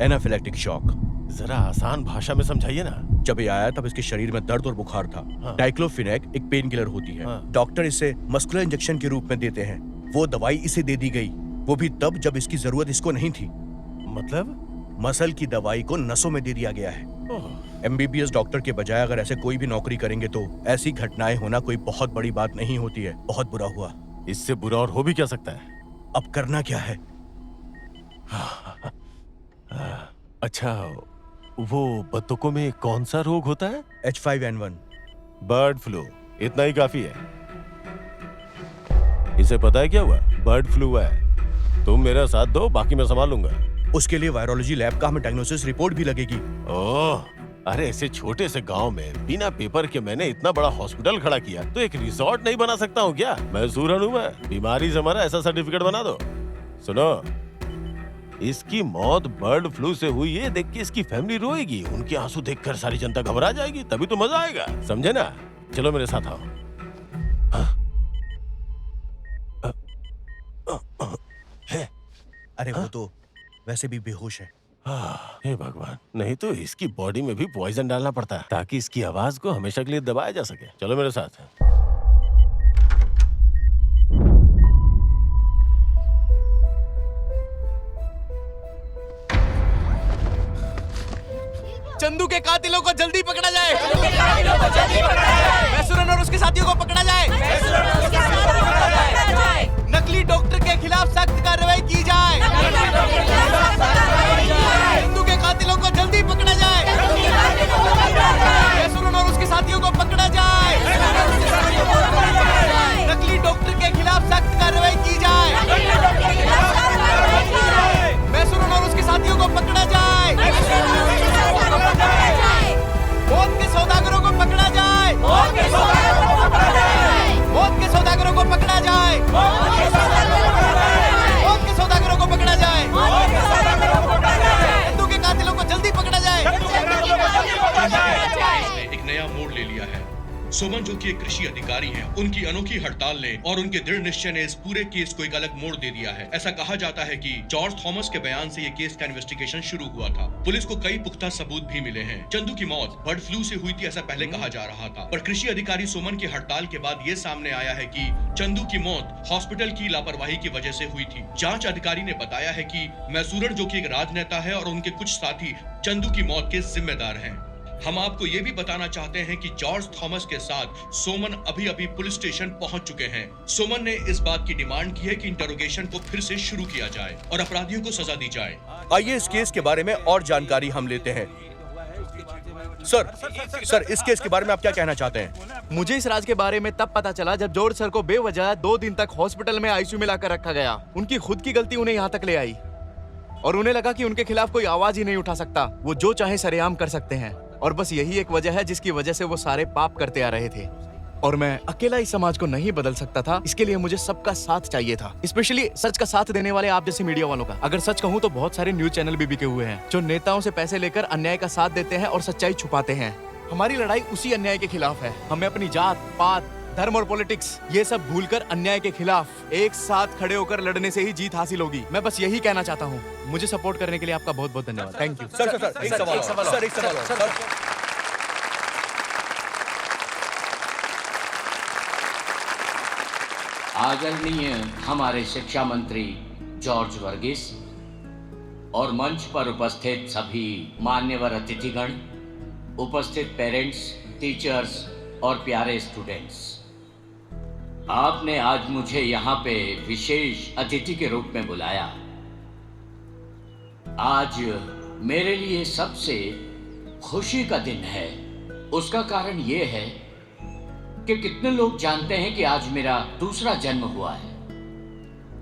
Anaphylactic shock. जरा आसान भाषा में समझाइए ना। जब ये आया तब इसके शरीर में दर्द और बुखार था। हाँ। डाइक्लोफिनेक एक पेन किलर होती है। हाँ। डॉक्टर इसे मस्कुलर इंजेक्शन के रूप में देते हैं। वो दवाई इसे दे दी गई, वो भी तब जब इसकी जरूरत इसको नहीं थी। मतलब? मसल की दवाई को नसों में दे दिया गया है। MBBS डॉक्टर के बजाय अगर ऐसे कोई भी नौकरी करेंगे तो ऐसी घटनाएं होना कोई बहुत बड़ी बात नहीं होती है। बहुत बुरा हुआ। इससे बुरा और हो भी क्या सकता है? अब करना क्या है? अच्छा, वो बत्तखों में कौन सा रोग होता है? H5N1। Bird flu. इतना ही काफी है। इसे पता है क्या हुआ? बर्ड फ्लू है। तुम मेरा साथ दो, बाकी मैं संभाल लूंगा। उसके लिए वायरोलॉजी लैब का हमें डायग्नोसिस रिपोर्ट भी लगेगी। ओह, अरे ऐसे छोटे से गांव में बिना पेपर के मैंने इतना बड़ा हॉस्पिटल खड़ा किया तो एक रिसोर्ट नहीं बना सकता हूँ क्या? मैं सूरन हूँ मैं। बीमारी से मरा ऐसा सर्टिफिकेट बना दो। सुनो, इसकी मौत बर्ड फ्लू से हुई है देख के इसकी फैमिली रोएगी। उनके आंसू देखकर सारी जनता घबरा जाएगी, तभी तो मजा आएगा। समझे ना? चलो मेरे साथ आओ। हाँ? अरे वो तो वैसे भी बेहोश है। हे भगवान, नहीं तो इसकी बॉडी में भी पॉइजन डालना पड़ता है ताकि इसकी आवाज को हमेशा के लिए दबाया जा सके। चलो मेरे साथ। चंदू के कातिलों को जल्दी पकड़ा जाए। मैसूरन और उसके साथियों को पकड़ा जाए। नकली डॉक्टर के खिलाफ सख्त कार्रवाई की जाए। चंदू के कातिलों को जल्दी पकड़ा जाए। मैसूरन और उसके साथियों को पकड़ा जाए। नकली डॉक्टर के खिलाफ सख्त कार्रवाई की जाए। मैसूरन और उसके साथियों को पकड़ा जाए। मौत के सौदागरों को पकड़ा जाए। मौत के सौदागरों को पकड़ा जाए। मौत के सौदागरों को पकड़ा जाए। मौत के सौदागरों को पकड़ा जाए। चंदू के कातिलों को जल्दी पकड़ा जाए। एक नया मोड़ ले लिया है। सोमन जो कि एक कृषि अधिकारी हैं, उनकी अनोखी हड़ताल ने और उनके दृढ़ निश्चय ने इस पूरे केस को एक अलग मोड़ दे दिया है। ऐसा कहा जाता है कि जॉर्ज थॉमस के बयान से ये केस का इन्वेस्टिगेशन शुरू हुआ था। पुलिस को कई पुख्ता सबूत भी मिले हैं। चंदू की मौत बर्ड फ्लू से हुई थी, ऐसा पहले कहा जा रहा था, पर कृषि अधिकारी सोमन की हड़ताल के बाद ये सामने आया है कि चंदू की मौत हॉस्पिटल की लापरवाही की वजह से हुई थी। जाँच अधिकारी ने बताया है कि मैसूरन जो की एक राजनेता है और उनके कुछ साथी चंदू की मौत के जिम्मेदार हैं। हम आपको ये भी बताना चाहते हैं कि जॉर्ज थॉमस के साथ सोमन अभी अभी पुलिस स्टेशन पहुंच चुके हैं। सोमन ने इस बात की डिमांड की है कि इंटरोगेशन को फिर से शुरू किया जाए और अपराधियों को सजा दी जाए। आइए इस केस के बारे में और जानकारी हम लेते हैं। सर इस केस के बारे में आप क्या कहना चाहते हैं? मुझे इस राज के बारे में तब पता चला जब जॉर्ज सर को बेवजह 2 दिन तक हॉस्पिटल में आईसीयू में लाकर रखा गया। उनकी खुद की गलती उन्हें यहाँ तक ले आई और उन्हें लगा कि उनके खिलाफ कोई आवाज ही नहीं उठा सकता, वो जो चाहे सरेआम कर सकते हैं। और बस यही एक वजह है जिसकी वजह से वो सारे पाप करते आ रहे थे। और मैं अकेला इस समाज को नहीं बदल सकता था, इसके लिए मुझे सबका साथ चाहिए था, स्पेशली सच का साथ देने वाले आप जैसे मीडिया वालों का। अगर सच कहूँ तो बहुत सारे न्यूज चैनल भी बिके हुए हैं जो नेताओं से पैसे लेकर अन्याय का साथ देते हैं और सच्चाई छुपाते हैं। हमारी लड़ाई उसी अन्याय के खिलाफ है। हमें अपनी जात, पात, धर्म और पॉलिटिक्स ये सब भूलकर अन्याय के खिलाफ एक साथ खड़े होकर लड़ने से ही जीत हासिल होगी। मैं बस यही कहना चाहता हूँ। मुझे सपोर्ट करने के लिए आपका बहुत बहुत धन्यवाद। Thank you. सर एक सवाल। आदरणीय हमारे शिक्षा मंत्री जॉर्ज वर्गीस और मंच पर उपस्थित सभी मान्यवर अतिथिगण, उपस्थित पेरेंट्स, टीचर्स और प्यारे स्टूडेंट्स, आपने आज मुझे यहाँ पे विशेष अतिथि के रूप में बुलाया। आज मेरे लिए सबसे खुशी का दिन है। उसका कारण ये है कि कितने लोग जानते हैं कि आज मेरा दूसरा जन्म हुआ है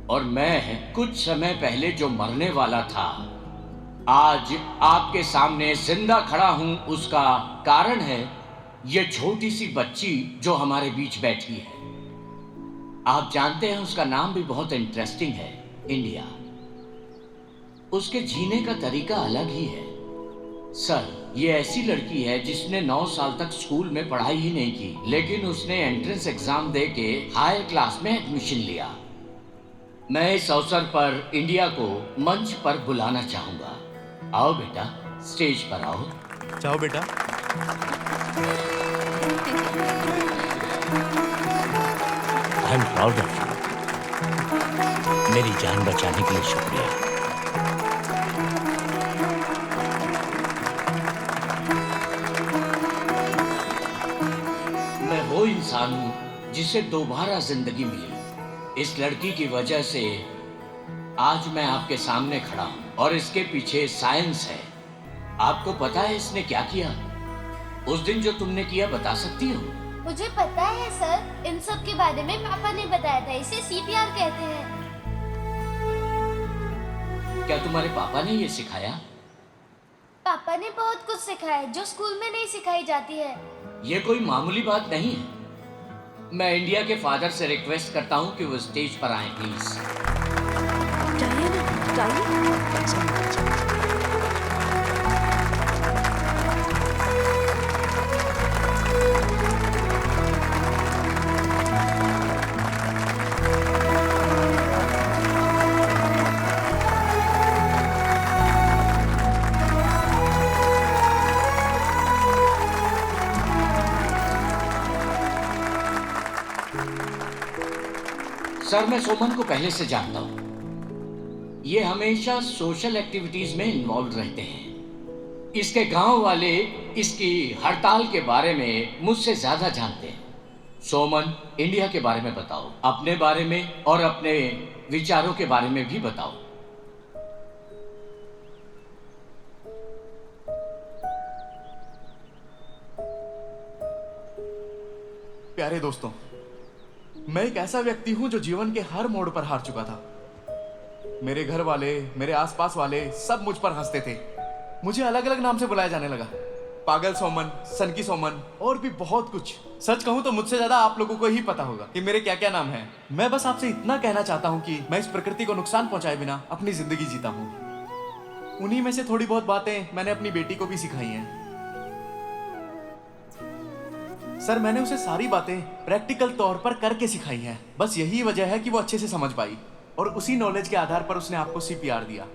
और मैं कुछ समय पहले जो मरने वाला था, आज आपके सामने जिंदा खड़ा हूं। उसका कारण है ये छोटी सी बच्ची जो हमारे बीच बैठी है। आप जानते हैं उसका नाम भी बहुत इंटरेस्टिंग है, इंडिया। उसके जीने का तरीका अलग ही है। सर, ये ऐसी लड़की है जिसने 9 साल तक स्कूल में पढ़ाई ही नहीं की, लेकिन उसने एंट्रेंस एग्जाम दे के हायर क्लास में एडमिशन लिया। मैं इस अवसर पर इंडिया को मंच पर बुलाना चाहूंगा। आओ बेटा, स्टेज पर आओ। जाओ बेटा। I am proud of you. मेरी जान बचाने के लिए शुक्रिया। मैं वो इंसान हूं जिसे दोबारा जिंदगी मिली। इस लड़की की वजह से आज मैं आपके सामने खड़ा हूं और इसके पीछे साइंस है। आपको पता है इसने क्या किया? उस दिन जो तुमने किया, बता सकती हो? मुझे पता है सर, इन सब के बारे में पापा ने बताया था। इसे CPR कहते हैं। क्या तुम्हारे पापा ने ये सिखाया? पापा ने बहुत कुछ सिखाया है जो स्कूल में नहीं सिखाई जाती है। ये कोई मामूली बात नहीं है। मैं इंडिया के फादर से रिक्वेस्ट करता हूँ कि वो स्टेज पर आए प्लीज। सर, मैं सोमन को पहले से जानता हूँ। ये हमेशा सोशल एक्टिविटीज में इन्वॉल्व रहते हैं। इसके गांव वाले इसकी हड़ताल के बारे में मुझसे ज्यादा जानते हैं। सोमन, इंडिया के बारे में बताओ, अपने बारे में और अपने विचारों के बारे में भी बताओ। प्यारे दोस्तों, मैं एक ऐसा व्यक्ति हूं जो जीवन के हर मोड़ पर हार चुका था। मेरे घर वाले, मेरे आसपास वाले सब मुझ पर हंसते थे। मुझे अलग अलग नाम से बुलाया जाने लगा, पागल सोमन, सनकी सोमन और भी बहुत कुछ। सच कहूं तो मुझसे ज्यादा आप लोगों को ही पता होगा कि मेरे क्या क्या नाम हैं। मैं बस आपसे इतना कहना चाहता हूं कि मैं इस प्रकृति को नुकसान पहुंचाए बिना अपनी जिंदगी जीता हूं। उन्हीं में से थोड़ी बहुत बातें मैंने अपनी बेटी को भी सिखाई हैं। सर, मैंने उसे सारी बातें प्रैक्टिकल तौर पर करके सिखाई हैं। बस यही वजह है कि वो अच्छे से समझ पाई और उसी नॉलेज के आधार पर उसने आपको सीपीआर दिया।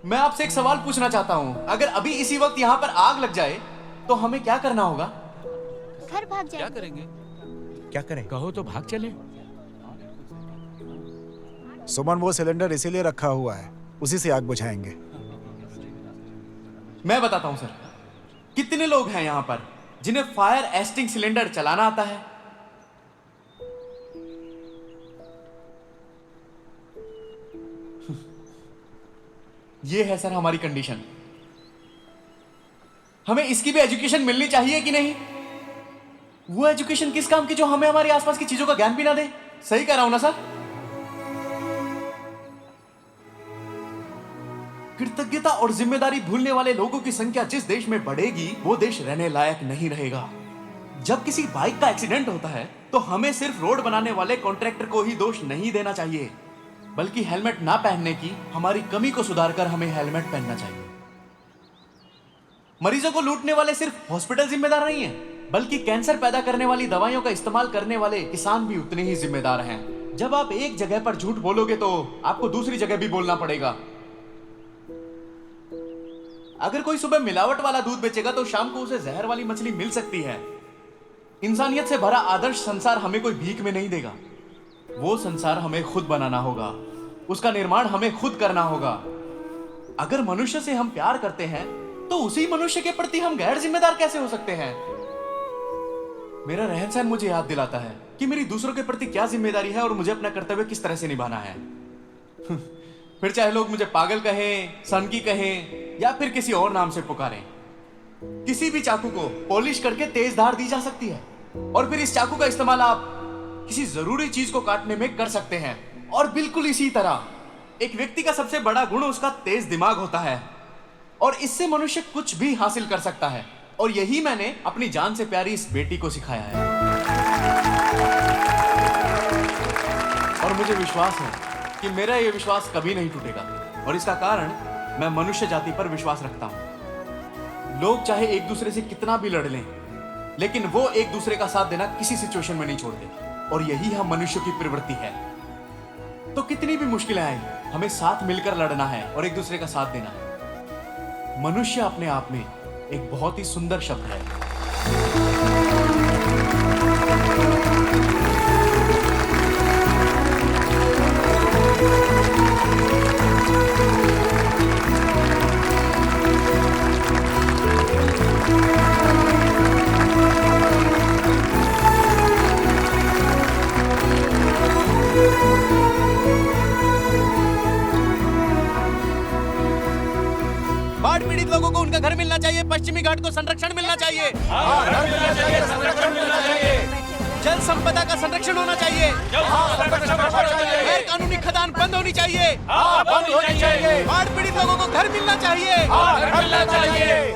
मैं आपसे एक सवाल पूछना चाहता हूं, अगर अभी इसी वक्त यहां पर आग लग जाए तो हमें क्या करना होगा? घर भाग जाएंगे। क्या करेंगे? क्या करें? कहो तो भाग चले। सुमन, वो सिलेंडर इसीलिए रखा हुआ है, उसी से आग बुझाएंगे। मैं बताता हूं सर, कितने लोग हैं यहां पर जिन्हें फायर एस्टिंग सिलेंडर चलाना आता है? ये है सर हमारी कंडीशन। हमें इसकी भी एजुकेशन मिलनी चाहिए कि नहीं? वो एजुकेशन किस काम की जो हमें हमारे आसपास की चीजों का ज्ञान भी ना दे। सही कह रहा हूं ना सर? कृतज्ञता और जिम्मेदारी भूलने वाले लोगों की संख्या जिस देश में बढ़ेगी, वो देश रहने लायक नहीं रहेगा। जब किसी बाइक का एक्सीडेंट होता है तो हमें सिर्फ रोड बनाने वाले कॉन्ट्रैक्टर को ही दोष नहीं देना चाहिए, बल्कि हेलमेट ना पहनने की हमारी कमी को सुधारकर हमें हेलमेट पहनना चाहिए। मरीजों को लूटने वाले सिर्फ हॉस्पिटल जिम्मेदार नहीं है, बल्कि कैंसर पैदा करने वाली दवाइयों का इस्तेमाल करने वाले किसान भी उतने ही जिम्मेदार हैं। जब आप एक जगह पर झूठ बोलोगे तो आपको दूसरी जगह भी बोलना पड़ेगा। अगर कोई सुबह मिलावट वाला दूध बेचेगा तो शाम को उसे जहर वाली मछली मिल सकती है। इंसानियत से भरा आदर्श संसार हमें कोई भीख में नहीं देगा। वो संसार हमें खुद बनाना होगा, उसका निर्माण हमें खुद करना होगा। अगर मनुष्य से हम प्यार करते हैं तो उसी मनुष्य के प्रति हम गैर जिम्मेदार कैसे हो सकते हैं? मेरा रहन सहन मुझे याद दिलाता है कि मेरी दूसरों के प्रति क्या जिम्मेदारी है और मुझे अपना कर्तव्य किस तरह से निभाना है। फिर चाहे लोग मुझे पागल कहें, सनकी कहें या फिर किसी और नाम से पुकारें, किसी भी चाकू को पॉलिश करके तेज धार दी जा सकती है और फिर इस चाकू का इस्तेमाल आप किसी जरूरी चीज को काटने में कर सकते हैं। और बिल्कुल इसी तरह एक व्यक्ति का सबसे बड़ा गुण उसका तेज दिमाग होता है और इससे मनुष्य कुछ भी हासिल कर सकता है। और यही मैंने अपनी जान से प्यारी इस बेटी को सिखाया है। और मुझे विश्वास है कि मेरा यह विश्वास कभी नहीं टूटेगा और इसका कारण मैं मनुष्य जाति पर विश्वास रखता हूं। लोग चाहे एक दूसरे से कितना भी लड़ लें, लेकिन वो एक दूसरे का साथ देना किसी सिचुएशन में नहीं छोड़ते और यही हम मनुष्य की प्रवृत्ति है। तो कितनी भी मुश्किलें आए, हमें साथ मिलकर लड़ना है और एक दूसरे का साथ देना है। मनुष्य अपने आप में एक बहुत ही सुंदर शब्द है। बाढ़ पीड़ित लोगों को उनका घर मिलना चाहिए, पश्चिमी घाट को संरक्षण मिलना चाहिए, जल संपदा का संरक्षण होना चाहिए, गैर कानूनी खदान बंद होनी चाहिए, बाढ़ पीड़ित लोगों को घर मिलना चाहिए,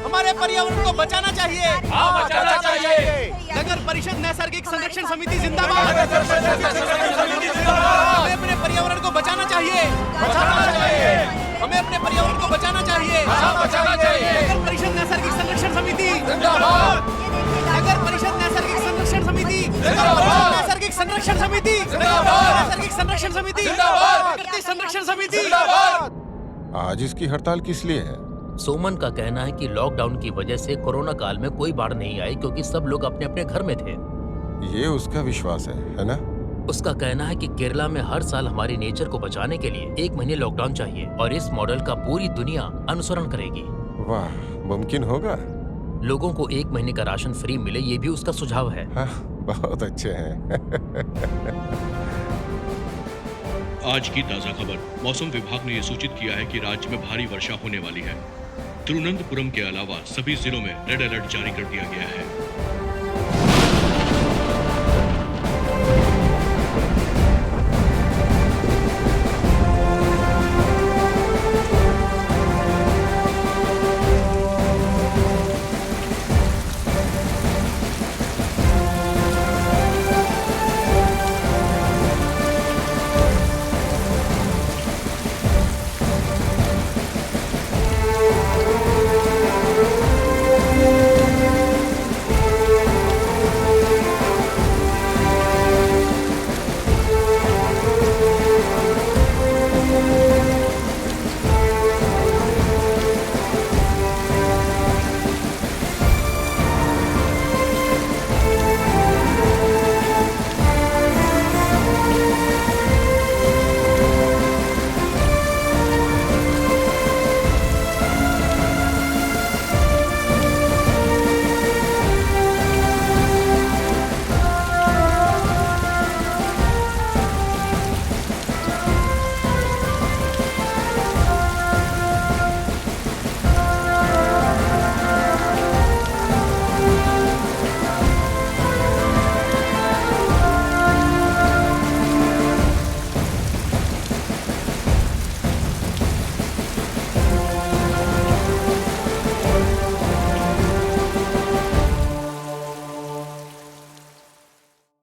हमारे पर्यावरण को बचाना चाहिए, नगर परिषद नैसर्गिक संरक्षण समिति जिंदाबाद, हमें अपने पर्यावरण को बचाना चाहिए, हमें अपने पर्यावरण को बचाना चाहिए, नगर परिषद नैसर्गिक संरक्षण समिति जिंदाबाद, नगर परिषद नैसर्गिक संरक्षण समिति जिंदाबाद, नैसर्गिक संरक्षण समिति जिंदाबाद, नैसर्गिक संरक्षण समिति जिंदाबाद, प्रकृति संरक्षण समिति जिंदाबाद। आज इसकी हड़ताल किस लिए है? सोमन का कहना है कि लॉकडाउन की वजह से कोरोना काल में कोई बाढ़ नहीं आई क्योंकि सब लोग अपने अपने घर में थे। ये उसका विश्वास है ना? उसका कहना है कि केरला में हर साल हमारी नेचर को बचाने के लिए 1 महीने लॉकडाउन चाहिए और इस मॉडल का पूरी दुनिया अनुसरण करेगी। वाह, मुमकिन होगा? लोगों को 1 महीने का राशन फ्री मिले, ये भी उसका सुझाव है। हाँ, बहुत अच्छे हैं। आज की ताजा खबर। मौसम विभाग ने ये सूचित किया है कि राज्य में भारी वर्षा होने वाली है। तिरुवनंतपुरम के अलावा सभी जिलों में रेड अलर्ट जारी कर दिया गया है।